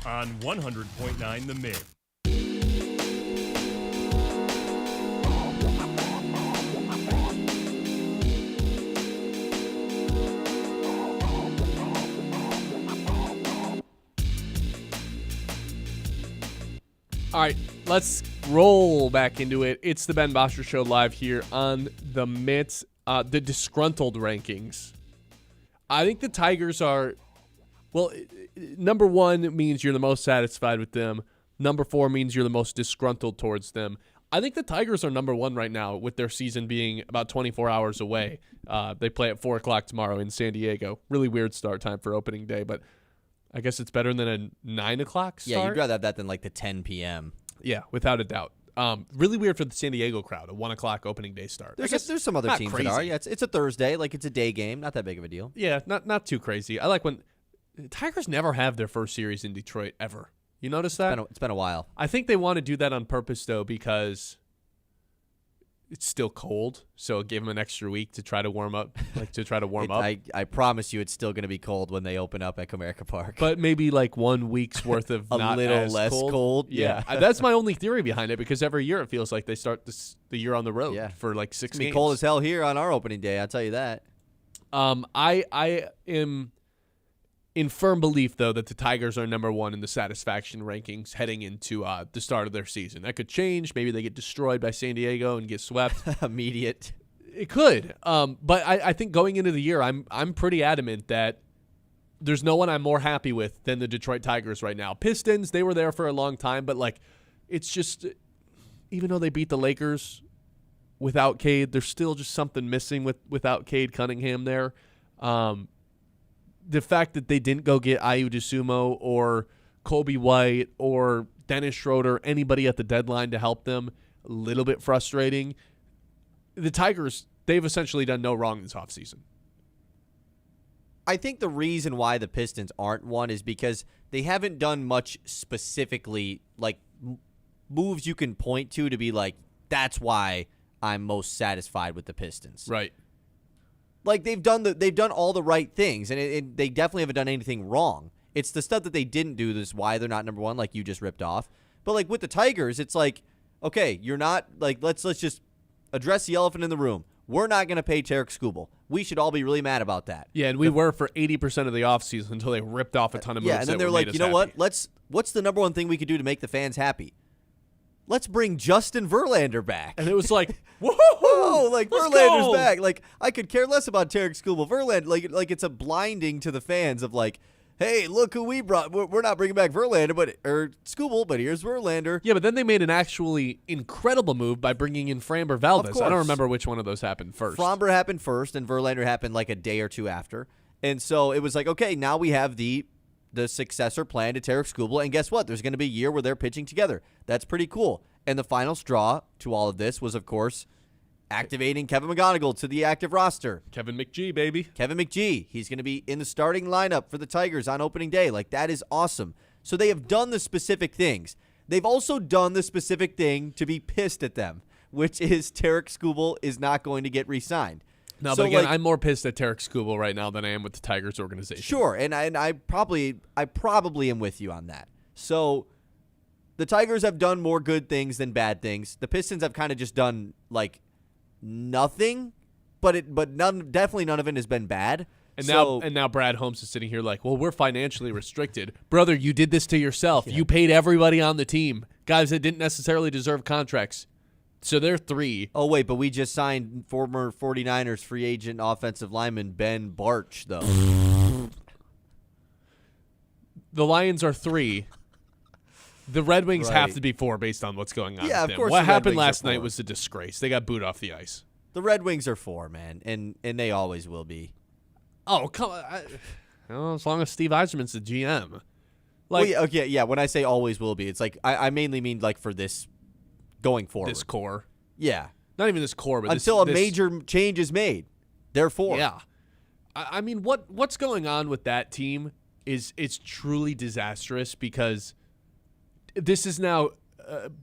on 100.9 The Mid. All right, let's roll back into it. It's the Ben Bosscher Show live here on the Mitts. The disgruntled rankings. I think the Tigers are, well, number 1 means you're the most satisfied with them. Number 4 means you're the most disgruntled towards them. I think the Tigers are number 1 right now with their season being about 24 hours away. They play at 4 o'clock tomorrow in San Diego. Really weird start time for opening day, but I guess it's better than a 9 o'clock start. Yeah, you'd rather have that than like the 10 p.m. Yeah, without a doubt. Really weird for the San Diego crowd, a 1 o'clock opening day start. There's some other not teams crazy. that are. Yeah, it's a Thursday. Like, it's a day game. Not that big of a deal. Yeah, not too crazy. I like when Tigers never have their first series in Detroit ever. You notice that? It's been a while. I think they want to do that on purpose, though, because it's still cold, so it gave them an extra week to try to warm up, I promise you it's still going to be cold when they open up at Comerica Park. But maybe like 1 week's worth of a not little as less cold. Yeah. That's my only theory behind it, because every year it feels like they start the year on the road for like 6 It's games. be cold as hell here on our opening day, I'll tell you that. I am in firm belief, though, that the Tigers are number 1 in the satisfaction rankings heading into the start of their season. That could change. Maybe they get destroyed by San Diego and get swept. Immediate. It could. But I think going into the year, I'm pretty adamant that there's no one I'm more happy with than the Detroit Tigers right now. Pistons, they were there for a long time, but like, it's just, even though they beat the Lakers without Cade, there's still just something missing without Cade Cunningham there. The fact that they didn't go get Ayu DeSumo or Kobe White or Dennis Schroeder, anybody at the deadline to help them, a little bit frustrating. The Tigers, they've essentially done no wrong this offseason. I think the reason why the Pistons aren't one is because they haven't done much specifically, like moves you can point to be like, that's why I'm most satisfied with the Pistons. Right. Like, they've done all the right things, and they definitely haven't done anything wrong. It's the stuff that they didn't do that's why they're not number 1, like you just ripped off. But like with the Tigers, it's like, okay, you're not like let's just address the elephant in the room. We're not going to pay Tarek Skubal. We should all be really mad about that. Yeah, and we were for 80% of the offseason until they ripped off a ton of moves. Yeah, and then they're like, you know what? What's the number 1 thing we could do to make the fans happy? Let's bring Justin Verlander back. And it was like, whoa, like Verlander's go. back. Like, I could care less about Tarek Skubal. Verlander, like it's a blinding to the fans of like, hey, look who we brought. We're not bringing back Verlander, or Skubal, but here's Verlander. Yeah, but then they made an actually incredible move by bringing in Framber Valdez. I don't remember which one of those happened first. Framber happened first, and Verlander happened like a day or two after. And so it was like, okay, now we have the successor plan to Tarek Skubal, and guess what? There's going to be a year where they're pitching together. That's pretty cool. And the final straw to all of this was, of course, activating Kevin McGonigle to the active roster. Kevin McGee, baby. Kevin McGee. He's going to be in the starting lineup for the Tigers on opening day. Like, that is awesome. So they have done the specific things. They've also done the specific thing to be pissed at them, which is Tarek Skubal is not going to get re-signed. No, but again, I'm more pissed at Tarek Skubal right now than I am with the Tigers organization. Sure, and I probably am with you on that. So the Tigers have done more good things than bad things. The Pistons have kind of just done like nothing, but definitely none of it has been bad. And now Brad Holmes is sitting here like, well, we're financially restricted. Brother, you did this to yourself. Yeah. You paid everybody on the team, guys that didn't necessarily deserve contracts. So they're 3. Oh, wait, but we just signed former 49ers free agent offensive lineman Ben Barch, though. The Lions are 3. The Red Wings Right. have to be 4 based on what's going on Yeah, with of them. course What the Red happened Wings last are 4. night was a disgrace. They got booed off the ice. The Red Wings are 4, man, and they always will be. Oh, come on. As long as Steve Yzerman's the GM. Like, well, yeah, when I say always will be, it's like I mainly mean like for this going forward. This core. Yeah. Not even this core, but until a major change is made. Therefore. Yeah. I mean, what's going on with that team is it's truly disastrous because this is now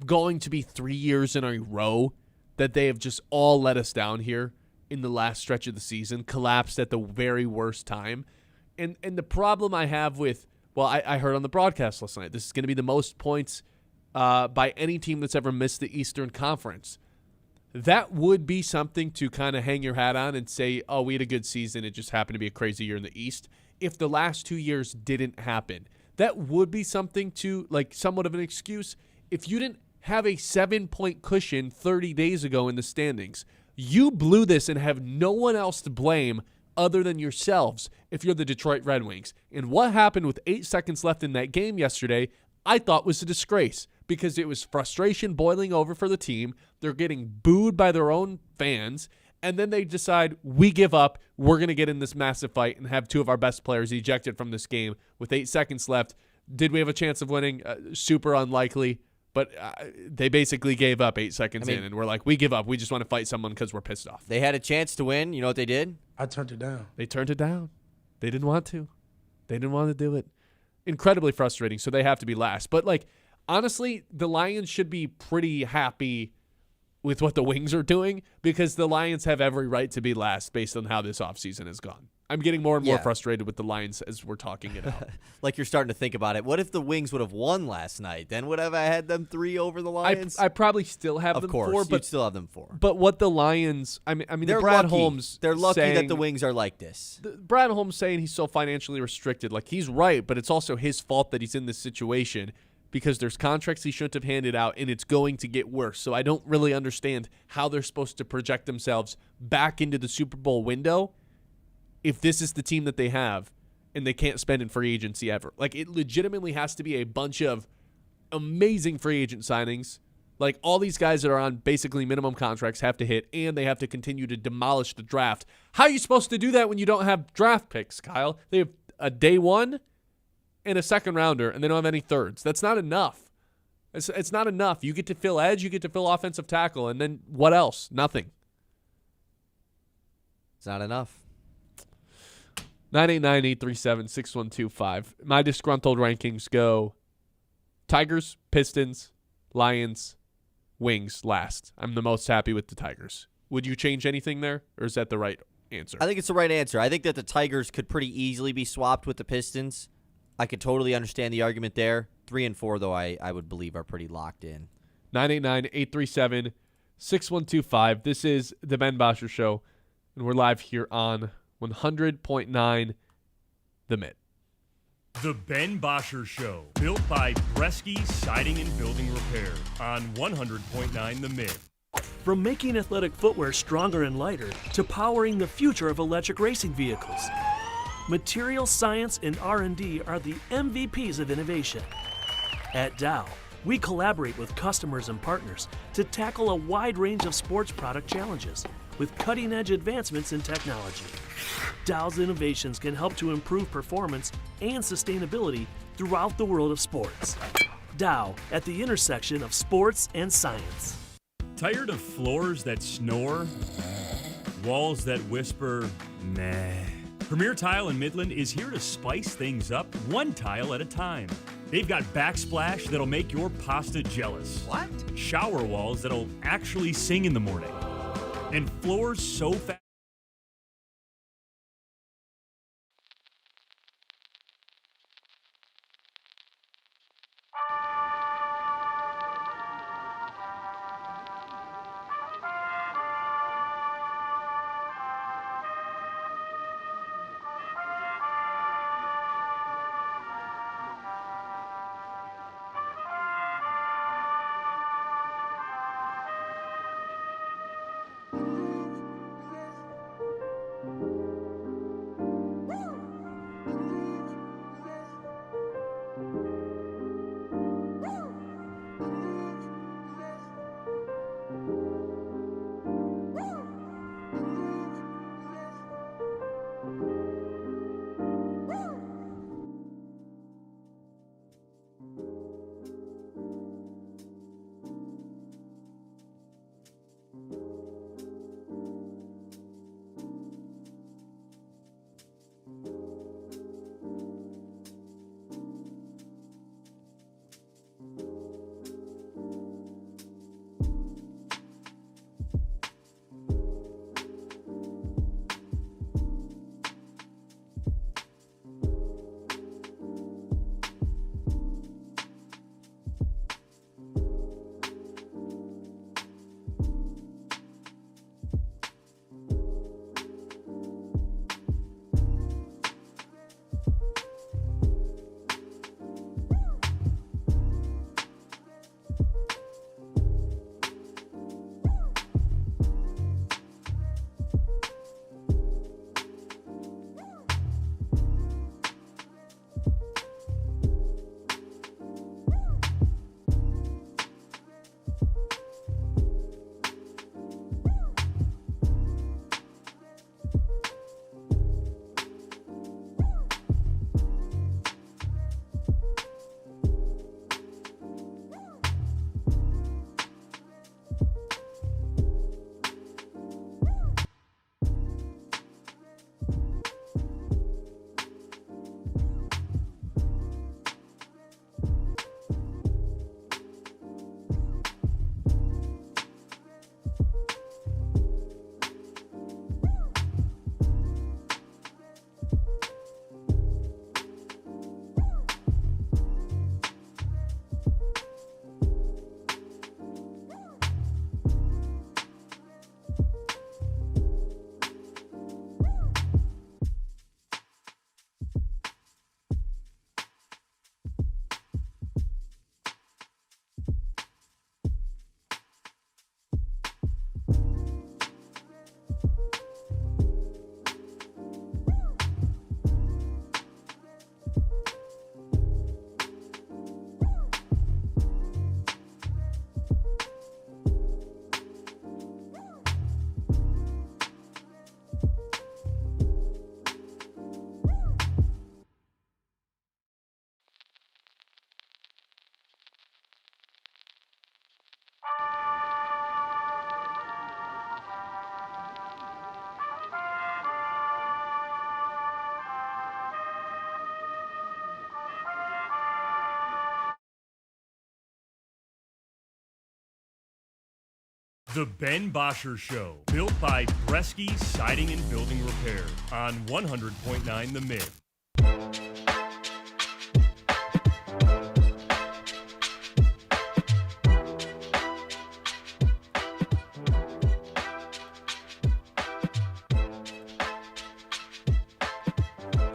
going to be 3 years in a row that they have just all let us down here in the last stretch of the season, collapsed at the very worst time. And the problem I have with Well, I heard on the broadcast last night, this is going to be the most points by any team that's ever missed the Eastern Conference. That would be something to kind of hang your hat on and say, oh, we had a good season. It just happened to be a crazy year in the East. If the last 2 years didn't happen, that would be something to, like, somewhat of an excuse. If you didn't have a 7-point cushion 30 days ago in the standings, you blew this and have no one else to blame other than yourselves if you're the Detroit Red Wings. And what happened with 8 seconds left in that game yesterday, I thought was a disgrace because it was frustration boiling over for the team. They're getting booed by their own fans, and then they decide, we give up, we're going to get in this massive fight and have 2 of our best players ejected from this game with 8 seconds left. Did we have a chance of winning? Super unlikely, but they basically gave up 8 seconds in, and we're like, we give up. We just want to fight someone because we're pissed off. They had a chance to win. You know what they did? I turned it down. They turned it down. They didn't want to. They didn't want to do it. Incredibly frustrating, so they have to be last. But, like, honestly, the Lions should be pretty happy with what the Wings are doing because the Lions have every right to be last based on how this offseason has gone. I'm getting more and more frustrated with the Lions as we're talking it out. Like you're starting to think about it. What if the Wings would have won last night? Then would have I had them 3 over the Lions? I probably still have them 4, but you'd still have them 4. But what the Lions, I mean, they're Brad lucky. Holmes, They're lucky saying, that the Wings are like this. Brad Holmes saying he's so financially restricted, like he's right, but it's also his fault that he's in this situation because there's contracts he shouldn't have handed out, and it's going to get worse. So I don't really understand how they're supposed to project themselves back into the Super Bowl window if this is the team that they have and they can't spend in free agency ever. Like, it legitimately has to be a bunch of amazing free agent signings. Like, all these guys that are on basically minimum contracts have to hit, and they have to continue to demolish the draft. How are you supposed to do that when you don't have draft picks, Kyle? They have a day 1 and a second rounder, and they don't have any thirds. That's not enough. It's not enough. You get to fill edge, you get to fill offensive tackle, and then what else? Nothing. It's not enough. 989-837-6125. My disgruntled rankings go Tigers, Pistons, Lions, Wings last. I'm the most happy with the Tigers. Would you change anything there, or is that the right answer? I think it's the right answer. I think that the Tigers could pretty easily be swapped with the Pistons. I could totally understand the argument there. 3 and 4, though, I would believe are pretty locked in. 989-837-6125. This is the Ben Bosscher Show, and we're live here on 100.9 The Mitt. The Ben Bosscher Show, built by Bresky Siding and Building Repair on 100.9 The Mitt. From making athletic footwear stronger and lighter to powering the future of electric racing vehicles, material science and R&D are the MVPs of innovation. At Dow, we collaborate with customers and partners to tackle a wide range of sports product challenges with cutting-edge advancements in technology. Dow's innovations can help to improve performance and sustainability throughout the world of sports. Dow, at the intersection of sports and science. Tired of floors that snore? Walls that whisper, meh? Premier Tile in Midland is here to spice things up one tile at a time. They've got backsplash that'll make your pasta jealous. What? Shower walls that'll actually sing in the morning. And floors so fast. The Ben Bosscher Show, built by Bresky Siding and Building Repair on 100.9 The Mid.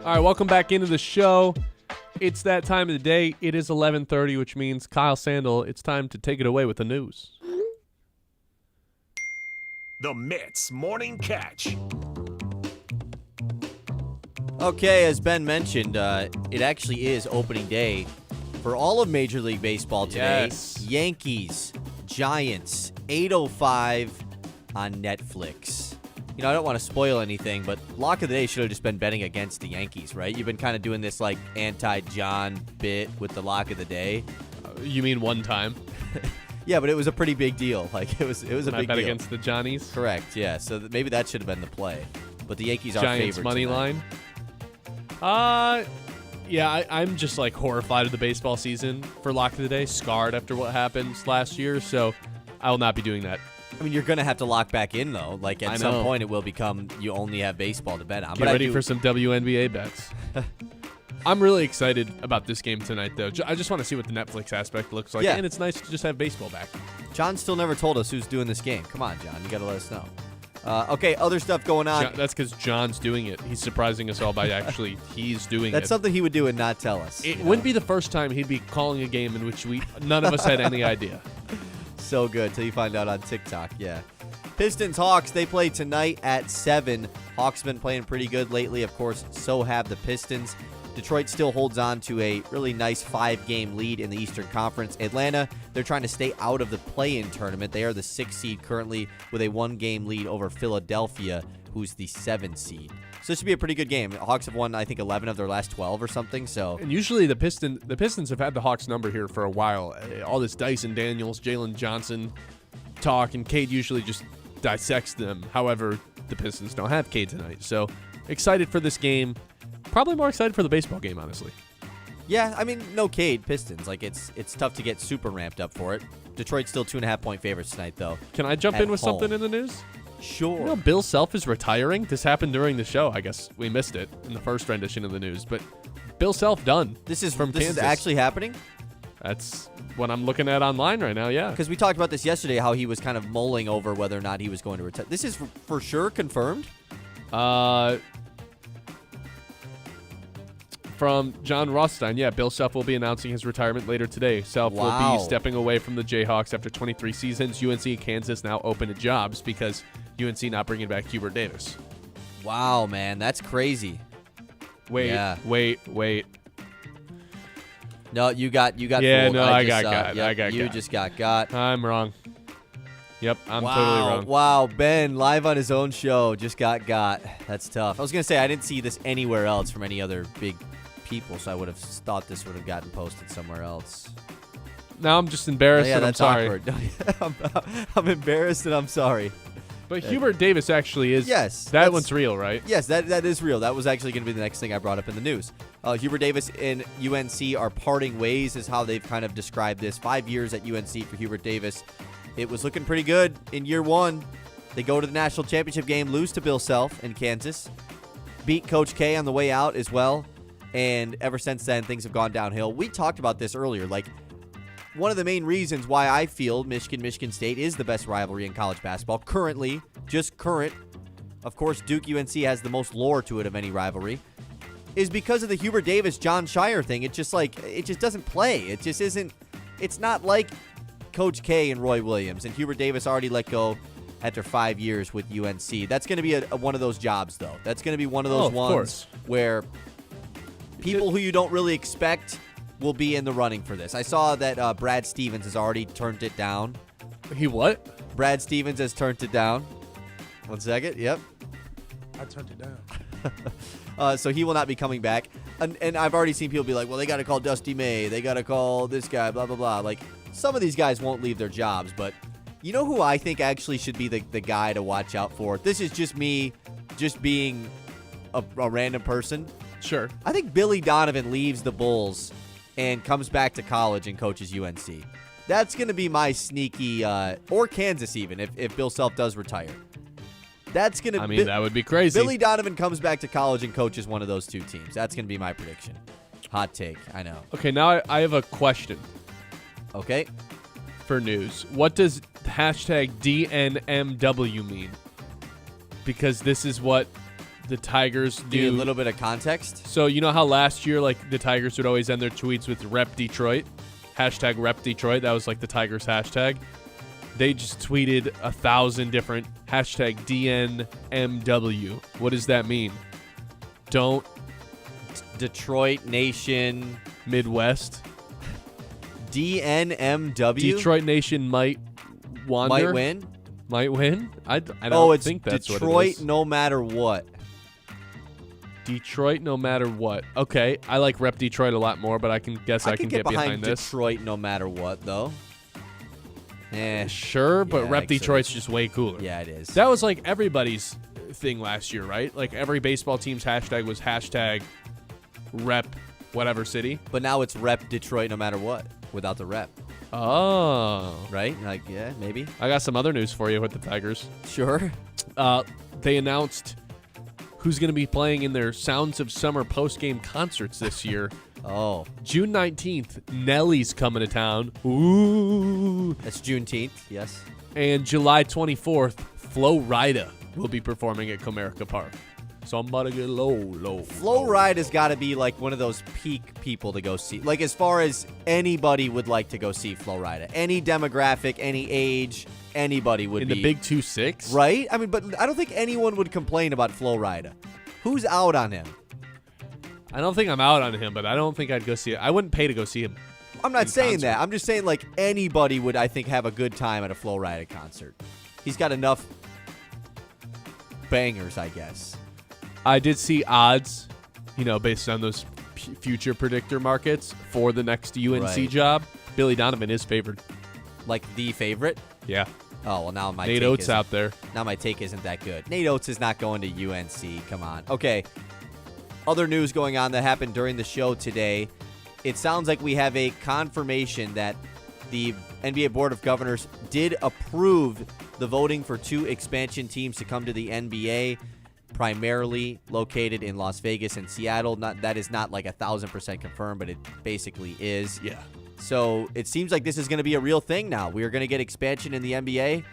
All right, welcome back into the show. It's that time of the day. It is 11:30, which means Kyle Sandel, it's time to take it away with the news. The Mets Morning Catch. Okay, as Ben mentioned, it actually is opening day for all of Major League Baseball today. Yes. Yankees, Giants, 8:05 on Netflix. You know, I don't want to spoil anything, but lock of the day should have just been betting against the Yankees, right? You've been kind of doing this like anti-John bit with the lock of the day. You mean one time? Yeah, but it was a pretty big deal. Like it was a I big bet deal. against the Johnnies. Correct. Yeah. So maybe that should have been the play. But the Yankees are Giants favored money tonight. line. Yeah, I'm just like horrified of the baseball season for lock of the day. Scarred after what happened last year, so I will not be doing that. I mean, you're going to have to lock back in, though. Like, I at some know. point, it will become you only have baseball to bet on. Get ready for some WNBA bets. I'm really excited about this game tonight, though. I just want to see what the Netflix aspect looks like, Yeah. and it's nice to just have baseball back. John still never told us who's doing this game. Come on, John. You got to let us know. Okay, other stuff going on. That's because John's doing it. He's surprising us all by actually he's doing it. That's something he would do and not tell us. It wouldn't be the first time he'd be calling a game in which none of us had any idea. So good till you find out on TikTok. Yeah. Pistons Hawks, they play tonight at 7. Hawks been playing pretty good lately. Of course, so have the Pistons. Detroit still holds on to a really nice 5-game lead in the Eastern Conference. Atlanta, they're trying to stay out of the play-in tournament. They are the 6th seed currently with a 1-game lead over Philadelphia, who's the 7th seed. So this should be a pretty good game. The Hawks have won, I think, 11 of their last 12 or something. So And usually the Pistons have had the Hawks number here for a while. All this Dyson Daniels, Jalen Johnson talk, and Cade usually just dissects them. However, the Pistons don't have Cade tonight. So excited for this game. Probably more excited for the baseball game, honestly. yeah, I mean, no Cade Pistons. Like it's tough to get super ramped up for it. Detroit's still 2.5-point favorites tonight, though. Can I jump At in with home. something in the news? Sure. You know, Bill Self is retiring. This happened during the show. I guess we missed it in the first rendition of the news. But Bill Self done. This is Kansas. actually happening? That's what I'm looking at online right now, yeah. Because we talked about this yesterday, how he was kind of mulling over whether or not he was going to retire. This is for sure confirmed? From John Rothstein, yeah, Bill Self will be announcing his retirement later today. Self will Wow. be stepping away from the Jayhawks after 23 seasons. UNC and Kansas now open to jobs because UNC not bringing back Hubert Davis. Wow, man, that's crazy. Wait. No, you got Yeah, fooled. no, I just, got got. yep, I got you got. just got got. I'm wrong. Yep, I'm wow, totally wrong. Wow, Ben, live on his own show, just got got. That's tough. I was going to say, I didn't see this anywhere else from any other big people, so I would have thought this would have gotten posted somewhere else. Now I'm just embarrassed Yeah, and I'm that's sorry. awkward. I'm embarrassed and I'm sorry. But Hubert Davis actually is. Yes, That that's- one's real, right? Yes, that is real. That was actually going to be the next thing I brought up in the news. Hubert Davis and UNC are parting ways is how they've kind of described this. 5 years at UNC for Hubert Davis. It was looking pretty good in year 1. They go to the national championship game, lose to Bill Self in Kansas, beat Coach K on the way out as well. And ever since then, things have gone downhill. We talked about this earlier. Like, one of the main reasons why I feel Michigan State is the best rivalry in college basketball currently, just current. Of course, Duke UNC has the most lore to it of any rivalry, is because of the Hubert Davis John Shire thing. It just doesn't play. It just isn't. It's not like Coach K and Roy Williams, and Hubert Davis already let go after 5 years with UNC. That's going to be one of those jobs, though. That's going to be one of those of ones course. where people who you don't really expect will be in the running for this. I saw that Brad Stevens has already turned it down. He what? Brad Stevens has turned it down. 1 second. Yep. I turned it down. So he will not be coming back. And I've already seen people be like, well, they got to call Dusty May. They got to call this guy, blah, blah, blah. Like, some of these guys won't leave their jobs. But you know who I think actually should be the guy to watch out for? This is just me just being a random person. Sure. I think Billy Donovan leaves the Bulls and comes back to college and coaches UNC. That's going to be my sneaky, or Kansas even, if Bill Self does retire. That's going to I mean, that would be crazy. Billy Donovan comes back to college and coaches one of those two teams. That's going to be my prediction. Hot take, I know. Okay, now I have a question Okay. for news. What does hashtag DNMW mean? Because this is what the Tigers Give you do. a little bit of context. So you know how last year, like, the Tigers would always end their tweets with Rep Detroit? Hashtag Rep Detroit. That was like the Tigers hashtag. They just tweeted 1,000 different hashtag DNMW. What does that mean? Don't Detroit Nation. Midwest. DNMW. Detroit Nation might wander. Might win. Might win? I don't Oh, it's think that's Detroit what it is. no matter what. Detroit no matter what. Okay, I like Rep Detroit a lot more, but I can guess I can get behind this. Detroit no matter what, though. Sure, but Yeah, Rep except- Detroit's just way cooler. Yeah, it is. That was like everybody's thing last year, right? Like every baseball team's hashtag was hashtag Rep whatever city. But now it's Rep Detroit no matter what, without the rep, Oh. right? Like, yeah, maybe. I got some other news for you with the Tigers. Sure. They announced who's going to be playing in their Sounds of Summer post-game concerts this year. Oh, June 19th, Nelly's coming to town. Ooh. that's Juneteenth, yes. And July 24th, Flo Rida will be performing at Comerica Park. Somebody get low. Flo Rida has got to be like one of those peak people to go see. Like, as far as anybody would like to go see Flo Rida. Any demographic, any age, anybody would In be. the Big 2-6? Right? I mean, but I don't think anyone would complain about Flo Rida. Who's out on him? I don't think I'm out on him, but I don't think I'd go see it. I wouldn't pay to go see him. I'm not In saying concert. that. I'm just saying, like, anybody would, I think, have a good time at a Flo Rida concert. He's got enough bangers, I guess. I did see odds, based on those future predictor markets for the next UNC Right. job. Billy Donovan is favored. Like, the favorite? Yeah. Oh, well, now my Nate take Oates isn't- out there. Now my take isn't that good. Nate Oates is not going to UNC. Come on. Okay. Other news going on that happened during the show today. It sounds like we have a confirmation that the NBA Board of Governors did approve the voting for 2 expansion teams to come to the NBA, primarily located in Las Vegas and Seattle. That is not like 1,000% confirmed, but it basically is. Yeah. So it seems like this is going to be a real thing now. We are going to get expansion in the NBA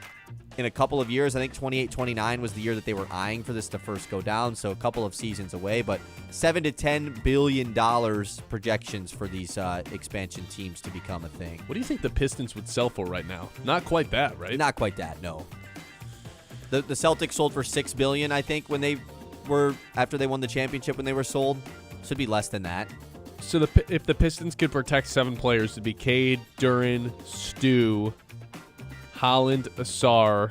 in a couple of years. I think 28-29 was the year that they were eyeing for this to first go down, so a couple of seasons away. But $7 to $10 billion projections for these expansion teams to become a thing. What do you think the Pistons would sell for right now? Not quite that, right? Not quite that, no. The Celtics sold for $6 billion, I think, after they won the championship when they were sold. Should be less than that. So if the Pistons could protect 7 players, it'd be Cade, Duran, Stu, Holland, Asar,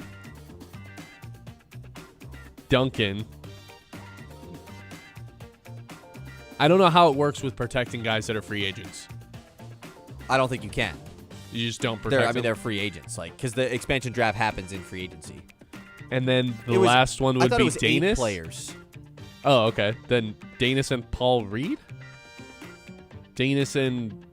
Duncan. I don't know how it works with protecting guys that are free agents. I don't think you can. You just don't protect them. They're free agents, because the expansion draft happens in free agency. And then the It was- last one I would thought be it was 8 Danis. players. Oh, okay. Then Danis and Paul Reed? Danis and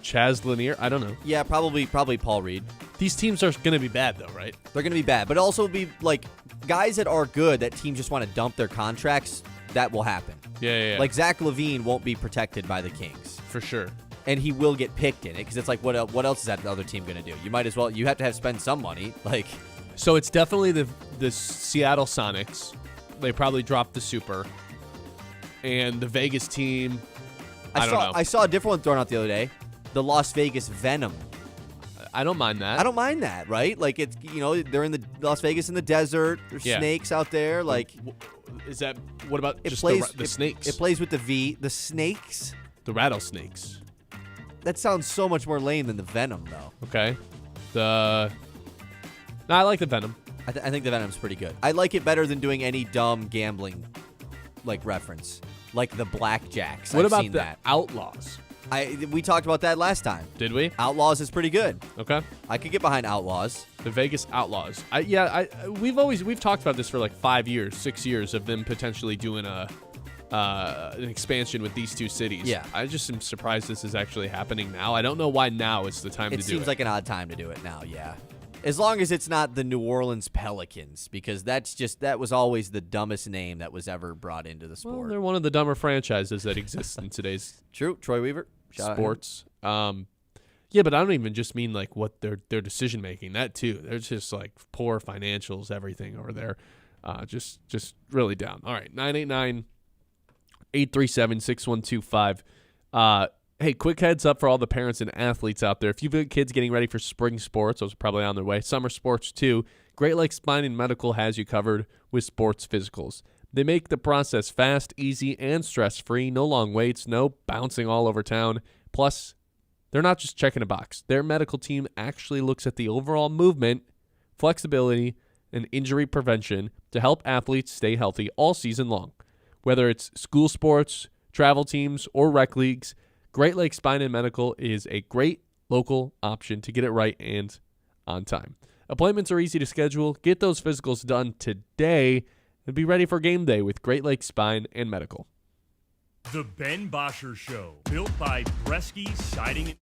Chaz Lanier? I don't know. Yeah, probably Paul Reed. These teams are going to be bad, though, right? They're going to be bad, but also be like guys that are good that teams just want to dump their contracts. That will happen. Yeah. Like Zach LaVine won't be protected by the Kings, for sure. and he will get picked in it because it's like, what else is that other team going to do? You might as well. You have to spend some money. Like, So it's definitely the Seattle Sonics. They probably dropped the Super. And the Vegas team, I don't know. I saw a different one thrown out the other day. The Las Vegas Venom. I don't mind that. I don't mind that, right? Like, it's, they're in the Las Vegas in the desert. There's Yeah. snakes out there. Like, Is that, what about it just plays the snakes? It plays with the V. The snakes. The rattlesnakes. That sounds so much more lame than the Venom, though. Okay. No, I like the Venom. I think the Venom's pretty good. I like it better than doing any dumb gambling, reference, like the Blackjacks. What I've about seen the that? Outlaws? We talked about that last time. Did we? Outlaws is pretty good. Okay. I could get behind Outlaws. The Vegas Outlaws. We've talked about this for like 5 years, 6 years of them potentially doing a an expansion with these two cities. Yeah. I just am surprised this is actually happening now. I don't know why now is the time to do it. It seems like an odd time to do it now, yeah. As long as it's not the New Orleans Pelicans, because that was always the dumbest name that was ever brought into the sport. Well, they're one of the dumber franchises that exist in today's True. Troy Weaver. Shout out him. sports. Yeah, but I don't even just mean like what their decision making. That too. There's just like poor financials, everything over there. Just really down. All right, 989-837-6125. Hey, quick heads up for all the parents and athletes out there. If you've got kids getting ready for spring sports, those are probably on their way. Summer sports too. Great Lakes Spine and Medical has you covered with sports physicals. They make the process fast, easy, and stress-free. No long waits, no bouncing all over town. Plus, they're not just checking a box. Their medical team actually looks at the overall movement, flexibility, and injury prevention to help athletes stay healthy all season long. Whether it's school sports, travel teams, or rec leagues, Great Lakes Spine and Medical is a great local option to get it right and on time. Appointments are easy to schedule. Get those physicals done today and be ready for game day with Great Lakes Spine and Medical. The Ben Bosscher Show, built by Bresky Siding.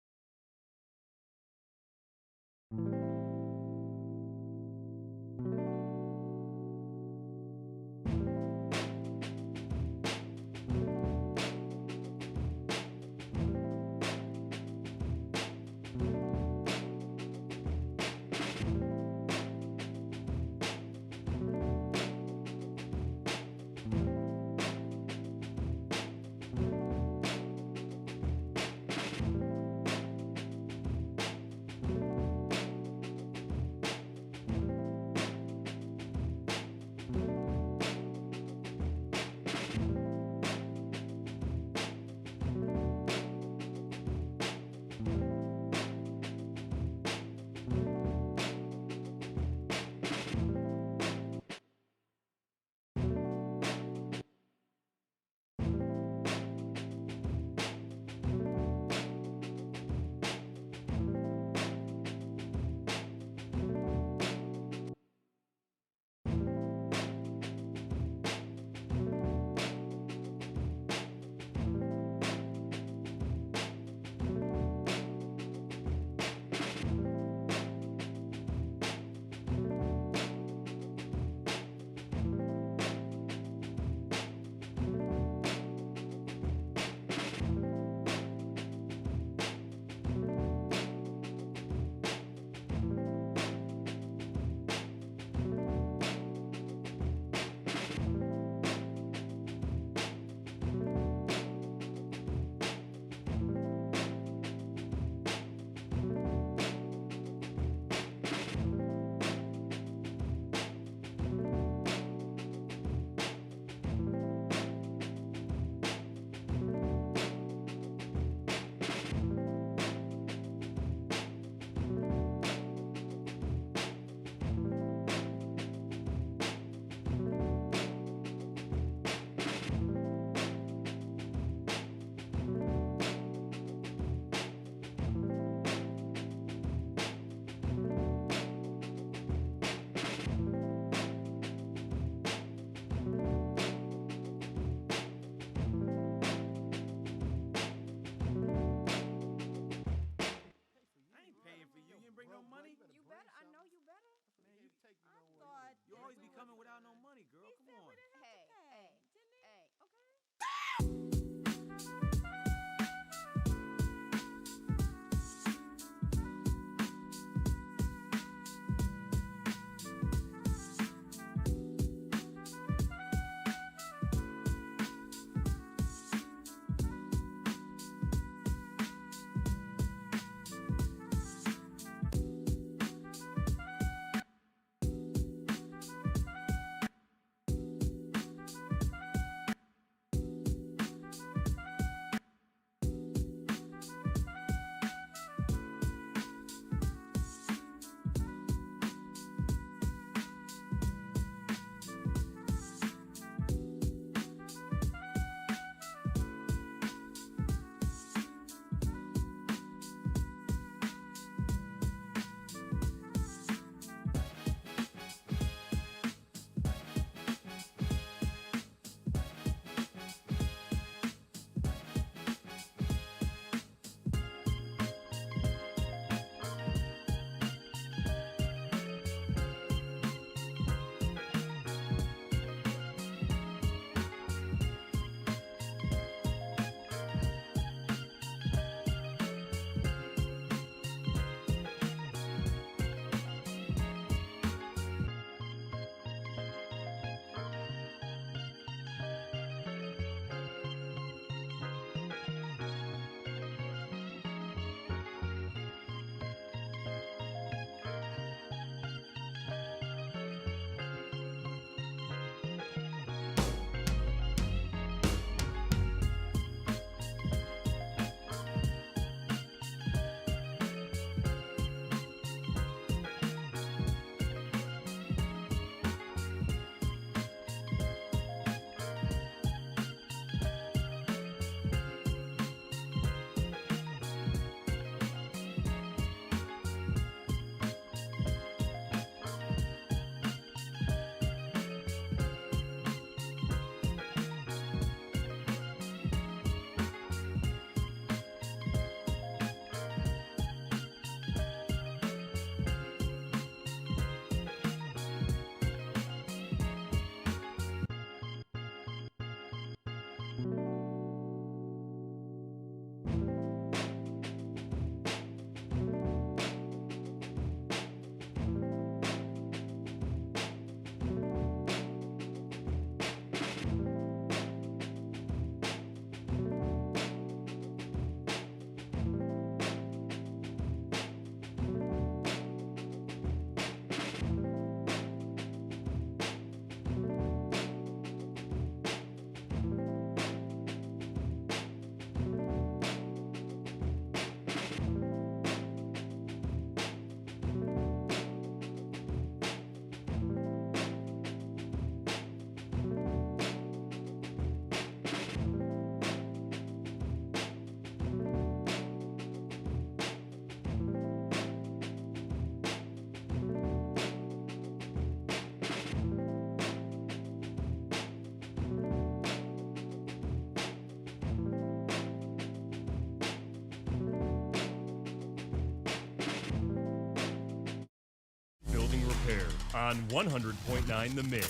on 100.9 The Mid.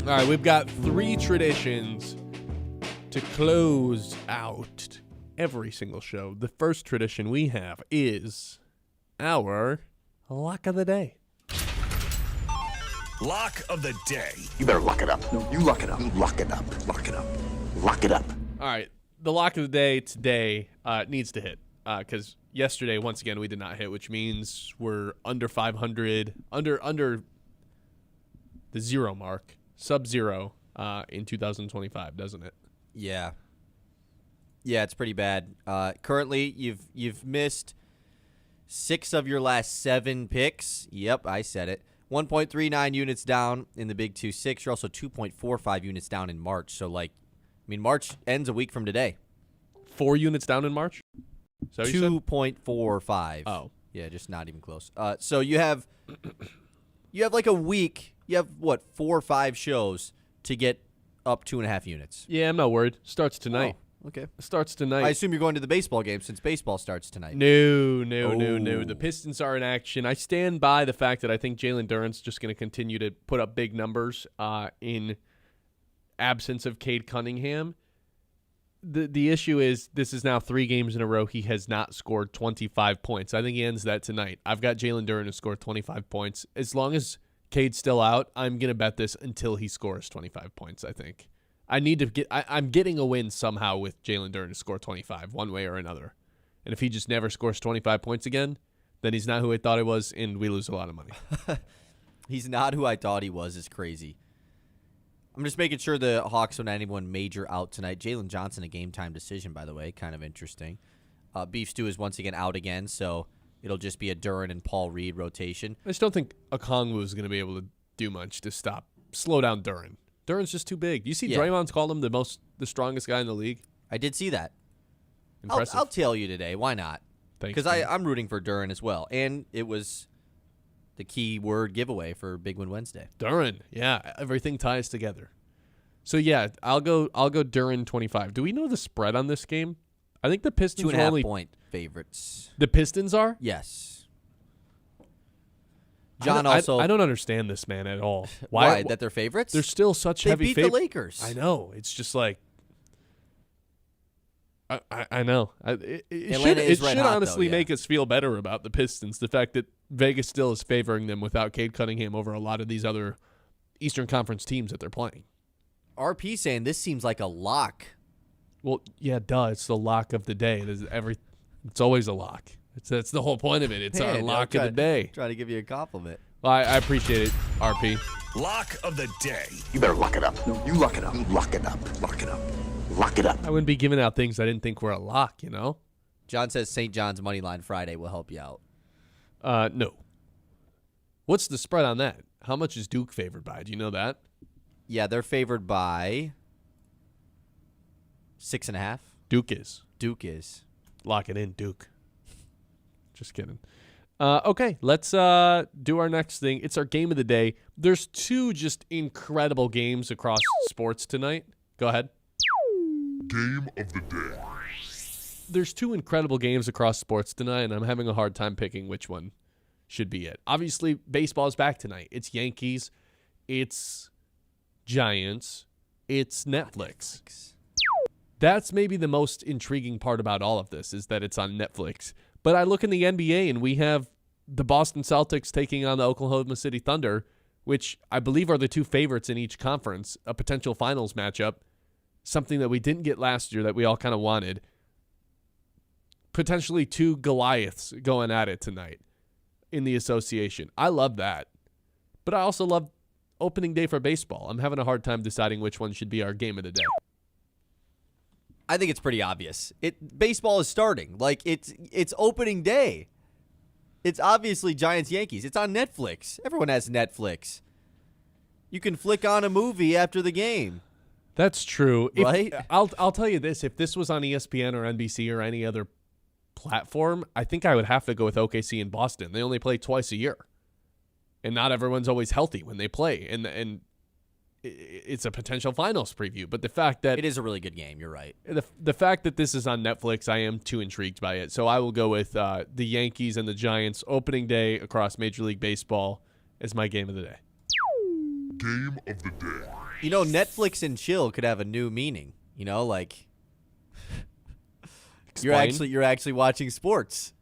All right, we've got 3 traditions to close out every single show. The first tradition we have is our lock of the day. Lock of the day. You better lock it up. No, you lock it up. Lock it up. Lock it up. Lock it up. All right, the lock of the day today needs to hit because yesterday, once again, we did not hit, which means we're under 500, under the 0 mark, sub-zero in 2025, doesn't it? Yeah. Yeah, it's pretty bad. Currently, you've missed 6 of your last 7 picks. Yep, I said it. 1.39 units down in the Big 2-6. You're also 2.45 units down in March. So, March ends a week from today. 4 units down in March? So 2.45. Oh. Yeah, just not even close. So you have like a week. You have, 4 or 5 shows to get up 2.5 units. Yeah, I'm not worried. Starts tonight. Oh, okay. Starts tonight. I assume you're going to the baseball game since baseball starts tonight. No. Oh. The Pistons are in action. I stand by the fact that I think Jalen Duren's just going to continue to put up big numbers in absence of Cade Cunningham. The issue is this is now 3 games in a row he has not scored 25 points. I think he ends that tonight. I've got Jalen Duren to score 25 points. As long as Cade's still out, I'm going to bet this until he scores 25 points, I think. I'm getting a win somehow with Jalen Duren to score 25, one way or another. And if he just never scores 25 points again, then he's not who I thought he was, and we lose a lot of money. He's not who I thought he was. Is crazy. I'm just making sure the Hawks don't have anyone major out tonight. Jalen Johnson, a game-time decision, by the way. Kind of interesting. Beef Stew is once again out again, so it'll just be a Duren and Paul Reed rotation. I just don't think Okongwu is going to be able to do much to slow down Duren. Duren's just too big. You see Draymond's called him the strongest guy in the league? I did see that. Impressive. I'll tell you today. Why not? Thanks. Because I'm rooting for Duren as well. And it was the key word giveaway for Big Win Wednesday. Duren. Yeah, everything ties together. So, yeah, I'll go Duren 25. Do we know the spread on this game? I think the Pistons 2.5 point favorites. The Pistons are? Yes. John I don't understand this man at all. Why? That they're favorites? They're still such heavy favorites. They beat the Lakers. I know. It's just like I know. It should honestly make us feel better about the Pistons. The fact that Vegas still is favoring them without Cade Cunningham over a lot of these other Eastern Conference teams that they're playing. RP saying this seems like a lock. Well, yeah, duh. It's the lock of the day. It's always a lock. That's the whole point of it. It's our lock of the day. Trying to give you a compliment. Well, I appreciate it, RP. Lock of the day. You better lock it up. No, you lock it up. Lock it up. Lock it up. Lock it up. I wouldn't be giving out things I didn't think were a lock, you know? John says St. John's Moneyline Friday will help you out. No. What's the spread on that? How much is Duke favored by? Do you know that? Yeah, they're favored by 6.5. Duke is. Lock it in, Duke. Just kidding. Okay, let's do our next thing. It's our game of the day. There's 2 just incredible games across sports tonight. Go ahead. Game of the day. There's 2 incredible games across sports tonight, and I'm having a hard time picking which one should be it. Obviously, baseball's back tonight. It's Yankees. It's Giants. It's Netflix. That's maybe the most intriguing part about all of this is that it's on Netflix. But I look in the NBA, and we have the Boston Celtics taking on the Oklahoma City Thunder, which I believe are the 2 favorites in each conference, a potential finals matchup, something that we didn't get last year that we all kind of wanted. Potentially 2 Goliaths going at it tonight in the association. I love that. But I also love opening day for baseball. I'm having a hard time deciding which one should be our game of the day. I think it's pretty obvious. Baseball is starting. Like it's opening day. It's obviously Giants Yankees. It's on Netflix. Everyone has Netflix. You can flick on a movie after the game. That's true. Right? I'll tell you this. If this was on ESPN or NBC or any other platform, I think I would have to go with OKC in Boston. They only play twice a year. And not everyone's always healthy when they play. And it's a potential finals preview. But the fact that It is a really good game. You're right. the fact that this is on Netflix, I am too intrigued by it. So I will go with the Yankees and the Giants opening day across Major League Baseball as my game of the day. Game of the day. Netflix and chill could have a new meaning. Like Explain. you're actually watching sports.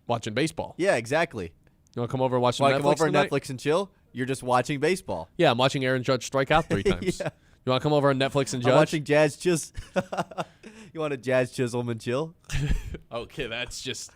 Watching baseball. Yeah, exactly. You want to come over and watch some Want to Netflix come over tonight? Netflix and chill? You're just watching baseball. Yeah, I'm watching Aaron Judge strike out 3 times. Yeah. You want to come over on Netflix and Judge? I'm watching Jazz Chisel. You want to Jazz Chisholm and chill? Okay, that's just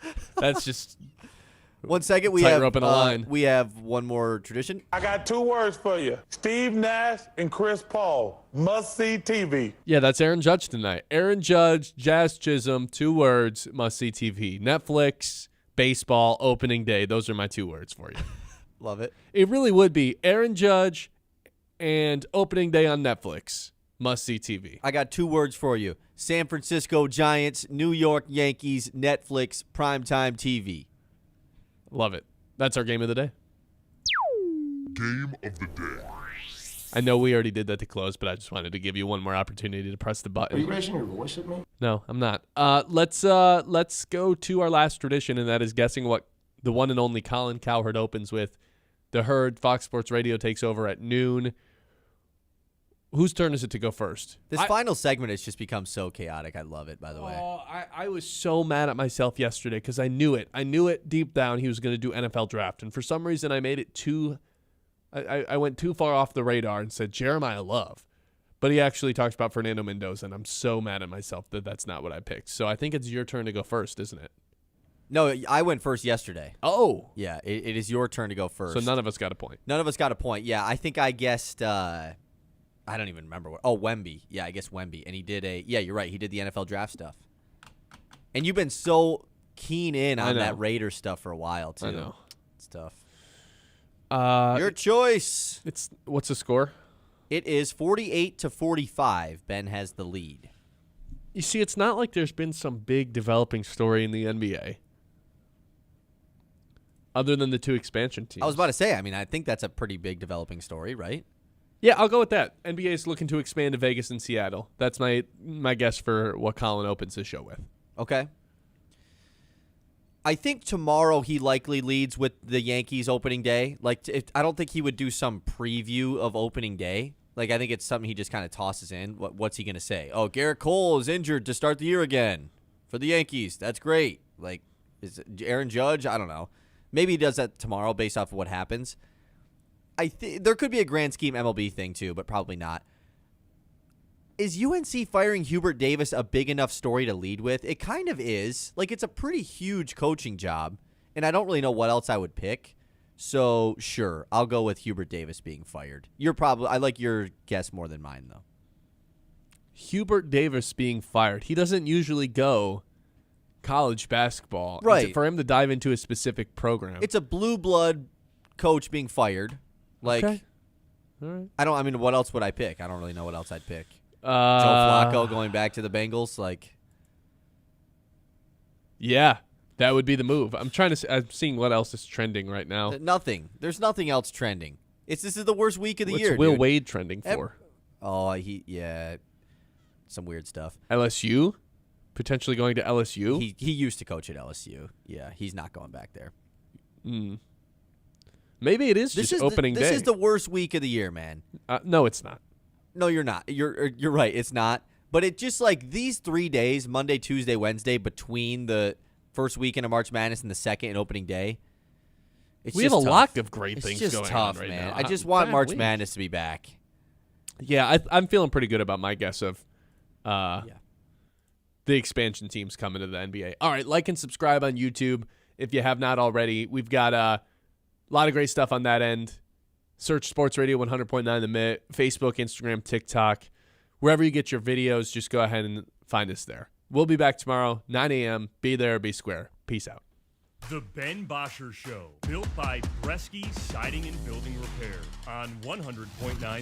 1 second. We Tightrope in a line. We have one more tradition. I got 2 words for you. Steve Nash and Chris Paul. Must-see TV. Yeah, that's Aaron Judge tonight. Aaron Judge, Jazz Chisholm, 2 words, must-see TV. Netflix, baseball, opening day. Those are my 2 words for you. Love it. It really would be Aaron Judge and opening day on Netflix, must-see TV. I got 2 words for you. San Francisco Giants, New York Yankees, Netflix, primetime TV. Love it. That's our game of the day. Game of the day. I know we already did that to close, but I just wanted to give you one more opportunity to press the button. Are you raising your voice at me? No, I'm not. Let's go to our last tradition, and that is guessing what the one and only Colin Cowherd opens with. The Herd, Fox Sports Radio takes over at noon. Whose turn is it to go first? This final segment has just become so chaotic. I love it, by the way. I was so mad at myself yesterday because I knew it. I knew it deep down he was going to do NFL draft, and for some reason I made it too. I went too far off the radar and said Jeremiah Love, but he actually talks about Fernando Mendoza, and I'm so mad at myself that that's not what I picked. So I think it's your turn to go first, isn't it? No, I went first yesterday. Oh, Yeah, it is your turn to go first. so none of us got a point. None of us got a point. Yeah, I think I guessed. I don't even remember what. Oh, Wemby. Yeah, I guess Wemby, and he did a. Yeah, you're right. He did the NFL draft stuff. And you've been so keen in on that Raiders stuff for a while too. I know. It's tough. Your Your choice. what's the score? It is 48-45. Ben has the lead. You see, it's not like there's been some big developing story in the NBA. Other than the 2 expansion teams. I was about to say, I think that's a pretty big developing story, right? Yeah, I'll go with that. NBA is looking to expand to Vegas and Seattle. That's my guess for what Colin opens his show with. Okay. I think tomorrow he likely leads with the Yankees opening day. I don't think he would do some preview of opening day. I think it's something he just kind of tosses in. What's he going to say? Oh, Garrett Cole is injured to start the year again for the Yankees. That's great. Is it Aaron Judge? I don't know. Maybe he does that tomorrow based off of what happens. There could be a grand scheme MLB thing too, but probably not. Is UNC firing Hubert Davis a big enough story to lead with? It kind of is. It's a pretty huge coaching job, and I don't really know what else I would pick. So, sure, I'll go with Hubert Davis being fired. I like your guess more than mine, though. Hubert Davis being fired. He doesn't usually go college basketball. Right. For him to dive into a specific program. It's a blue blood coach being fired. Okay. All right. What else would I pick? I don't really know what else I'd pick. Joe Uh, Flacco going back to the Bengals, Yeah, that would be the move. I'm seeing what else is trending right now. nothing. There's nothing else trending. This is the worst week of the What's year. Will dude. Wade trending for? Some weird stuff. LSU? Potentially going to LSU? He used to coach at LSU. Yeah, he's not going back there. Maybe it is just opening day. This is the worst week of the year, man. No, it's not. No, you're not. You're right. It's not. But it just these 3 days, Monday, Tuesday, Wednesday, between the first weekend of March Madness and the second and opening day. We have a lot of great things just going tough, on right man. now. I just want Bad March week. Madness to be back. Yeah, I'm feeling pretty good about my guess of the expansion teams coming to the NBA. All right, like and subscribe on YouTube if you have not already. We've got a lot of great stuff on that end. Search Sports Radio 100.9 The Minute, Facebook, Instagram, TikTok. Wherever you get your videos, just go ahead and find us there. We'll be back tomorrow, 9 a.m. Be there or be square. Peace out. The Ben Bosscher Show, built by Bresky Siding and Building Repair on 100.9